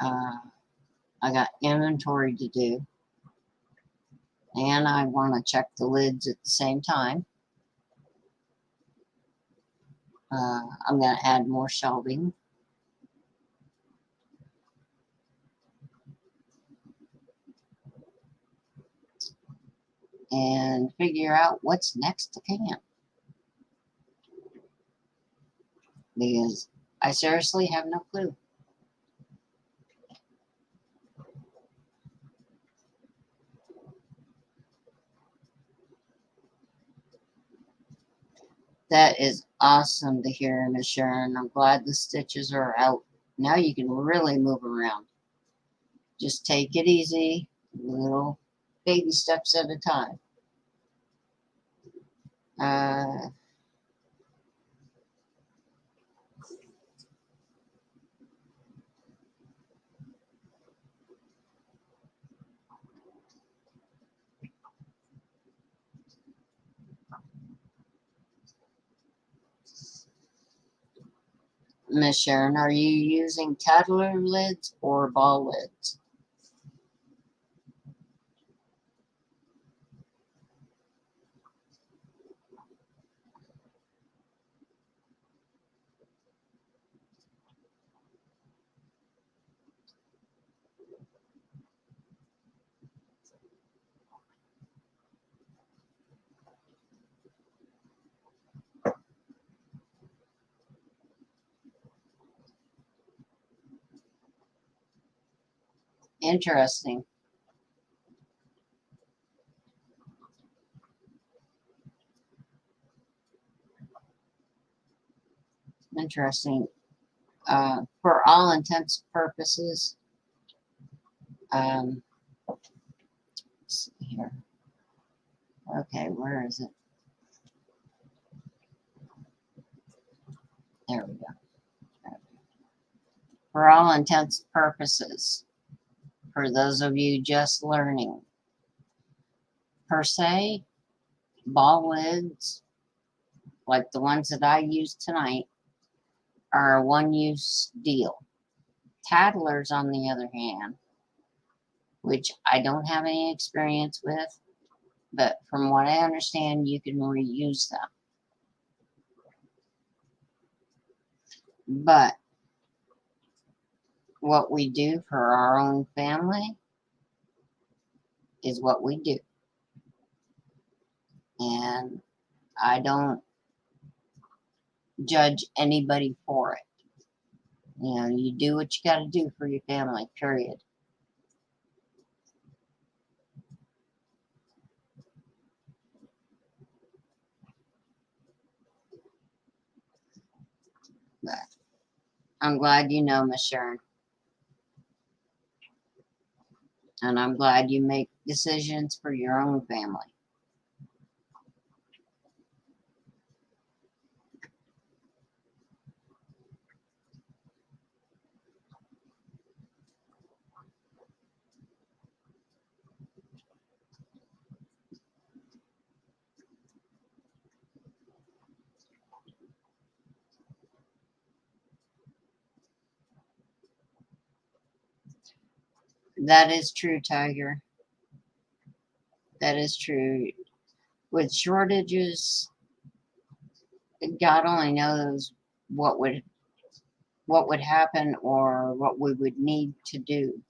I got inventory to do, and I want to check the lids at the same time. I'm going to add more shelving. And figure out what's next to can. Because I seriously have no clue. That is awesome to hear, Miss Sharon. I'm glad the stitches are out. Now you can really move around. Just take it easy, little baby steps at a time. Miss Sharon, are you using Tattler lids or ball lids? Interesting. Interesting. For all intents and purposes, let's see here. Okay, where is it? There we go. For all intents and purposes, for those of you just learning, per se, ball lids, like the ones that I used tonight, are a one-use deal. Tattlers, on the other hand, which I don't have any experience with, but from what I understand, you can reuse them. But what we do for our own family is what we do. And I don't judge anybody for it. You know, you do what you got to do for your family, period. But I'm glad you know, Miss Sharon. And I'm glad you make decisions for your own family. That is true, Tiger. That is true. With shortages, God only knows what would happen or what we would need to do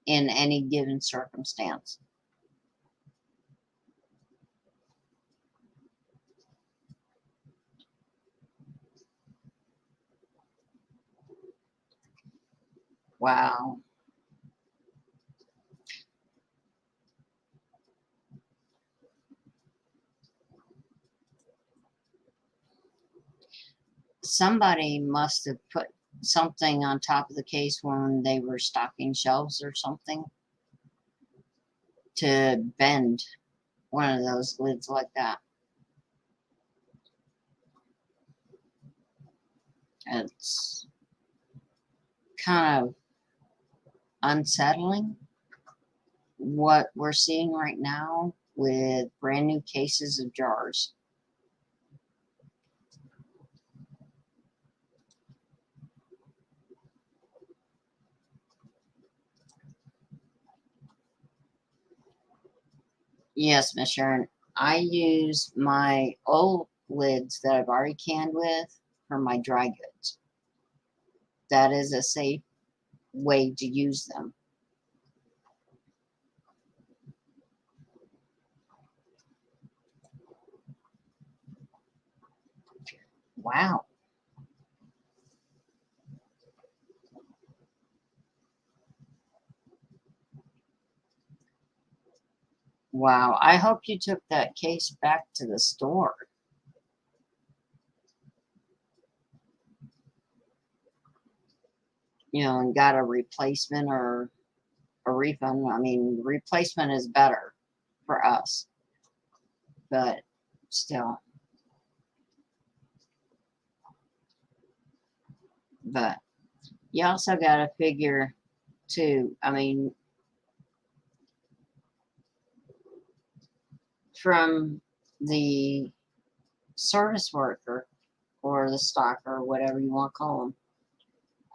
in any given circumstance. Wow. Somebody must have put something on top of the case when they were stocking shelves or something to bend one of those lids like that. It's kind of unsettling what we're seeing right now with brand new cases of jars. Yes, Miss Sharon. I use my old lids that I've already canned with for my dry goods. That is a safe way to use them. Wow. Wow. I hope you took that case back to the store, you know, and got a replacement or a refund. I mean, replacement is better for us, but still. But you also got to figure, too, I mean, from the service worker or the stocker, whatever you want to call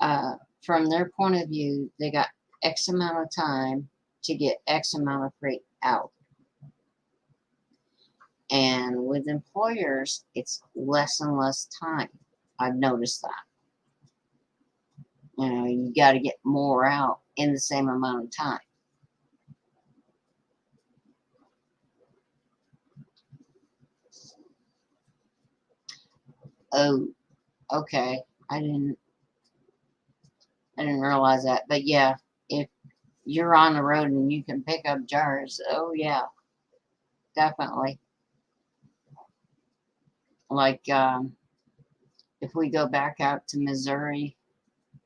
them, from their point of view, they got X amount of time to get X amount of freight out. And with employers, it's less and less time. I've noticed that. You know, you got to get more out in the same amount of time. Oh, okay. I didn't realize that. But yeah, if you're on the road and you can pick up jars, oh yeah, definitely. Like if we go back out to Missouri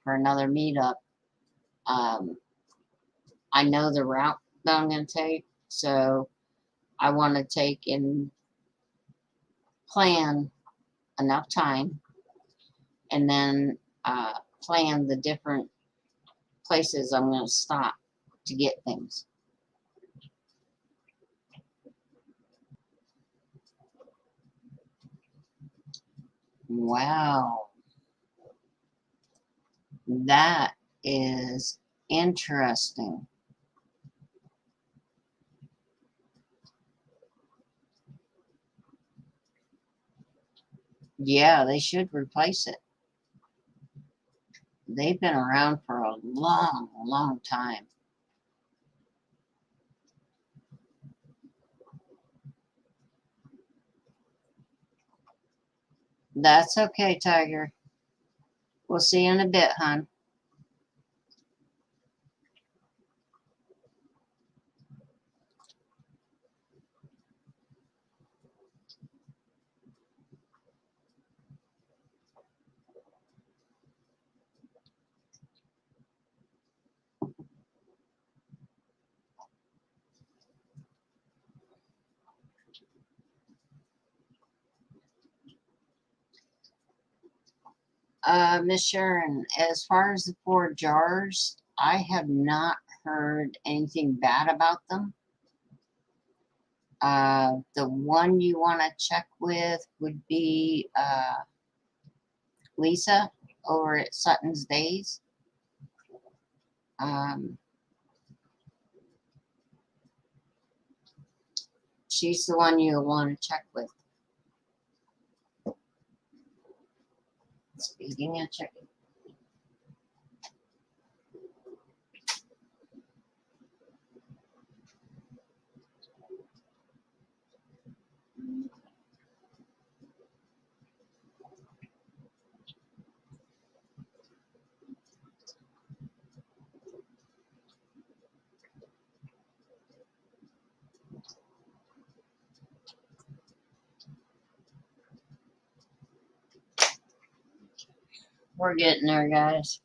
for another meetup, um, I know the route that I'm going to take, so I want to take and plan enough time, and then plan the different places I'm going to stop to get things. Wow, that is interesting. Yeah, they should replace it. They've been around for a long, long time. That's okay, Tiger. We'll see you in a bit, hon. Miss Sharon, as far as the 4 jars, I have not heard anything bad about them. The one you want to check with would be Lisa over at Sutton's Days. She's the one you'll want to check with. Speaking of checking. We're getting there, guys.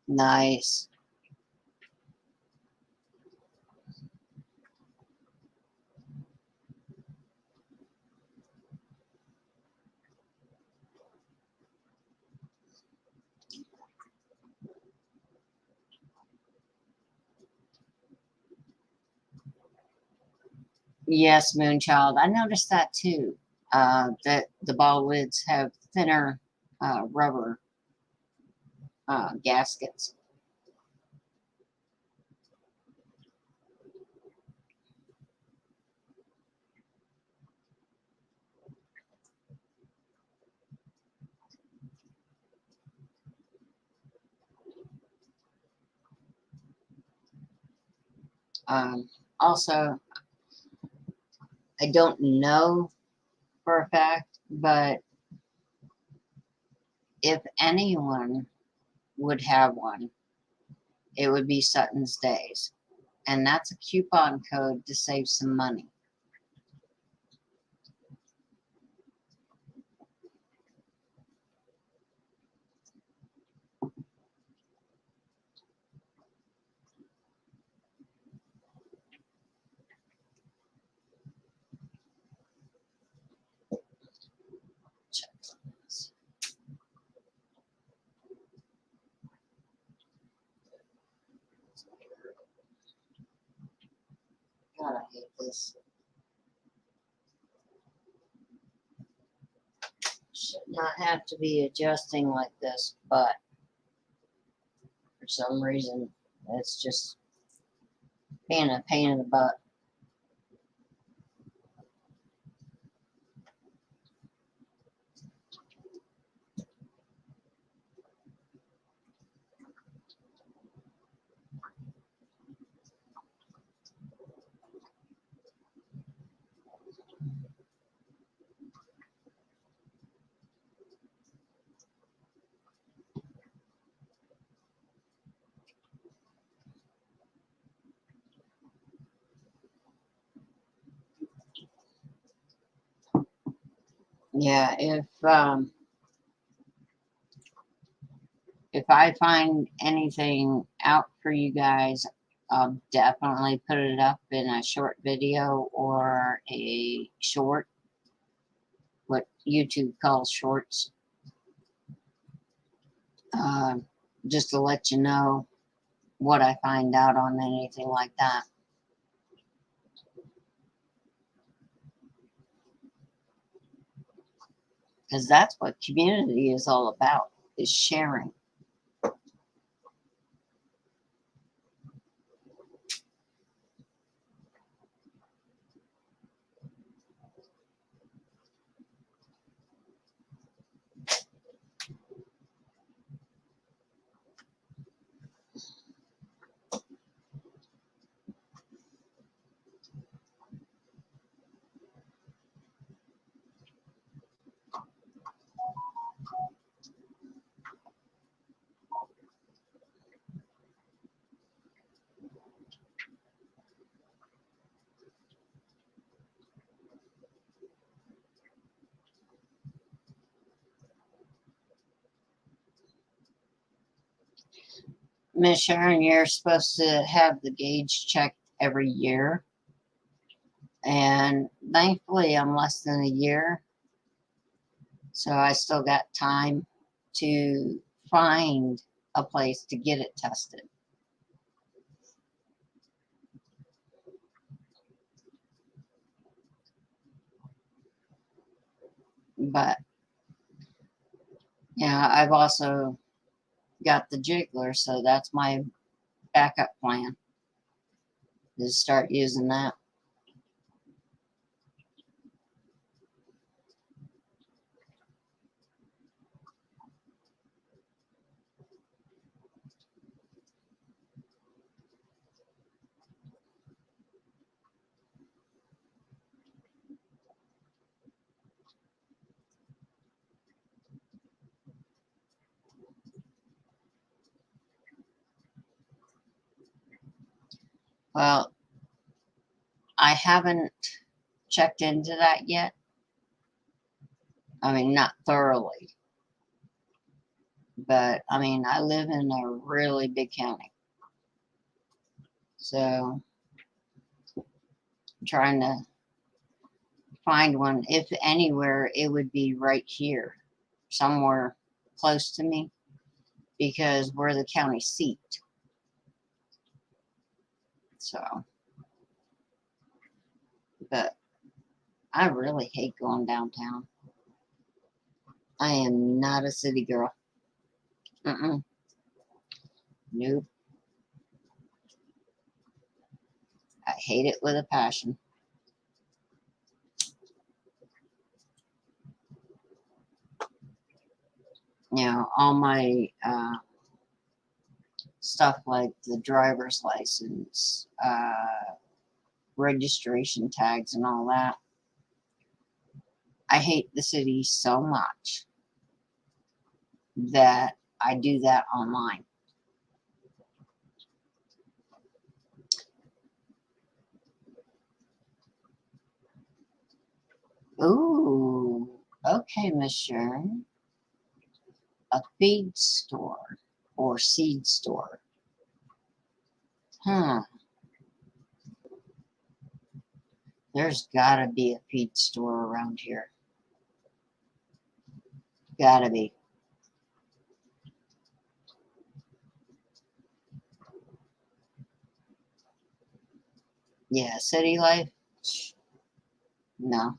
Nice. Yes, Moonchild. I noticed that too. That the ball lids have thinner rubber gaskets. Also, I don't know for a fact, but if anyone would have one, it would be Sutton's Days. And that's a coupon code to save some money. Check on this. God, I hate this. Should not have to be adjusting like this, but for some reason, it's just being a pain in the butt. Yeah, if I find anything out for you guys, I'll definitely put it up in a short video or a short, what YouTube calls shorts, just to let you know what I find out on anything like that. Because that's what community is all about, is sharing. Miss Sharon, you're supposed to have the gauge checked every year. And thankfully, I'm less than a year. So I still got time to find a place to get it tested. But, yeah, I've also got the jiggler, so that's my backup plan, is start using that. Well, I haven't checked into that yet. I mean, not thoroughly. But, I mean, I live in a really big county. So, I'm trying to find one. If anywhere, it would be right here, somewhere close to me, because we're the county seat. So, but I really hate going downtown. I am not a city girl. Nope. I hate it with a passion. You know, all my stuff like the driver's license, registration tags, and all that. I hate the city so much that I do that online. Ooh, okay, Miss Sharon. A feed store or seed store. Huh. There's gotta be a feed store around here. Gotta be. Yeah, city life? No.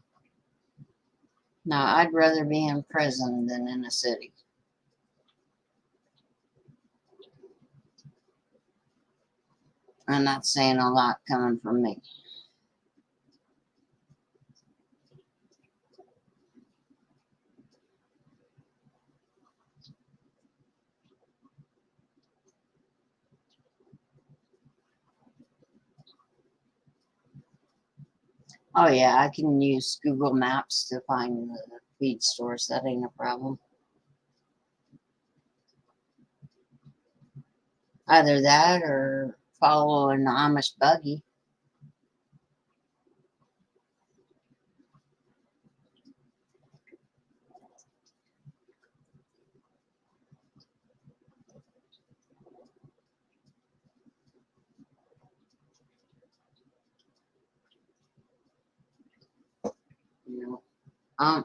No, I'd rather be in prison than in a city. I'm not saying a lot coming from me. Oh yeah, I can use Google Maps to find the feed stores. That ain't a problem. Either that or follow an Amish buggy. You know,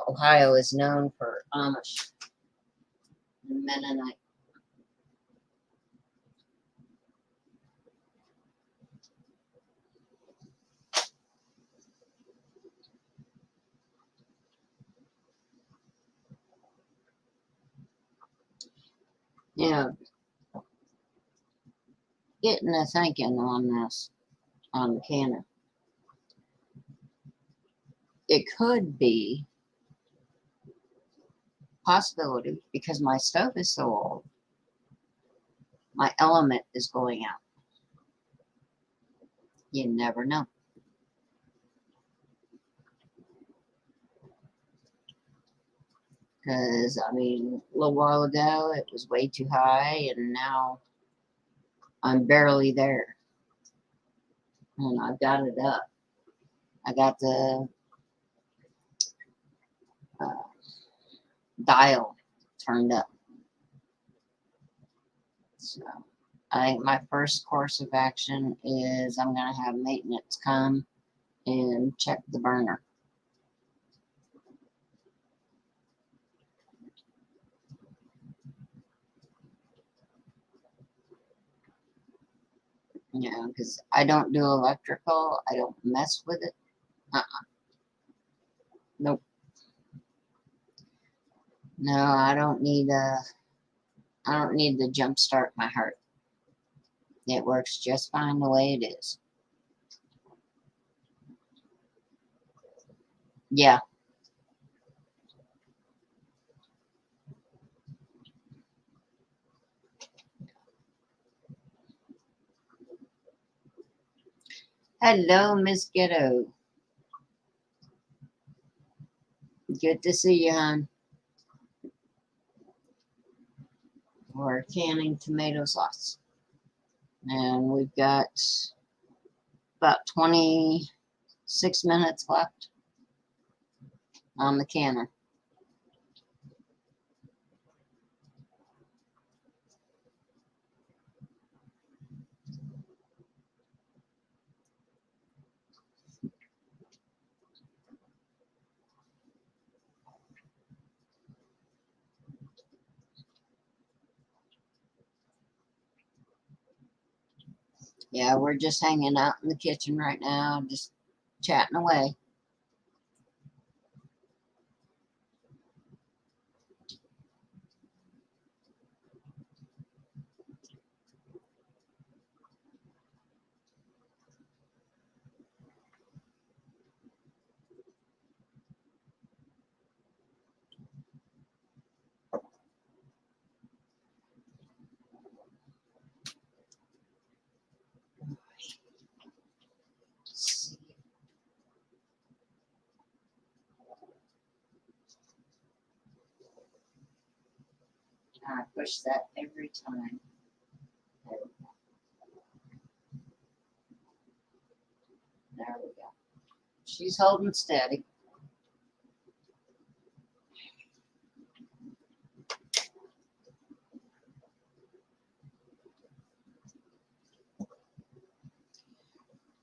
Ohio is known for Amish and Mennonite. You know, getting a thinking on this, on the canner. It could be possibility because my stove is so old. My element is going out. You never know. Because, I mean, a little while ago it was way too high, and now I'm barely there. And I've got it up. I got the uh, dial turned up. So I think my first course of action is I'm going to have maintenance come and check the burner. Yeah, because I don't do electrical. I don't mess with it. Nope. No, I don't need to jump start my heart. It works just fine the way it is. Yeah. Hello, Miss Ghetto. Good to see you, hon. We're canning tomato sauce. And we've got about 26 minutes left on the canner. Yeah, we're just hanging out in the kitchen right now, just chatting away. I push that every time. There we go. She's holding steady.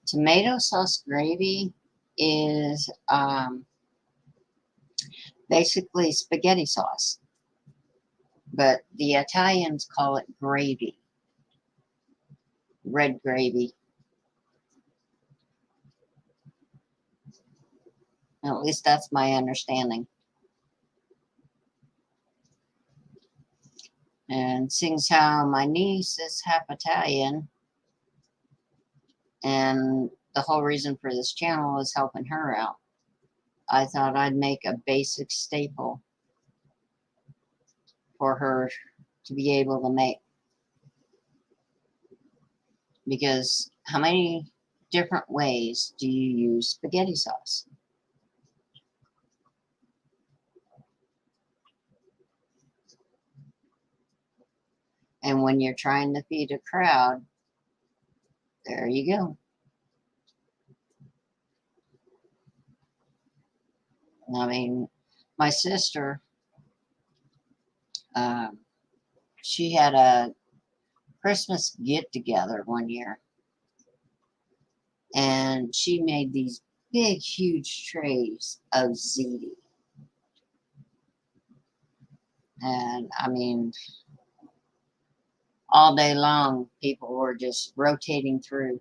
Tomato sauce gravy is basically spaghetti sauce, but the Italians call it gravy, red gravy. At least that's my understanding. And seeing how my niece is half Italian, and the whole reason for this channel is helping her out, I thought I'd make a basic staple for her to be able to make. Because how many different ways do you use spaghetti sauce? And when you're trying to feed a crowd, there you go. I mean, my sister, um, she had a Christmas get together one year, and she made these big, huge trays of ziti. And I mean, all day long, people were just rotating through.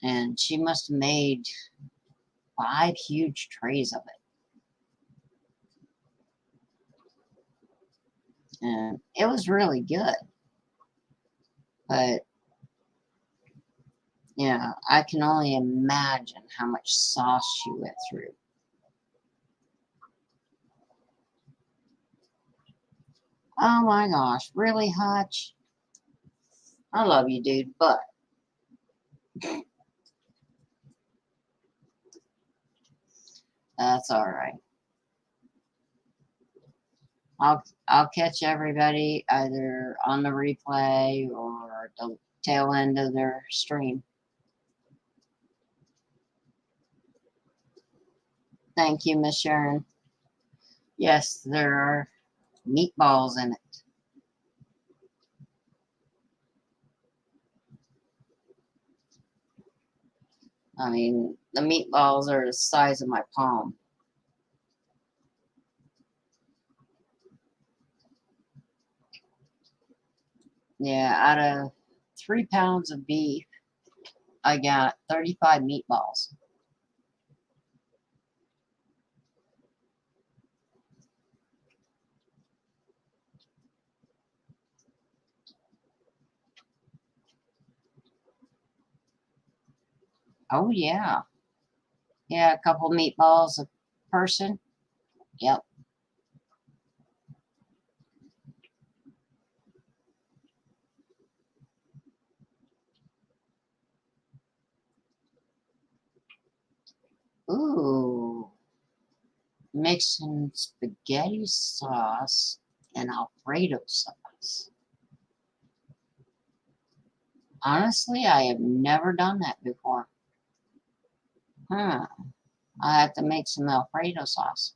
And she must have made 5 huge trays of it. And it was really good. But, you know, I can only imagine how much sauce she went through. Oh my gosh, really, Hutch? I love you, dude, but that's all right. I'll catch everybody either on the replay or the tail end of their stream. Thank you, Miss Sharon. Yes, there are meatballs in it. I mean, the meatballs are the size of my palm. Yeah, out of 3 pounds of beef, I got 35 meatballs. Oh, yeah. Yeah, a couple meatballs a person. Yep. Ooh. Mixing spaghetti sauce and Alfredo sauce. Honestly, I have never done that before. Huh. I have to make some Alfredo sauce.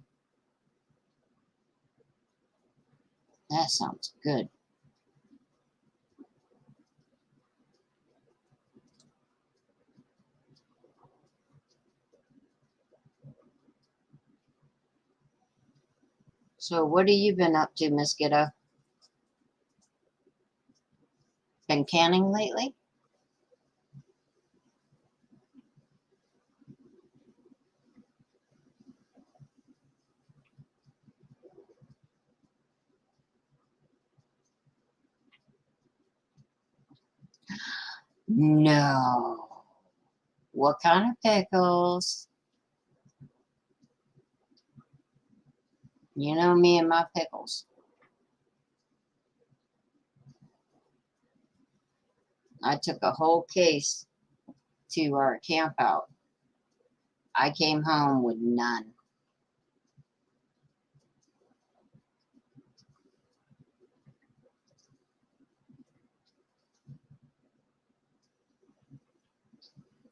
That sounds good. So what have you been up to, Miss Giddo? Been canning lately? No. What kind of pickles? You know me and my pickles. I took a whole case to our camp out. I came home with none.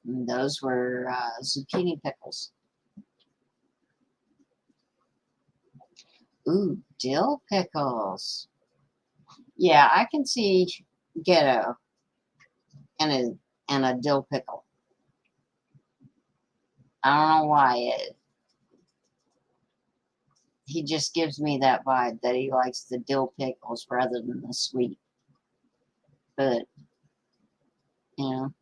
And those were zucchini pickles. Ooh, dill pickles. Yeah, I can see ghetto and a dill pickle. I don't know why he just gives me that vibe that he likes the dill pickles rather than the sweet. But you know,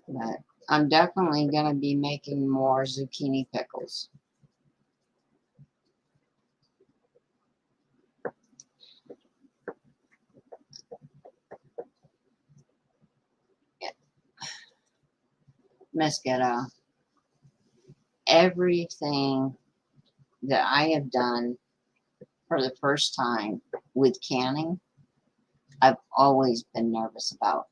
but I'm definitely gonna be making more zucchini pickles. Yeah, Miss Ghetto, everything that I have done for the first time with canning, I've always been nervous about.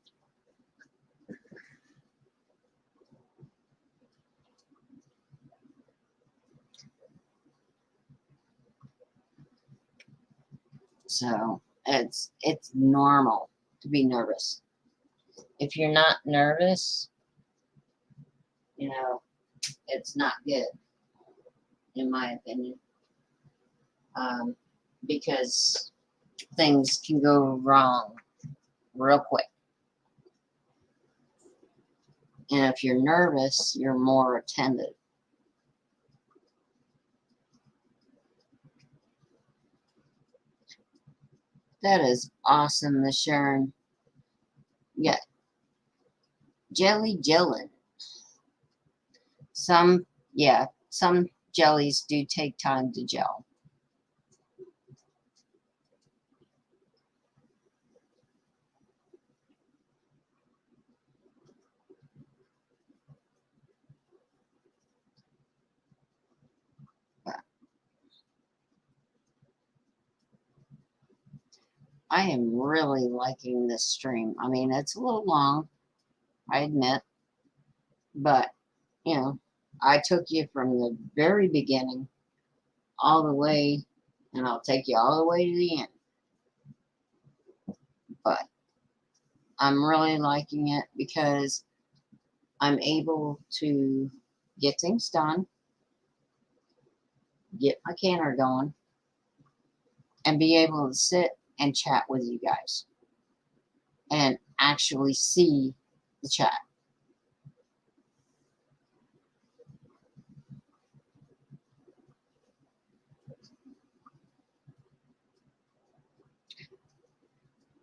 So it's normal to be nervous. If you're not nervous, you know, it's not good, in my opinion, um, because things can go wrong real quick. And if you're nervous, you're more attentive. That is awesome, Miss Sharon. Yeah, jelly gelling. Some jellies do take time to gel. But I am really liking this stream. I mean, it's a little long, I admit, but you know, I took you from the very beginning all the way, and I'll take you all the way to the end. But I'm really liking it because I'm able to get things done, get my canner going, and be able to sit and chat with you guys and actually see the chat.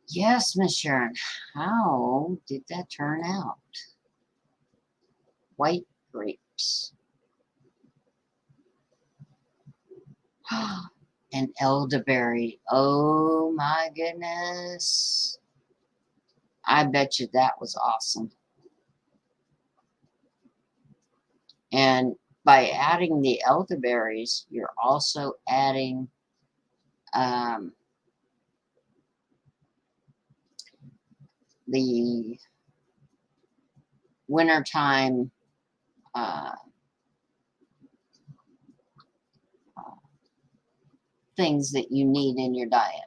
Yes, Miss Sharon. How did that turn out? White grapes. An elderberry. Oh my goodness. I bet you that was awesome. And by adding the elderberries, you're also adding the wintertime uh, things that you need in your diet.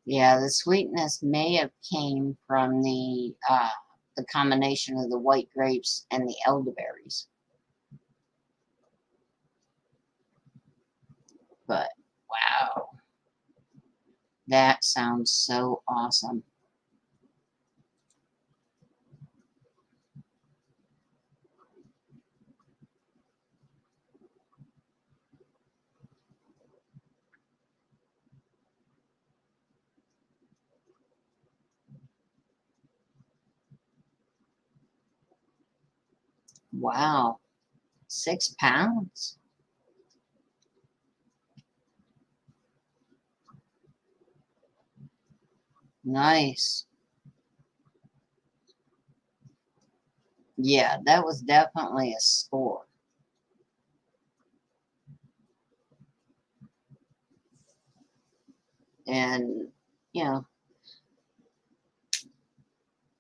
Yeah, the sweetness may have came from the combination of the white grapes and the elderberries. But wow, that sounds so awesome. Wow, 6 pounds. Nice. Yeah, that was definitely a score. And you know,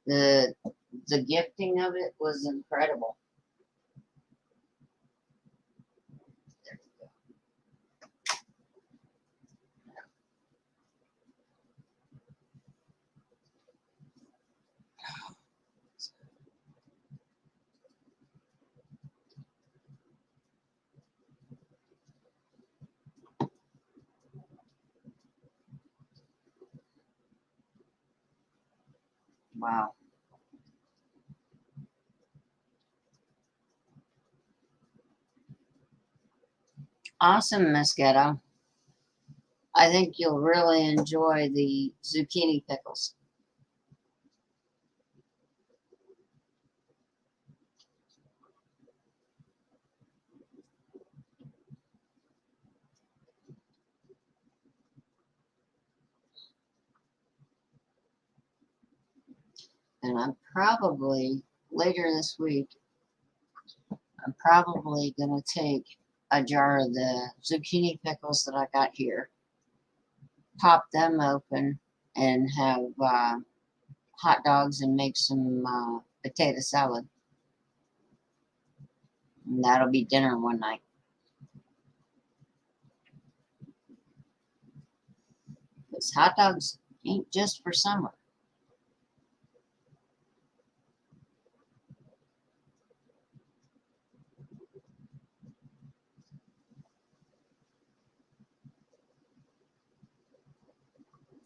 the the gifting of it was incredible. Wow. Awesome, Miss Ghetto. I think you'll really enjoy the zucchini pickles. And I'm probably later this week, I'm probably going to take a jar of the zucchini pickles that I got here, pop them open, and have hot dogs and make some potato salad. And that'll be dinner one night. Because hot dogs ain't just for summer.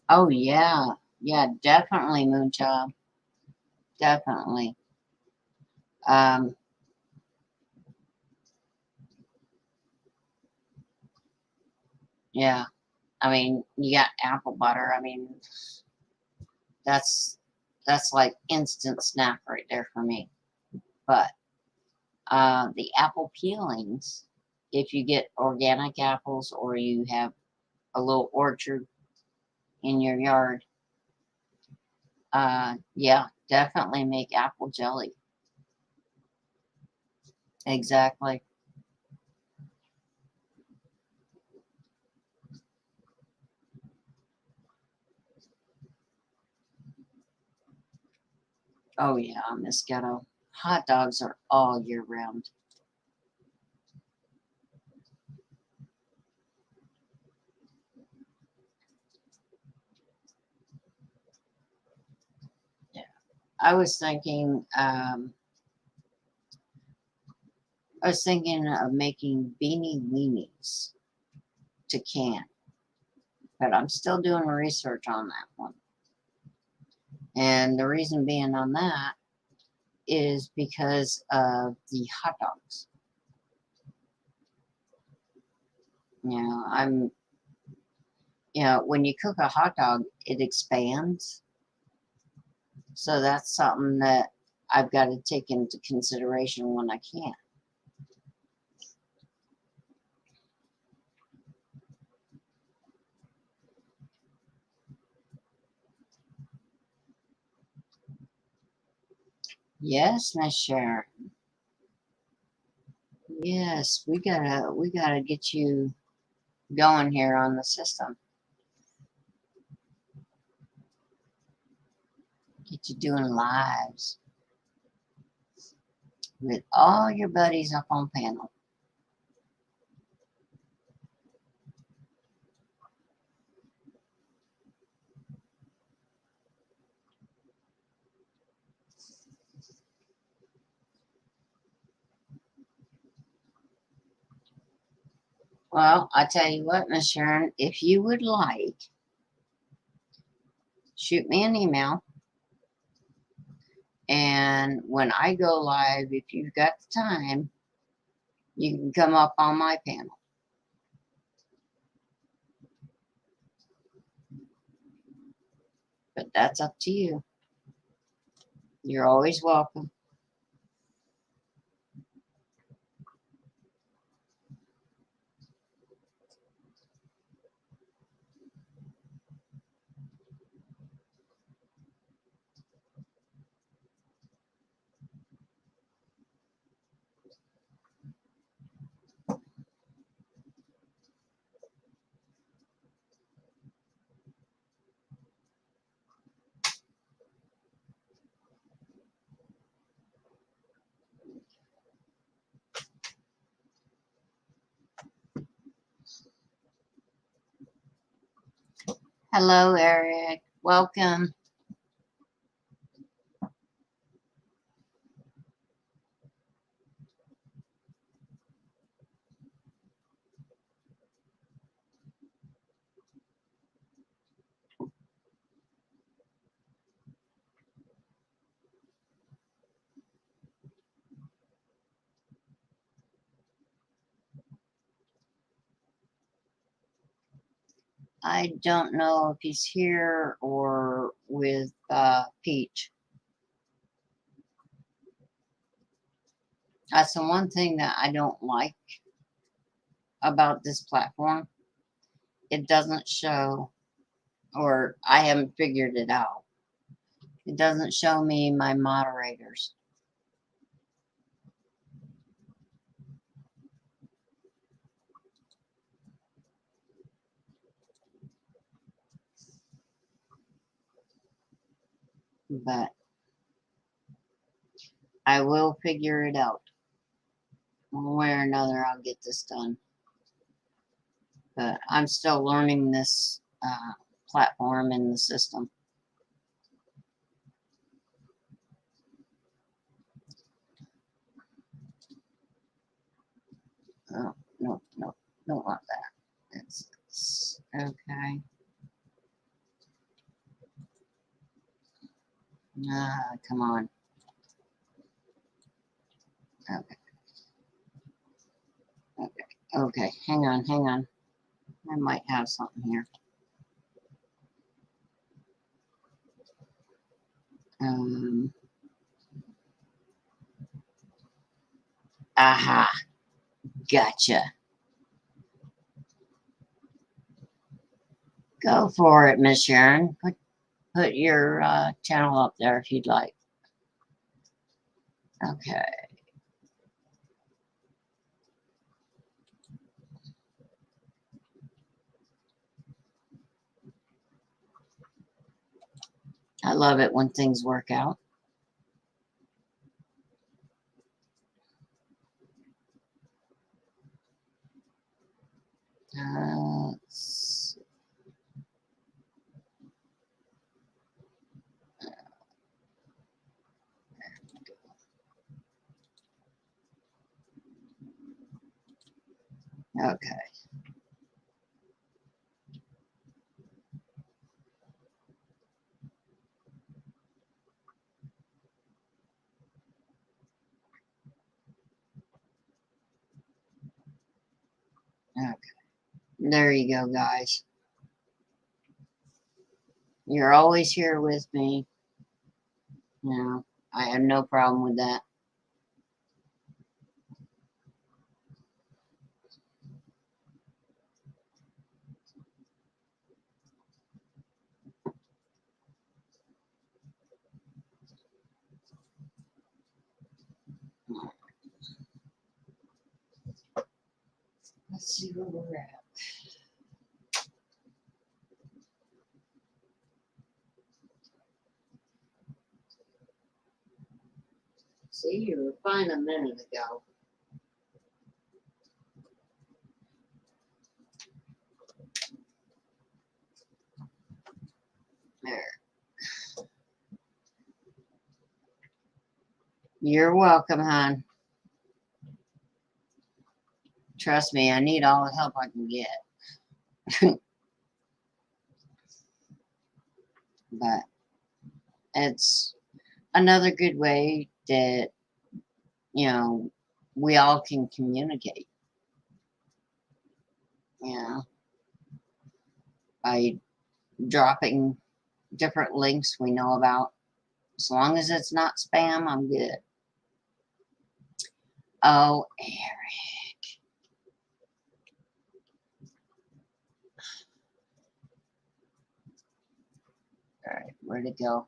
Oh, yeah. Yeah, definitely, Moonchild. Definitely. Um, yeah. I mean, you got apple butter. I mean, that's that's like instant snack right there for me. But the apple peelings, if you get organic apples or you have a little orchard in your yard, yeah, definitely make apple jelly. Exactly. Oh yeah, Miss Ghetto. Hot dogs are all year round. Yeah. I was thinking, I was thinking of making beanie weenies to can, but I'm still doing research on that one. And the reason being on that is because of the hot dogs. When you cook a hot dog, it expands. So that's something that I've got to take into consideration when I can. Yes, Miss Sharon. Yes, we gotta get you going here on the system. Get you doing lives with all your buddies up on panel. Well, I tell you what, Miss Sharon, if you would like, shoot me an email. And when I go live, if you've got the time, you can come up on my panel. But that's up to you. You're always welcome. Hello, Eric. Welcome. I don't know if he's here or with Peach. That's the one thing that I don't like about this platform. It doesn't show, or I haven't figured it out. It doesn't show me my moderators. But I will figure it out. One way or another, I'll get this done. But I'm still learning this platform and the system. Oh, no, don't want that. It's okay. Come on. Okay, okay. Hang on. I might have something here. Aha, gotcha. Go for it, Miss Sharon. Put your channel up there if you'd like. Okay. I love it when things work out. Okay. Okay. There you go, guys. You're always here with me. You know, I have no problem with that. Let's see where we're at. See, you were fine a minute ago. There. You're welcome, hon. Trust me, I need all the help I can get. But it's another good way that, you know, we all can communicate, you know, by dropping different links we know about. As long as it's not spam, I'm good. Oh, Eric. All right, where'd it go?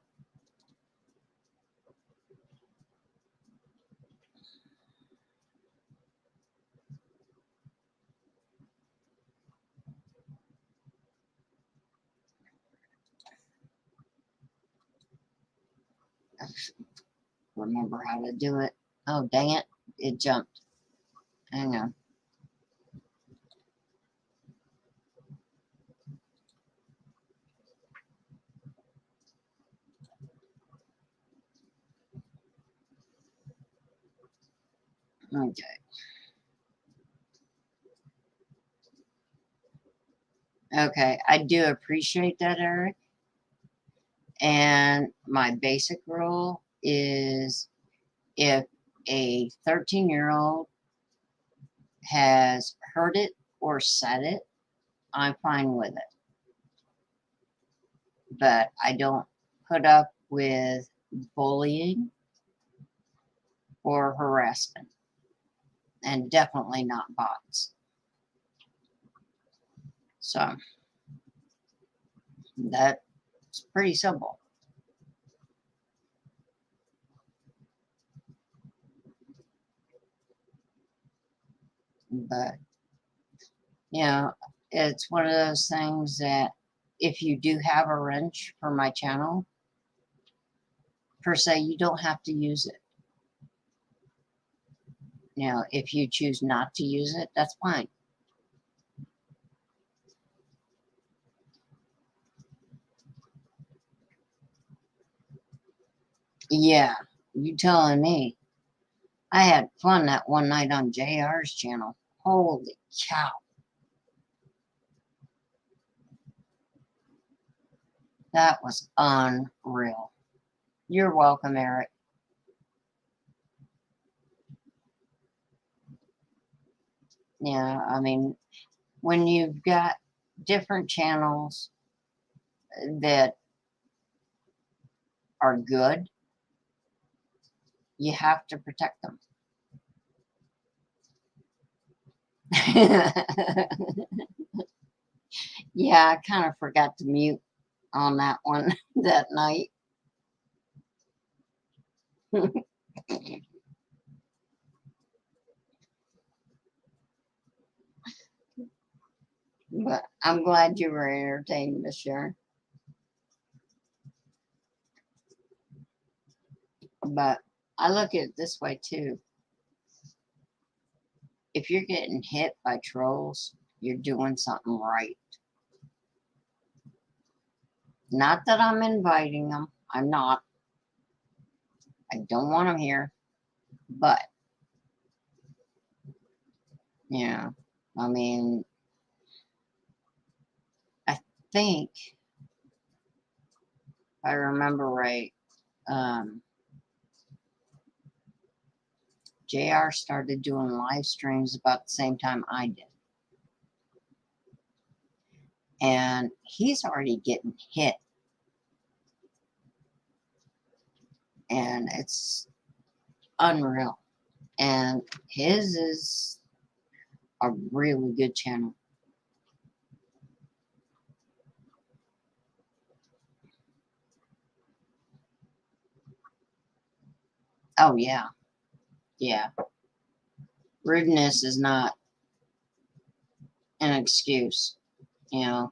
Remember how to do it. Oh, dang it. It jumped. Hang on. Okay. Okay, I do appreciate that, Eric. And my basic rule is if a 13-year-old has heard it or said it, I'm fine with it. But I don't put up with bullying or harassment. And definitely not bots. So that's pretty simple. But, you know, it's one of those things that if you do have a wrench for my channel, per se, you don't have to use it. You know, if you choose not to use it, that's fine. Yeah, you telling me. I had fun that one night on JR's channel. Holy cow. That was unreal. You're welcome, Eric. Yeah, I mean, when you've got different channels that are good, you have to protect them. Yeah, I kind of forgot to mute on that one that night. But I'm glad you were entertained, Miss Sharon. But I look at it this way too. If you're getting hit by trolls, you're doing something right. Not that I'm inviting them. I'm not. I don't want them here. But, yeah, I mean, I think, if I remember right, JR started doing live streams about the same time I did. And he's already getting hit. And it's unreal. And his is a really good channel. Oh, yeah. Yeah. Rudeness is not an excuse, you know.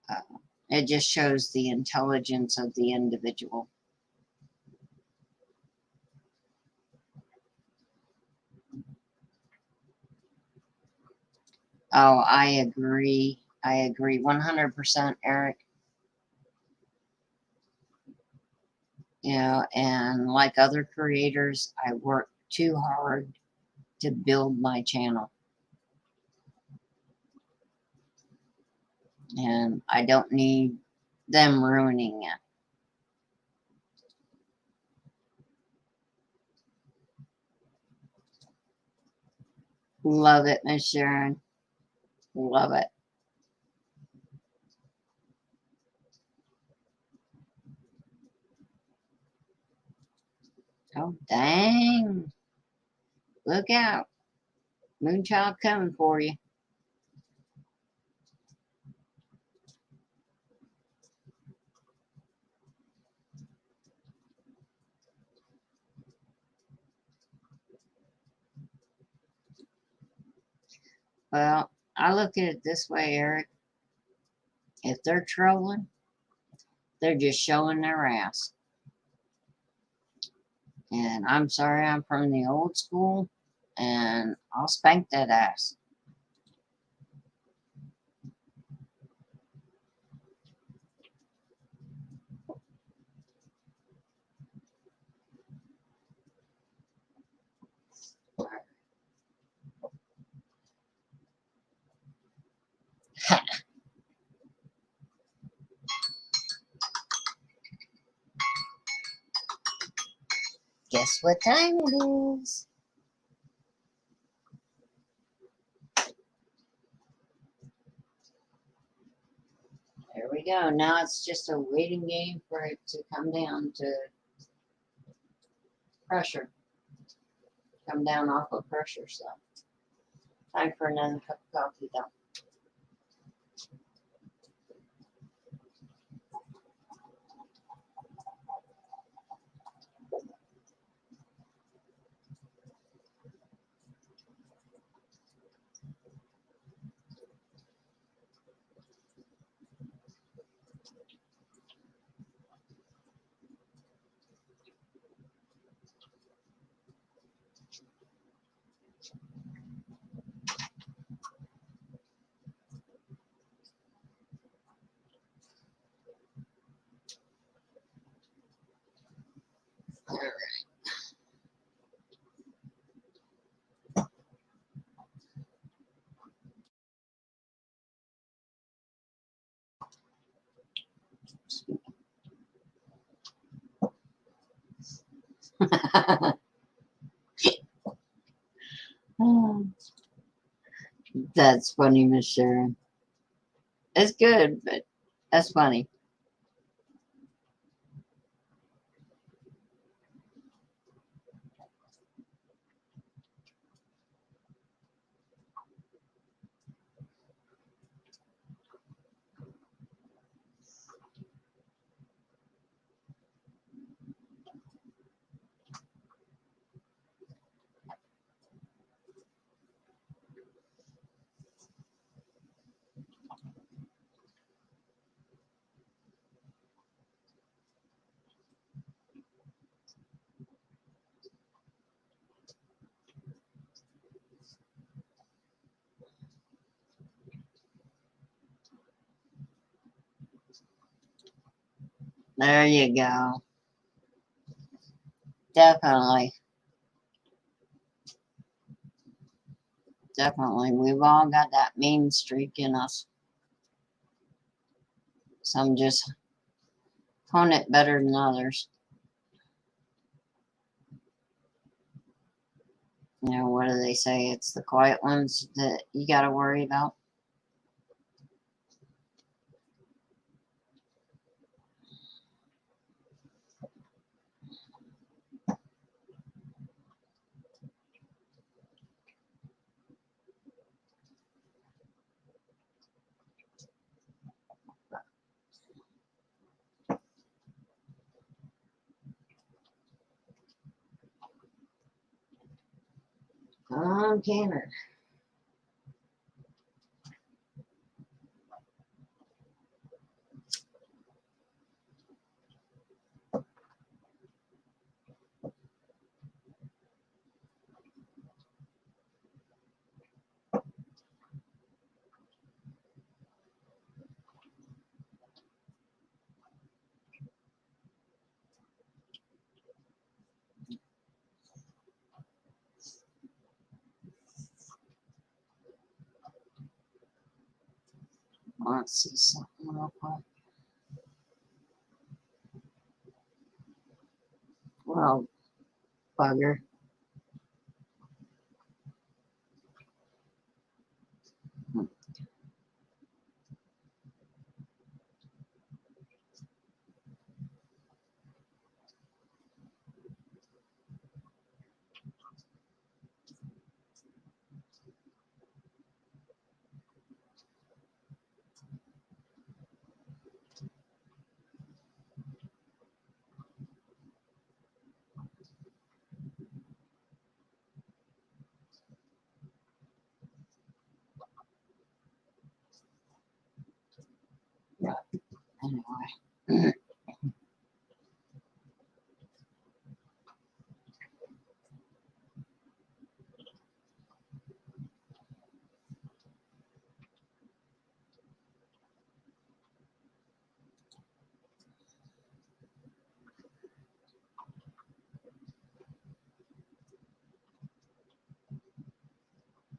Uh, it just shows the intelligence of the individual. Oh, I agree. I agree 100%, Eric. You know, and like other creators, I work too hard to build my channel. And I don't need them ruining it. Love it, Miss Sharon. Love it. Oh, dang. Look out. Moonchild coming for you. Well, I look at it this way, Eric. If they're trolling, they're just showing their ass. And I'm sorry, I'm from the old school, and I'll spank that ass. Guess what time it is? There we go. Now it's just a waiting game for it to come down to pressure. Come down off of pressure, so. Time for another cup of coffee, though. That's funny, Miss Sharon. It's good, but that's funny. There you go. Definitely. Definitely. We've all got that mean streak in us. Some just hone it better than others. You know, what do they say? It's the quiet ones that you got to worry about. Canner. Let's see something real quick. Well, bugger. Yeah. Anyway.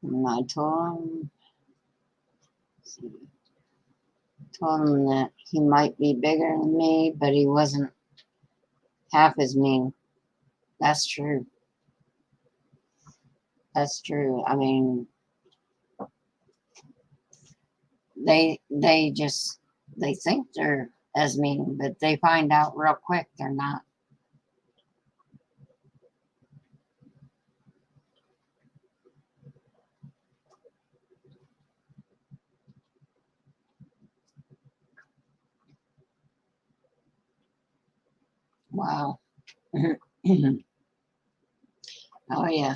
And I told him that he might be bigger than me, but he wasn't half as mean. That's true. That's true. I mean, they just they think they're as mean, but they find out real quick they're not. Wow. Oh yeah.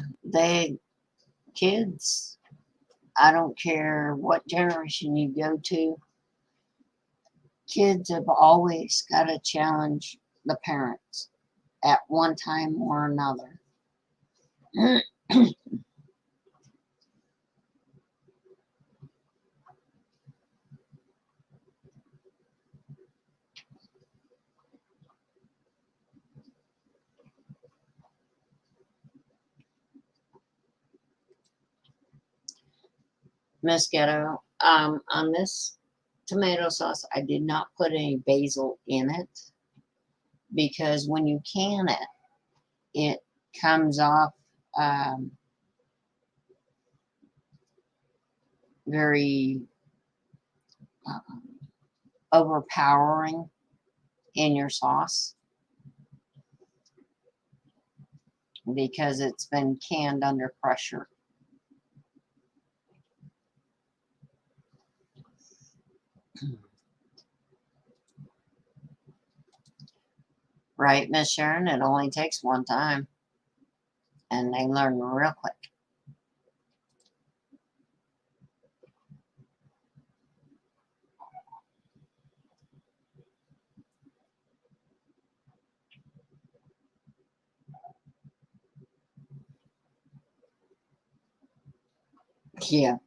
Kids, I don't care what generation you go to, kids have always got to challenge the parents at one time or another. Miss Ghetto, on this tomato sauce, I did not put any basil in it because when you can it, it comes off very uh, overpowering in your sauce because it's been canned under pressure. Right, Miss Sharon? It only takes one time, and they learn real quick. Yeah.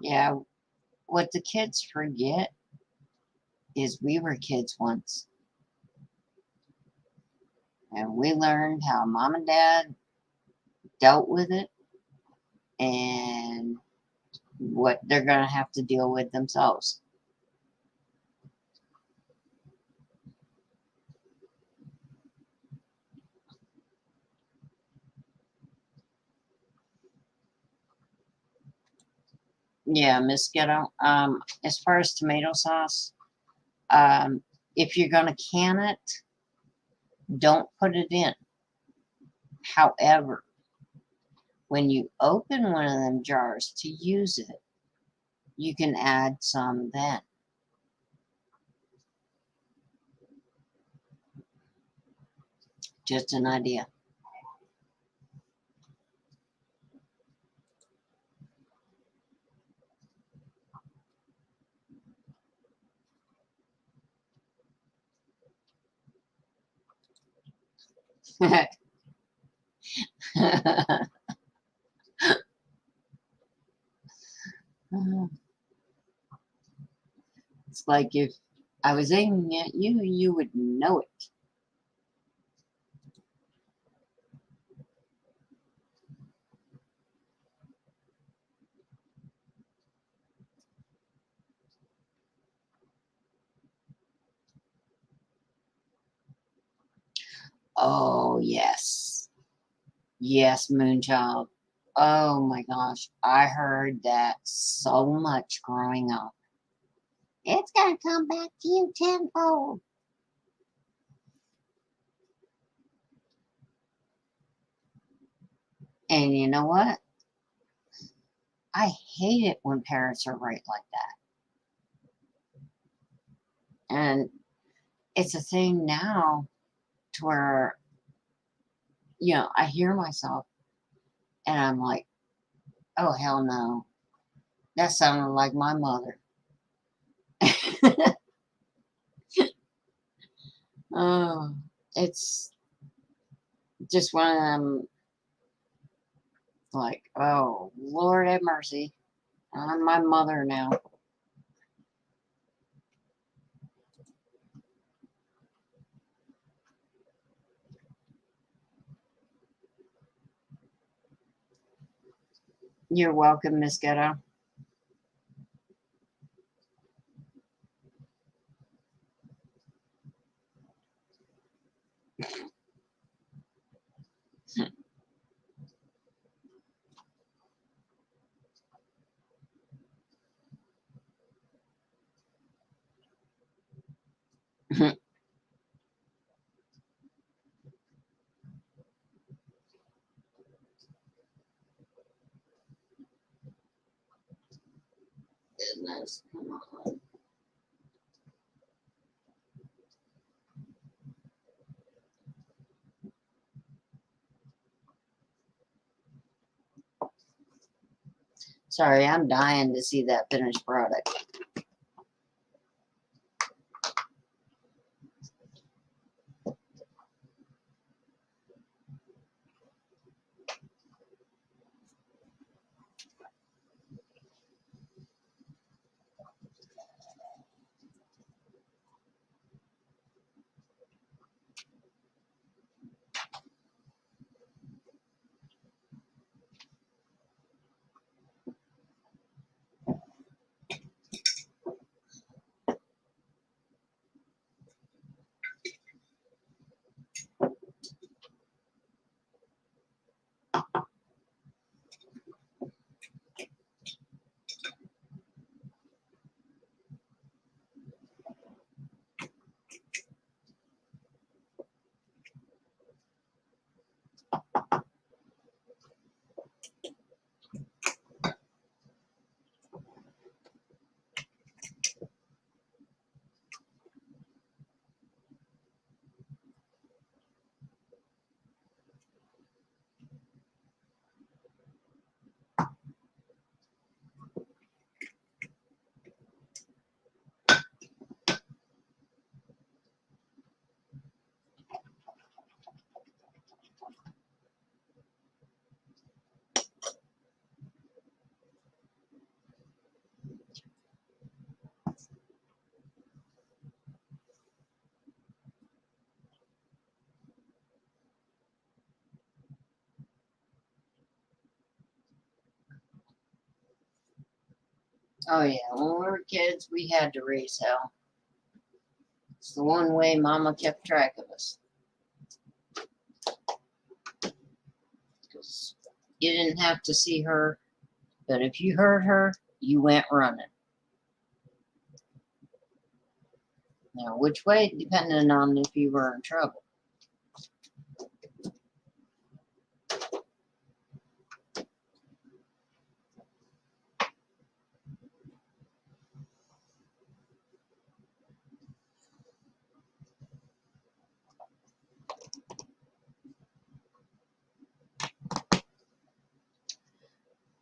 Yeah, what the kids forget is we were kids once. And we learned how mom and dad dealt with it and what they're going to have to deal with themselves. Yeah, Miss Ghetto. As far as tomato sauce, um, if you're going to can it, don't put it in. However, when you open one of them jars to use it, you can add some then. Just an idea. It's like if I was aiming at you, you would know it. Oh, yes. Yes, Moonchild. Oh my gosh. I heard that so much growing up. It's going to come back to you tenfold. And you know what? I hate it when parents are right like that. And it's a thing now to where, I hear myself and I'm like, oh, hell no. That sounded like my mother. Oh, it's just one of them, like, oh, Lord have mercy. I'm my mother now. You're welcome, Miss Ghetto. Goodness. Sorry, I'm dying to see that finished product. Oh yeah, when we were kids, we had to raise hell. It's the one way Mama kept track of us. Because you didn't have to see her, but if you heard her, you went running. Now, which way, depending on if you were in trouble.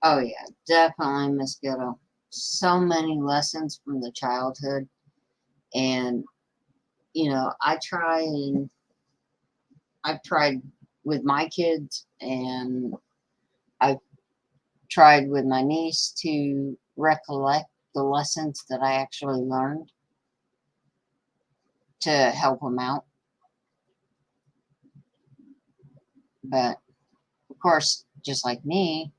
Oh yeah, definitely, Miss Ghetto. So many lessons from the childhood, and I've tried with my kids, and I've tried with my niece to recollect the lessons that I actually learned to help them out. But of course, just like me,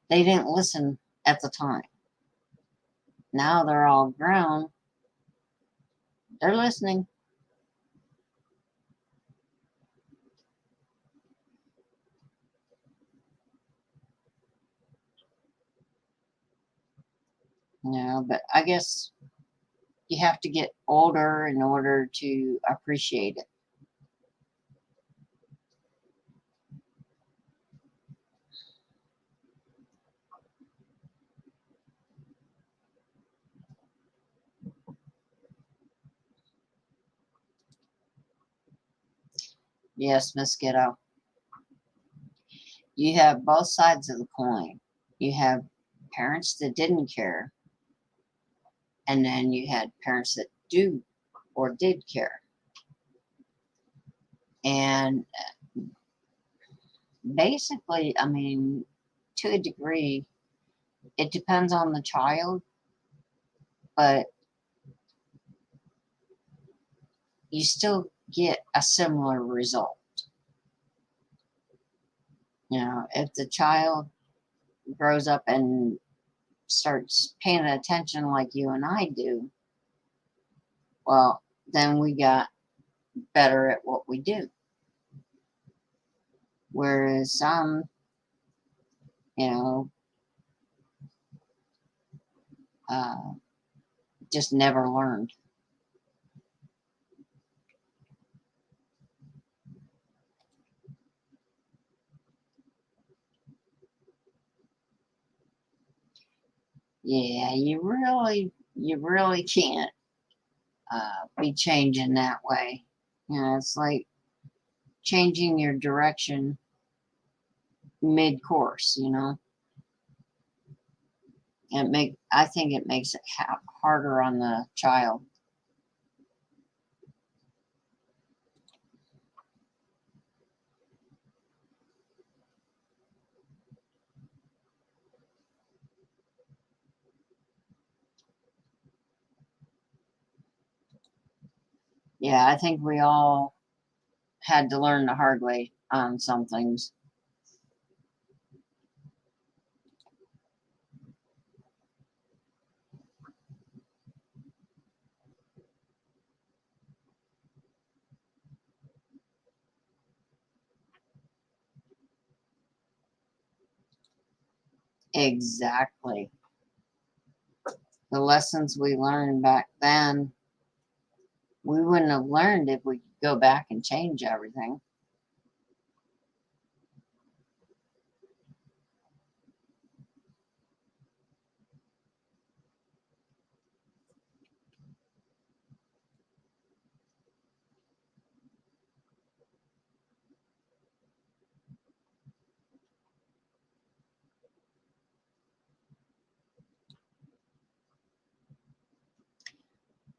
they didn't listen at the time. Now they're all grown, they're listening. But I guess you have to get older in order to appreciate it. Yes, Miss Ghetto. You have both sides of the coin. You have parents that didn't care, and then you had parents that do or did care. And basically, I mean, to a degree, it depends on the child, but you still get a similar result. If the child grows up and starts paying attention like you and I do, well, then we got better at what we do. Whereas some, you know, uh, just never learned. Yeah, you really can't be changing that way. It's like changing your direction mid-course. I think it makes it harder on the child. Yeah, I think we all had to learn the hard way on some things. Exactly. The lessons we learned back then, we wouldn't have learned if we could go back and change everything.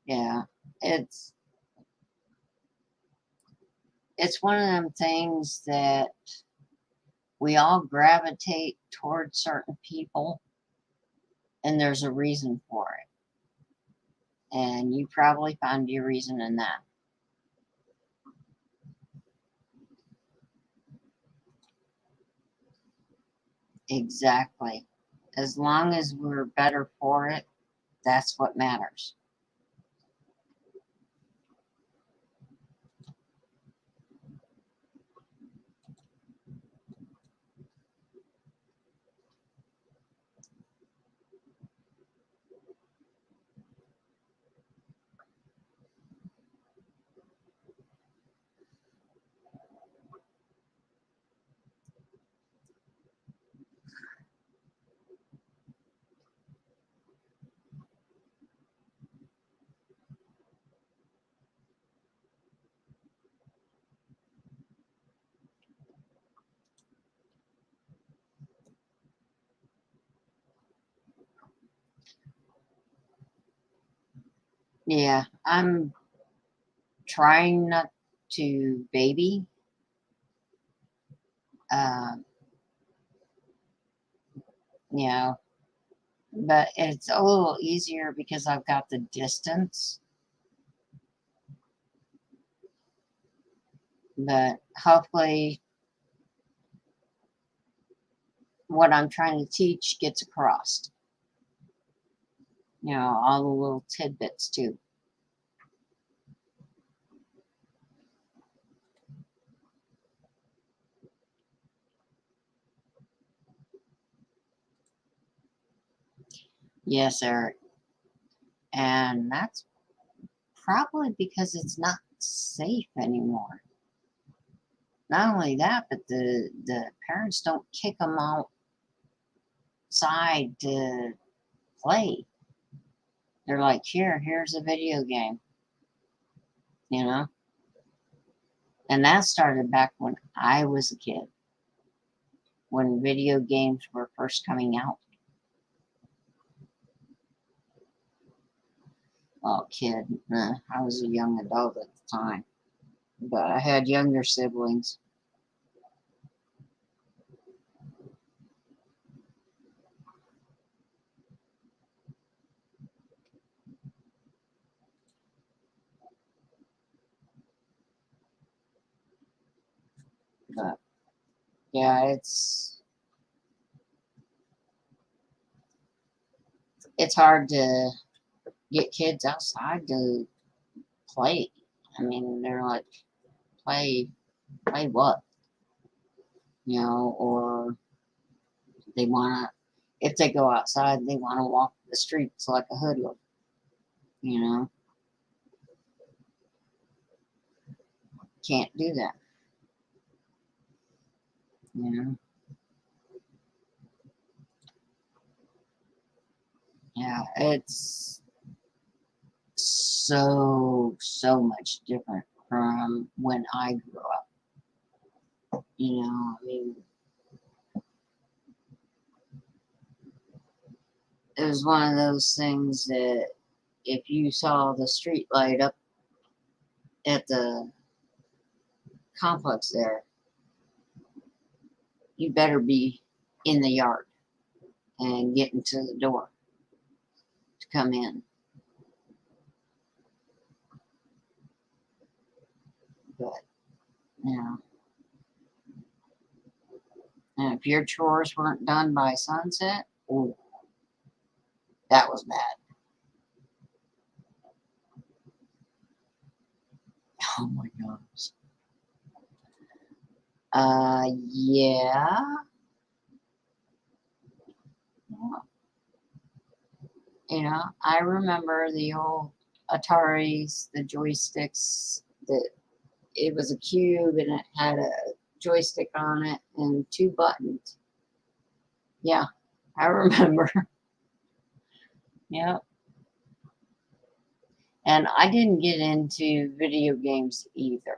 Yeah, it's it's one of them things that we all gravitate towards certain people, and there's a reason for it. And you probably found your reason in that. Exactly. As long as we're better for it, that's what matters. Yeah, I'm trying not to baby. Uh, you know, but it's a little easier because I've got the distance. But hopefully, what I'm trying to teach gets across. You know, all the little tidbits too. Yes, Eric. And that's probably because it's not safe anymore. Not only that, but the parents don't kick them outside to play. They're like, here's a video game, you know? And that started back when I was a kid, when video games were first coming out. Well, kid, I was a young adult at the time, but I had younger siblings. But yeah, it's hard to get kids outside to play. I mean, they're like, play play what? You know, or they wanna if they go outside, they wanna walk the streets like a hoodlum, you know. Can't do that, you know. Yeah, it's so much different from when I grew up. You know, I mean, it was one of those things that if you saw the street light up at the complex there, you better be in the yard and getting to the door to come in. But, you know, and if your chores weren't done by sunset, oh, that was bad. Oh my gosh. Yeah. You know, I remember the old Ataris, the joysticks, that it was a cube and it had a joystick on it and two buttons. Yeah, I remember. Yeah. And I didn't get into video games either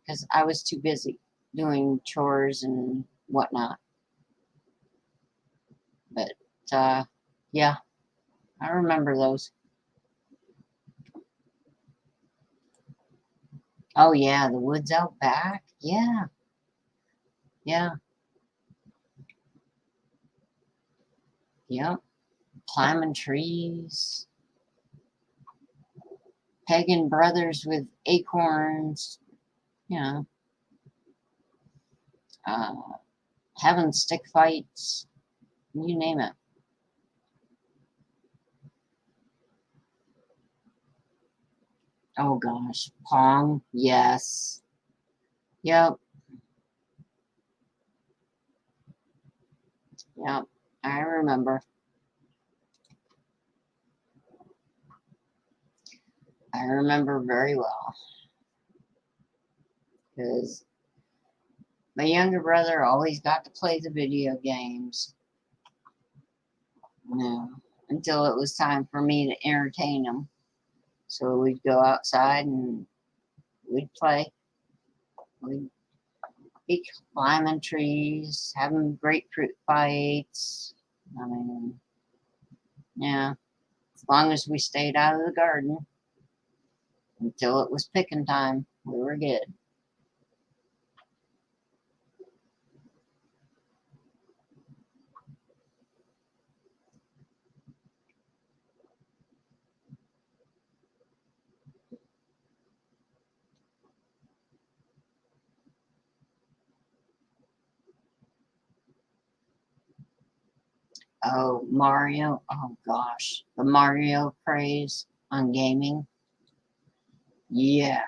because I was too busy doing chores and whatnot. But yeah, I remember those. Oh yeah, the woods out back. Yeah, yeah, yeah. Climbing trees, pegging brothers with acorns. You know, uh, having stick fights. You name it. Oh gosh, Pong, yes. Yep, yep. I remember. I remember very well because my younger brother always got to play the video games. You know, until it was time for me to entertain him. So we'd go outside and we'd play. We'd be climbing trees, having grapefruit fights. I mean, yeah, as long as we stayed out of the garden until it was picking time, we were good. Oh, Mario. Oh, gosh. The Mario craze on gaming. Yeah,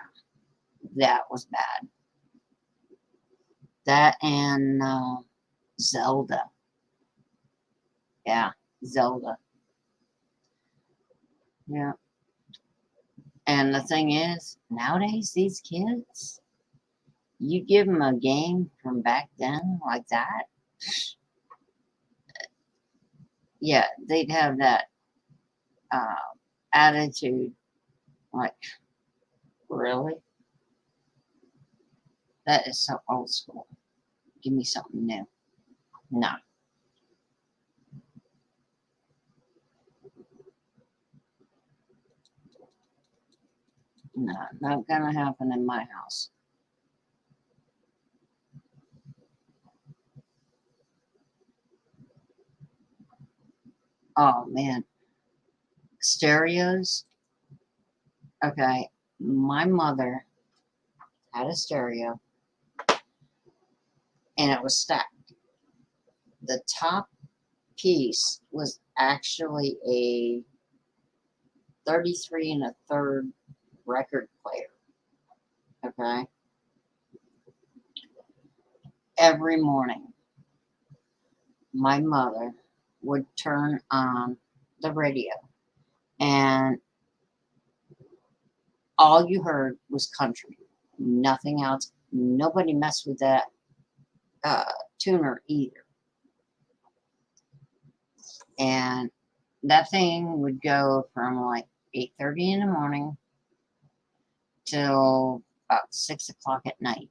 that was bad. That and Zelda. Yeah, Zelda. Yeah. And the thing is, nowadays, these kids, you give them a game from back then like that, yeah, they'd have that uh, attitude like, really? That is so old school. Give me something new. No, no, not gonna happen in my house. Oh man, stereos. Okay, my mother had a stereo and it was stacked. The top piece was actually a 33 and a third record player. Okay, every morning my mother would turn on the radio and all you heard was country, nothing else. Nobody messed with that uh, tuner either. And that thing would go from like 8:30 in the morning till about 6 o'clock at night.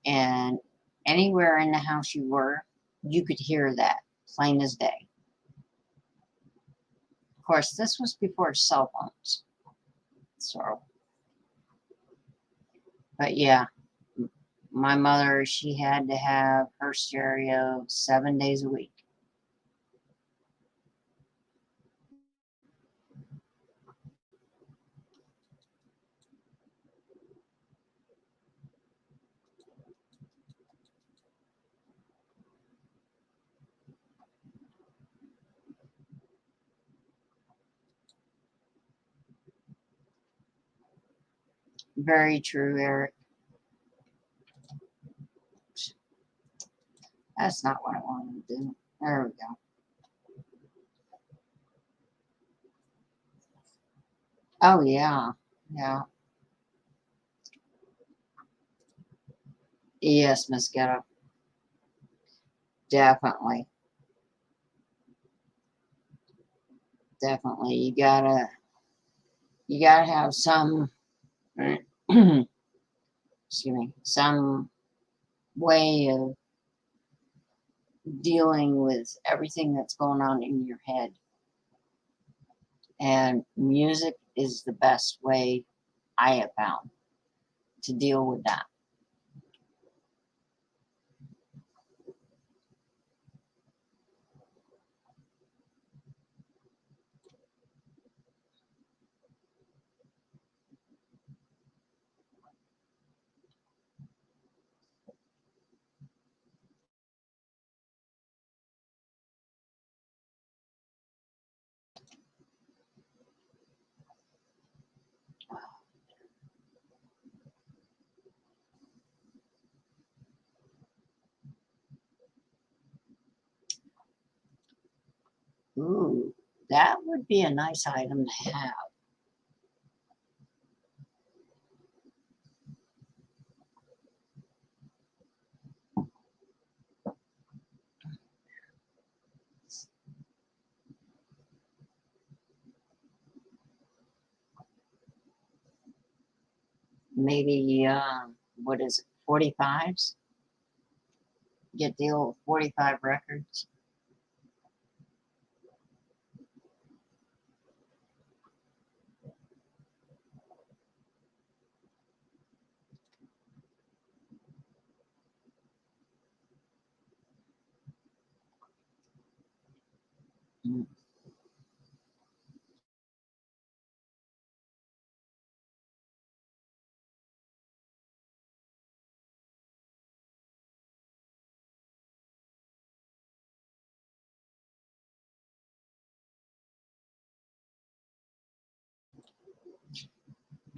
And anywhere in the house you were, you could hear that plain as day. Of course, this was before cell phones. So, but yeah, my mother, she had to have her stereo 7 days a week. Very true, Eric. That's not what I wanted to do. There we go. Oh, yeah. Yeah. Yes, Miss Ghetto. Definitely. Definitely. You gotta have some, excuse me, some way of dealing with everything that's going on in your head. And music is the best way I have found to deal with that. Ooh, that would be a nice item to have. Maybe, what is it, 45s? Get the old 45 records. Mm.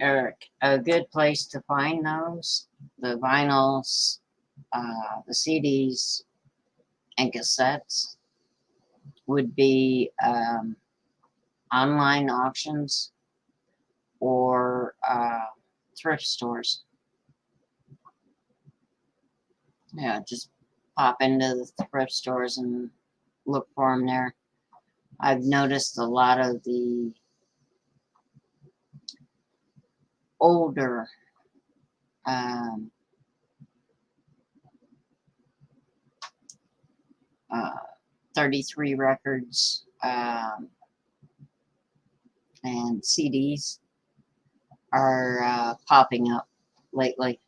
Eric, a good place to find those, the vinyls, the CDs, and cassettes would be online auctions or thrift stores. Yeah, just pop into the thrift stores and look for them there. I've noticed a lot of the older um, uh, 33 records and CDs are popping up lately.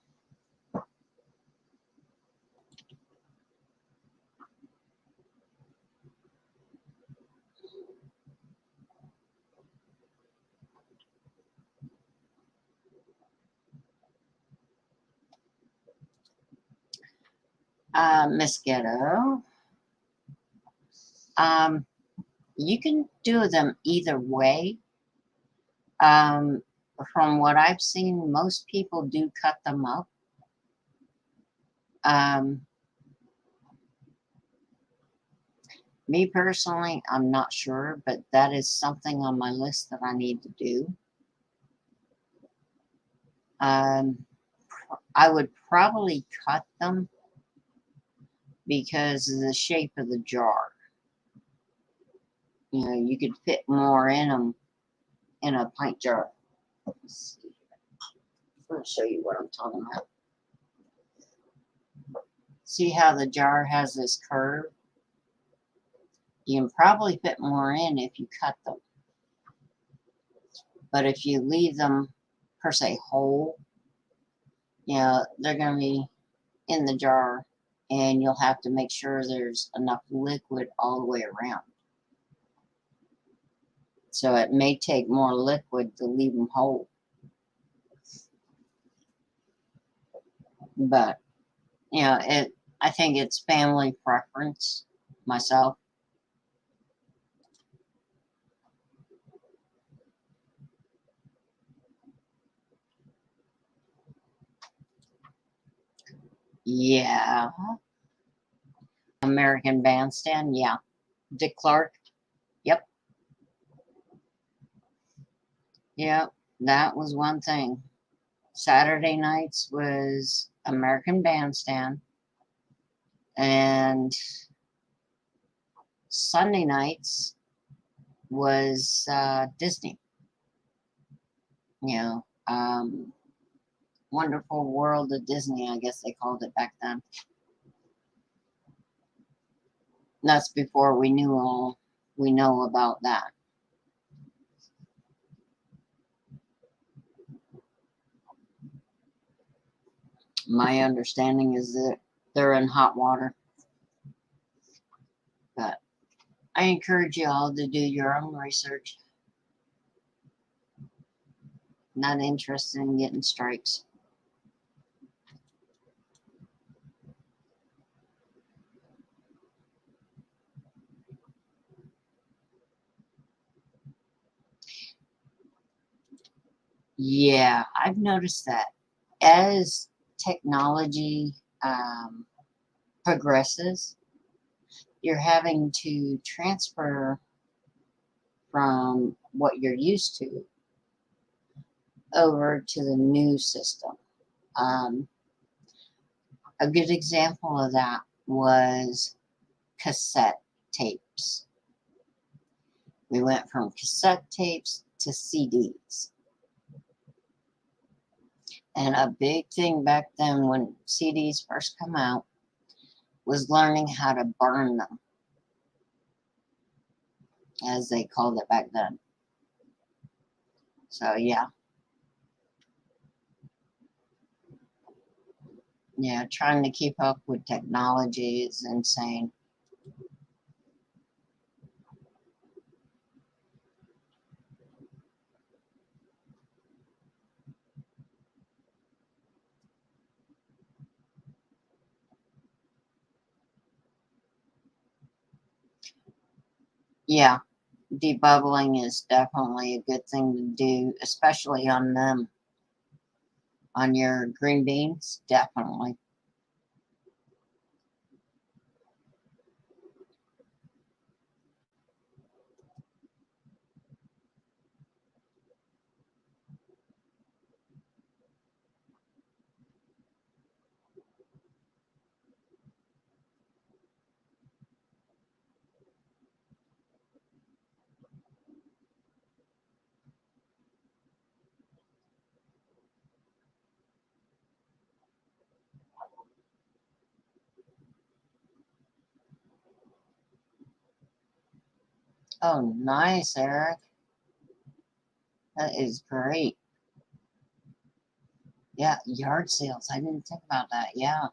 Miss Ghetto, um, you can do them either way. Um, from what I've seen, most people do cut them up. Um, Me personally, I'm not sure, but that is something on my list that I need to do. Um, I would probably cut them because of the shape of the jar. You know, you could fit more in them in a pint jar. Let's see. I'm going to show you what I'm talking about. See how the jar has this curve? You can probably fit more in if you cut them. But if you leave them, per se, whole, you know, they're going to be in the jar and you'll have to make sure there's enough liquid all the way around. So it may take more liquid to leave them whole. But, you know, I think it's family preference myself. Yeah. American Bandstand, yeah. Dick Clark, yep. Yep, that was one thing. Saturday nights was American Bandstand, and Sunday nights was Disney. You know, Wonderful World of Disney, I guess they called it back then. That's before we knew all we know about that. My understanding is that they're in hot water. But I encourage you all to do your own research. Not interested in getting strikes. Yeah, I've noticed that as technology progresses, you're having to transfer from what you're used to over to the new system. Um, a good example of that was cassette tapes. We went from cassette tapes to CDs. And a big thing back then when CDs first come out was learning how to burn them, as they called it back then. So yeah, trying to keep up with technology is insane. Yeah, debubbling is definitely a good thing to do, especially on them, on your green beans, definitely. Oh, nice, Eric. That is great. Yeah, yard sales. I didn't think about that. Yeah.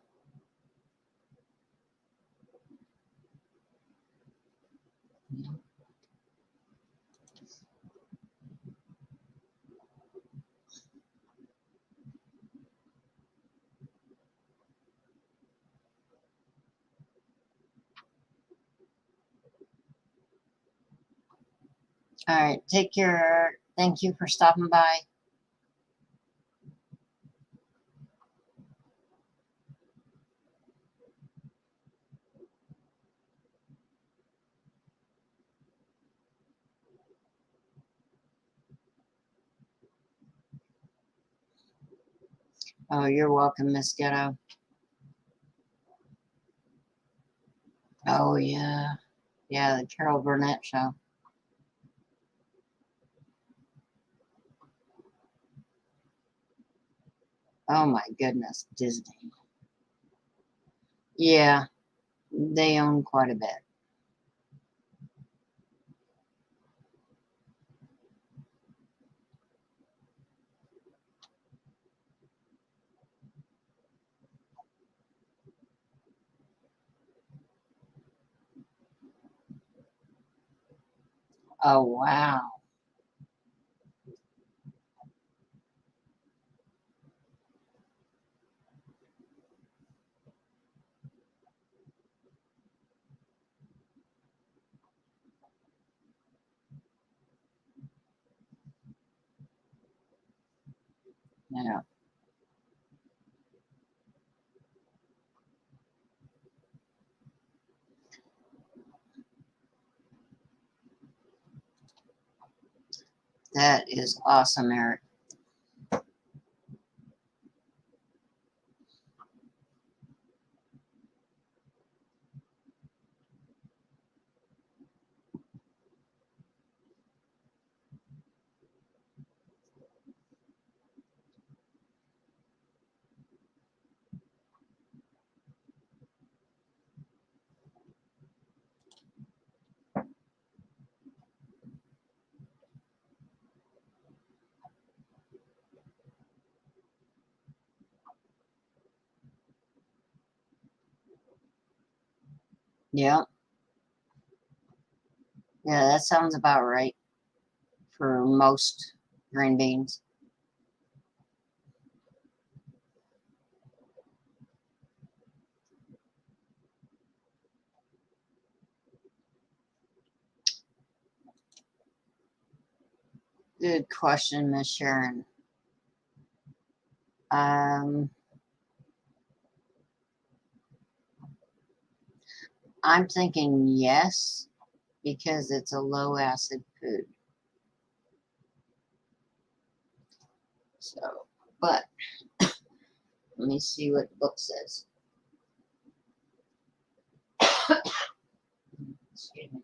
All right. Take care. Thank you for stopping by. Oh, you're welcome, Miss Ghetto. Oh, yeah. Yeah, the Carol Burnett show. Oh, my goodness. Disney. Yeah, they own quite a bit. Oh, wow. Yeah, that is awesome, Eric. Yeah, yeah, that sounds about right for most green beans. Good question, Miss Sharon. Um, I'm thinking yes, because it's a low acid food. So, but let me see what the book says. Excuse me.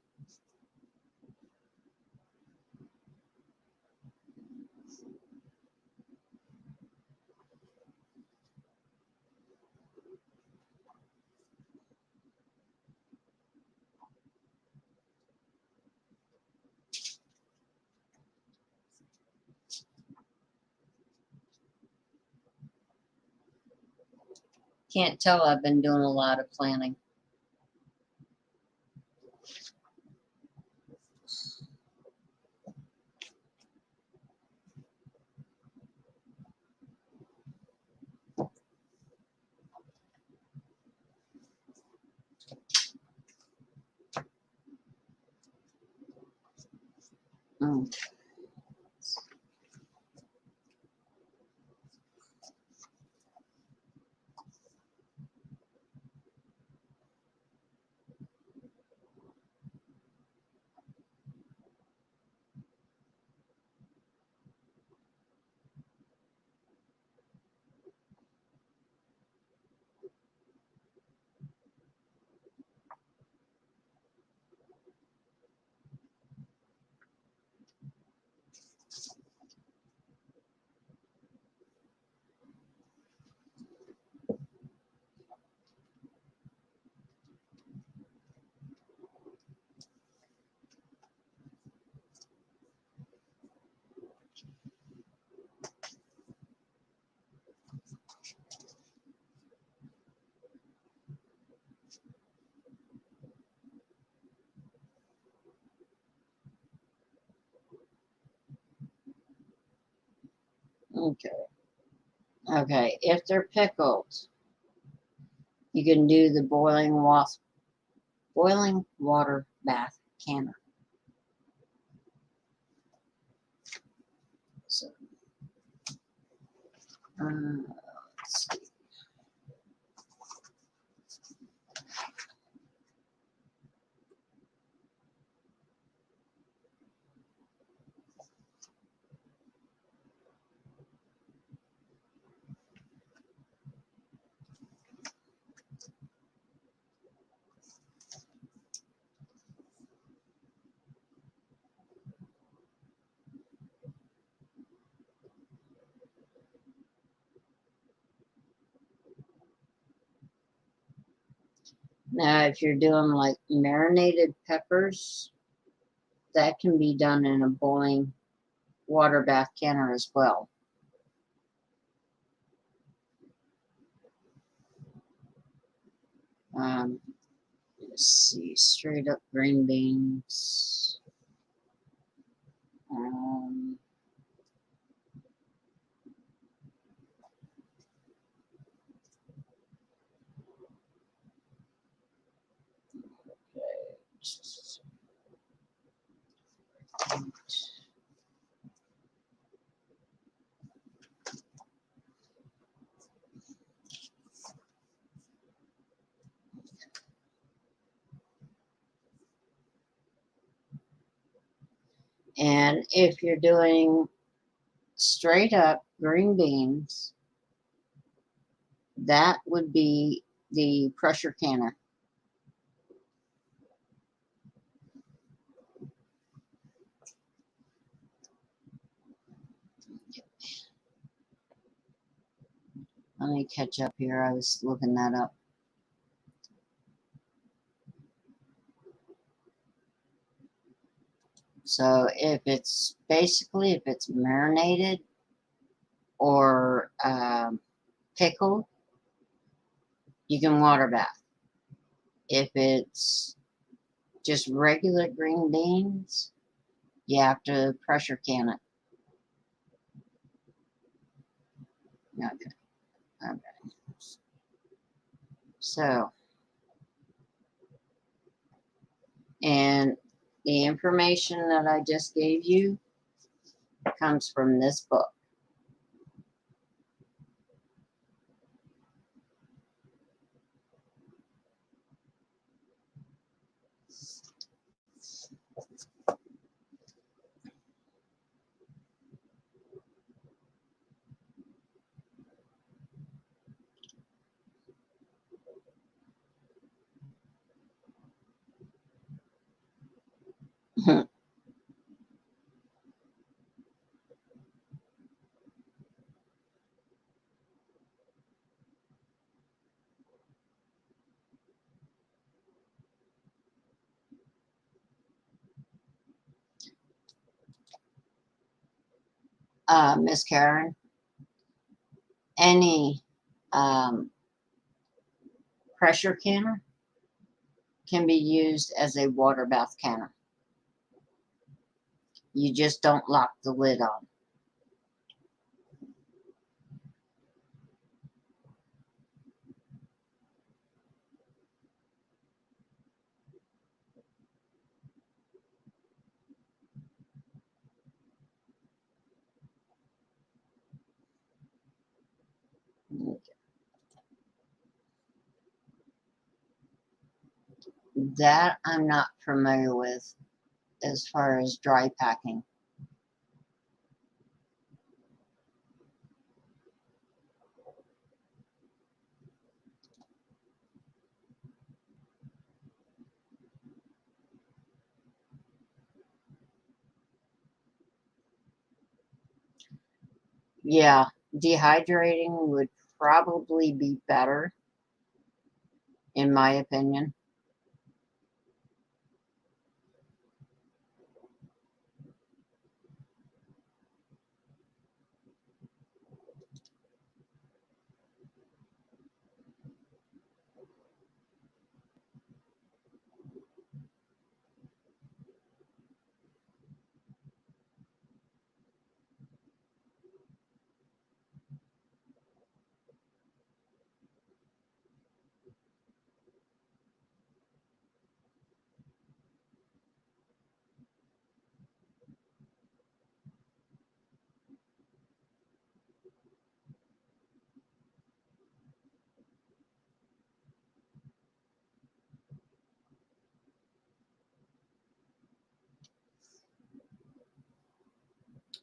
Can't tell I've been doing a lot of planning. Mm. Okay. Okay. If they're pickled, you can do the boiling water bath canner. So, let's see. Now, if you're doing like marinated peppers, that can be done in a boiling water bath canner as well. Let's see, straight up green beans. Um, and if you're doing straight up green beans, that would be the pressure canner. Let me catch up here. I was looking that up. So if it's marinated or pickled, you can water bath. If it's just regular green beans, you have to pressure can it. Okay. Okay. So, and the information that I just gave you comes from this book. Miss Karen, any pressure canner can be used as a water bath canner. You just don't lock the lid on. That I'm not familiar with as far as dry packing. Yeah, dehydrating would probably be better, in my opinion.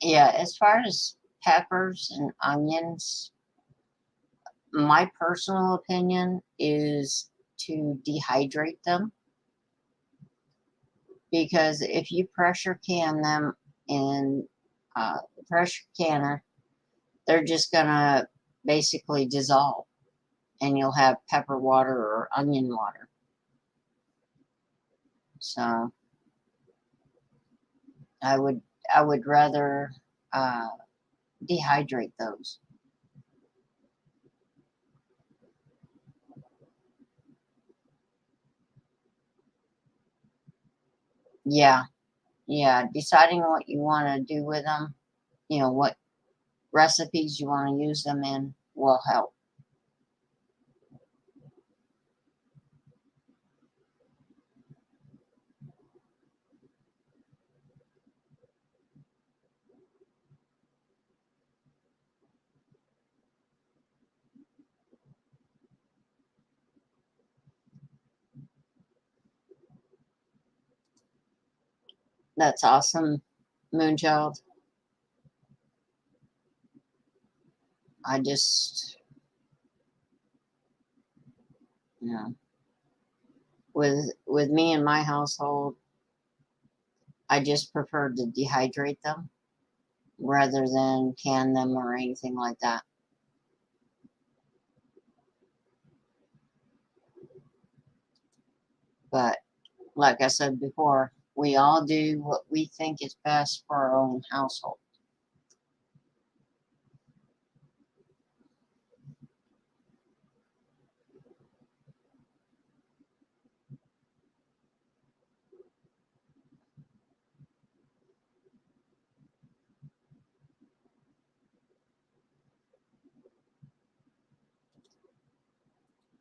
Yeah, as far as peppers and onions, my personal opinion is to dehydrate them, because if you pressure can them in the pressure canner, they're just gonna basically dissolve, and you'll have pepper water or onion water. So I would I would rather uh, dehydrate those. Yeah, yeah. Deciding what you want to do with them, what recipes you want to use them in will help. That's awesome, Moonchild. I just, you know, with me and my household, I just prefer to dehydrate them rather than can them or anything like that. But like I said before, we all do what we think is best for our own household.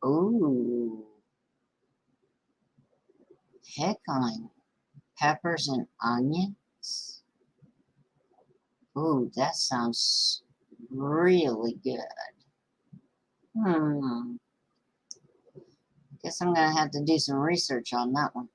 Ooh, pickling peppers and onions. Ooh, that sounds really good. Hmm. Guess I'm gonna have to do some research on that one.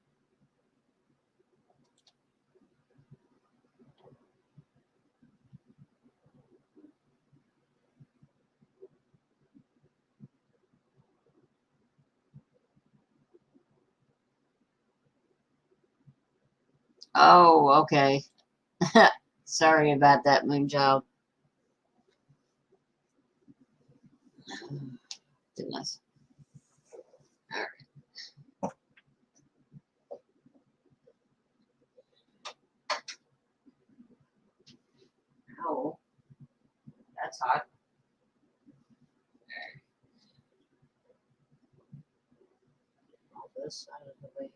Oh, okay. Sorry about that, Moonchild. Goodness. Ow. that's hot. All this out of the way.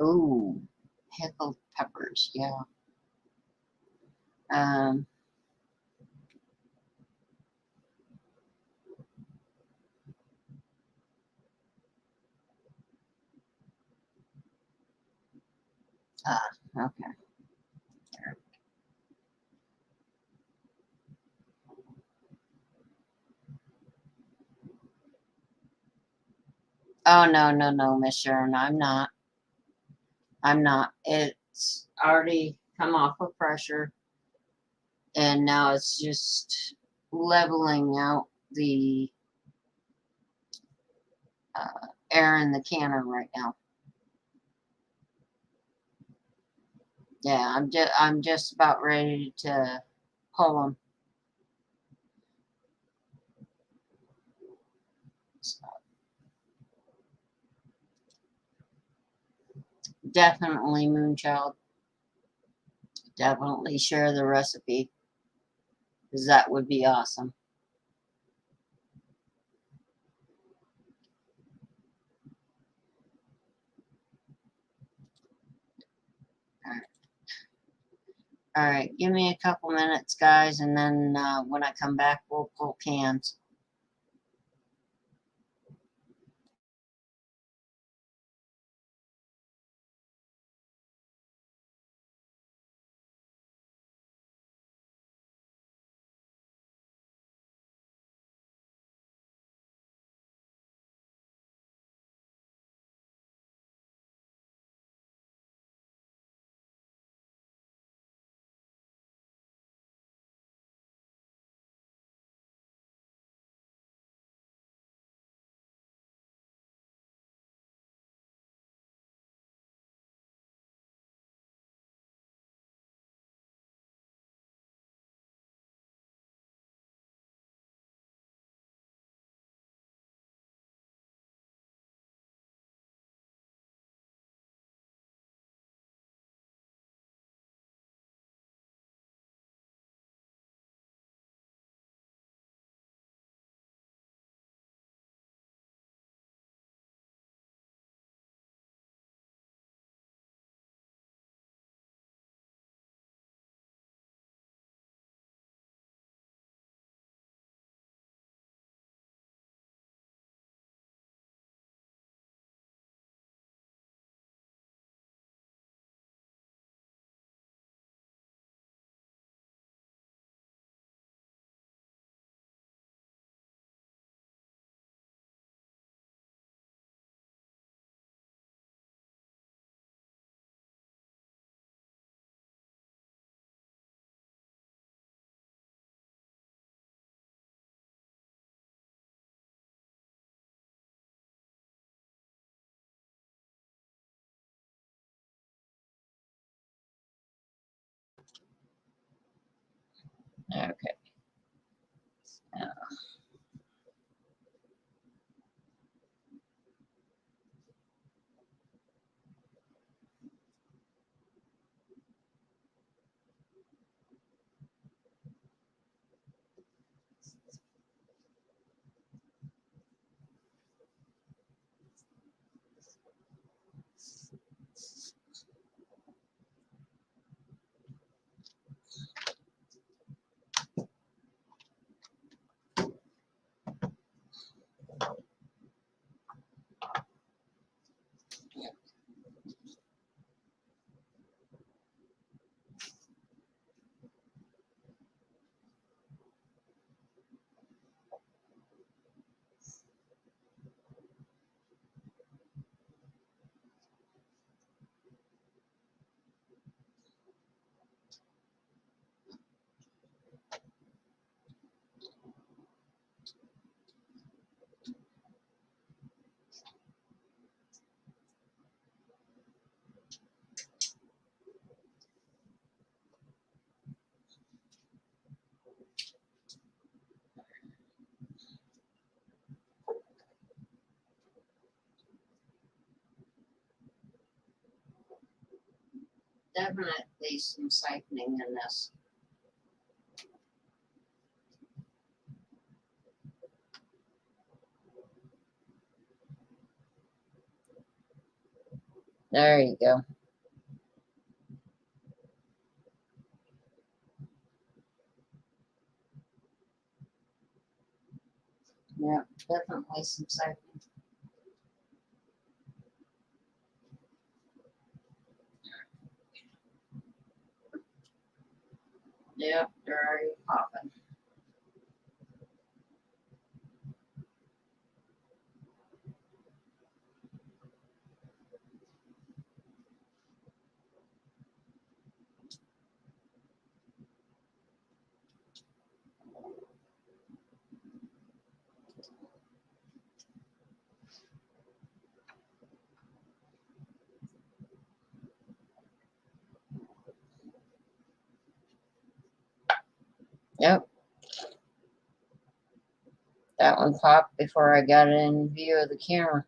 Ooh, pickled peppers, yeah. Um, okay. Oh, no, no, no, Miss Sharon, I'm not. I'm not. It's already come off of pressure, and now it's just leveling out the air in the cannon right now. Yeah, I'm just about ready to pull them. So definitely, Moonchild. Definitely share the recipe, because that would be awesome. All right, give me a couple minutes, guys, and then when I come back, we'll pull cans. Okay. definitely some siphoning in this. There you go. Yeah, definitely some siphoning. Yep, they're already popping. Yep, that one popped before I got it in view of the camera.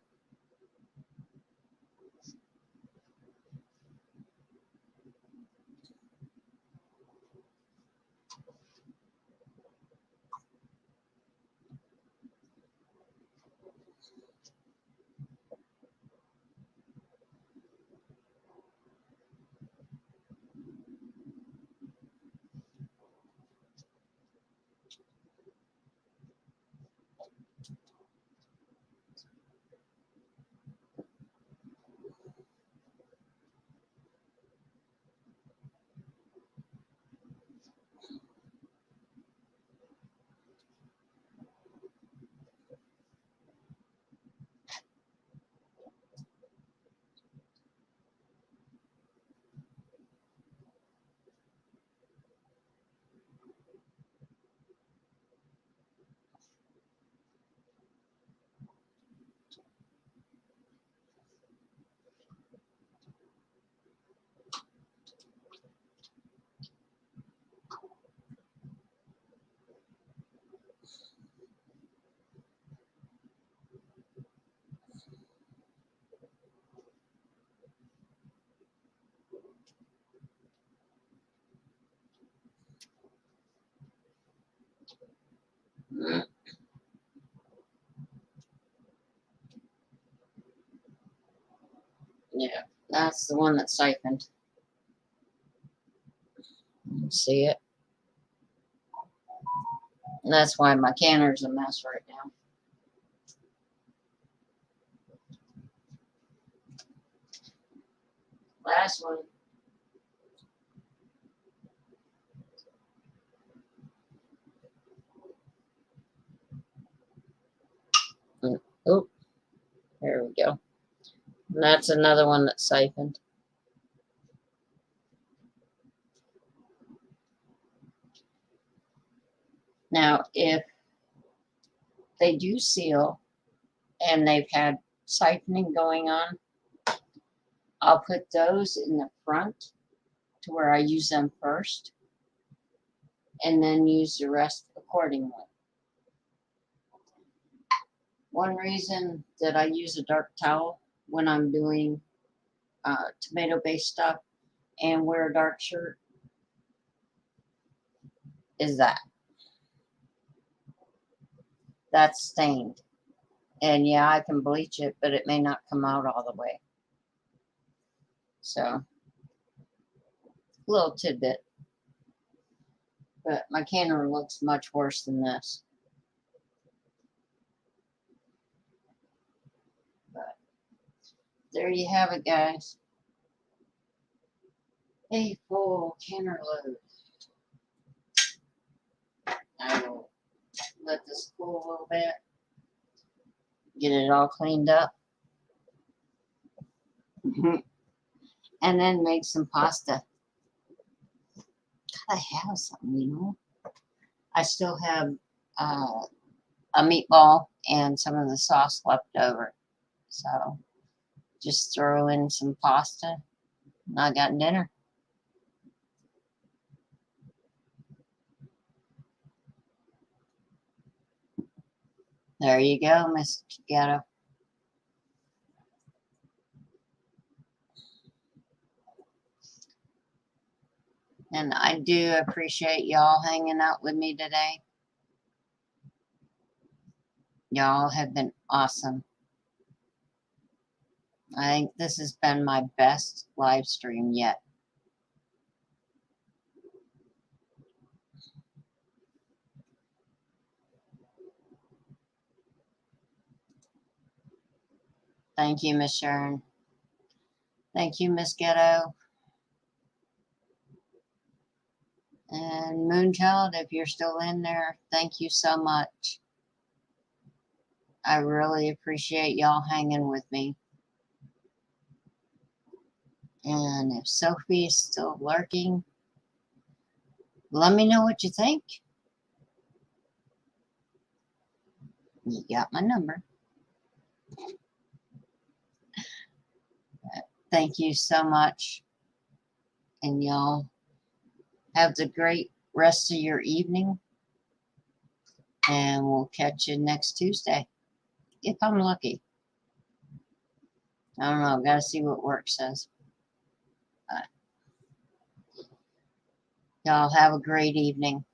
Yeah, that's the one that siphoned. See it? And that's why my canner's a mess right now. Last one. Oh, there we go. And that's another one that siphoned. Now, if they do seal and they've had siphoning going on, I'll put those in the front to where I use them first and then use the rest accordingly. One reason that I use a dark towel when I'm doing tomato-based stuff and wear a dark shirt is that's stained. And yeah, I can bleach it, but it may not come out all the way. So, little tidbit. But my canner looks much worse than this. But there you have it, guys. A full canner load. I will let this cool a little bit. Get it all cleaned up. And then make some pasta. Gotta have some, you know. I still have a meatball and some of the sauce left over. So just throw in some pasta and I got dinner. There you go, Miss Ghetto. And I do appreciate y'all hanging out with me today. Y'all have been awesome. I think this has been my best live stream yet. Thank you, Miss Sharon. Thank you, Miss Ghetto. And Moonchild, if you're still in there, thank you so much. I really appreciate y'all hanging with me. And if Sophie is still lurking, let me know what you think. You got my number. Thank you so much. And y'all have the great rest of your evening. And we'll catch you next Tuesday. If I'm lucky. I don't know. I've got to see what work says. But y'all have a great evening.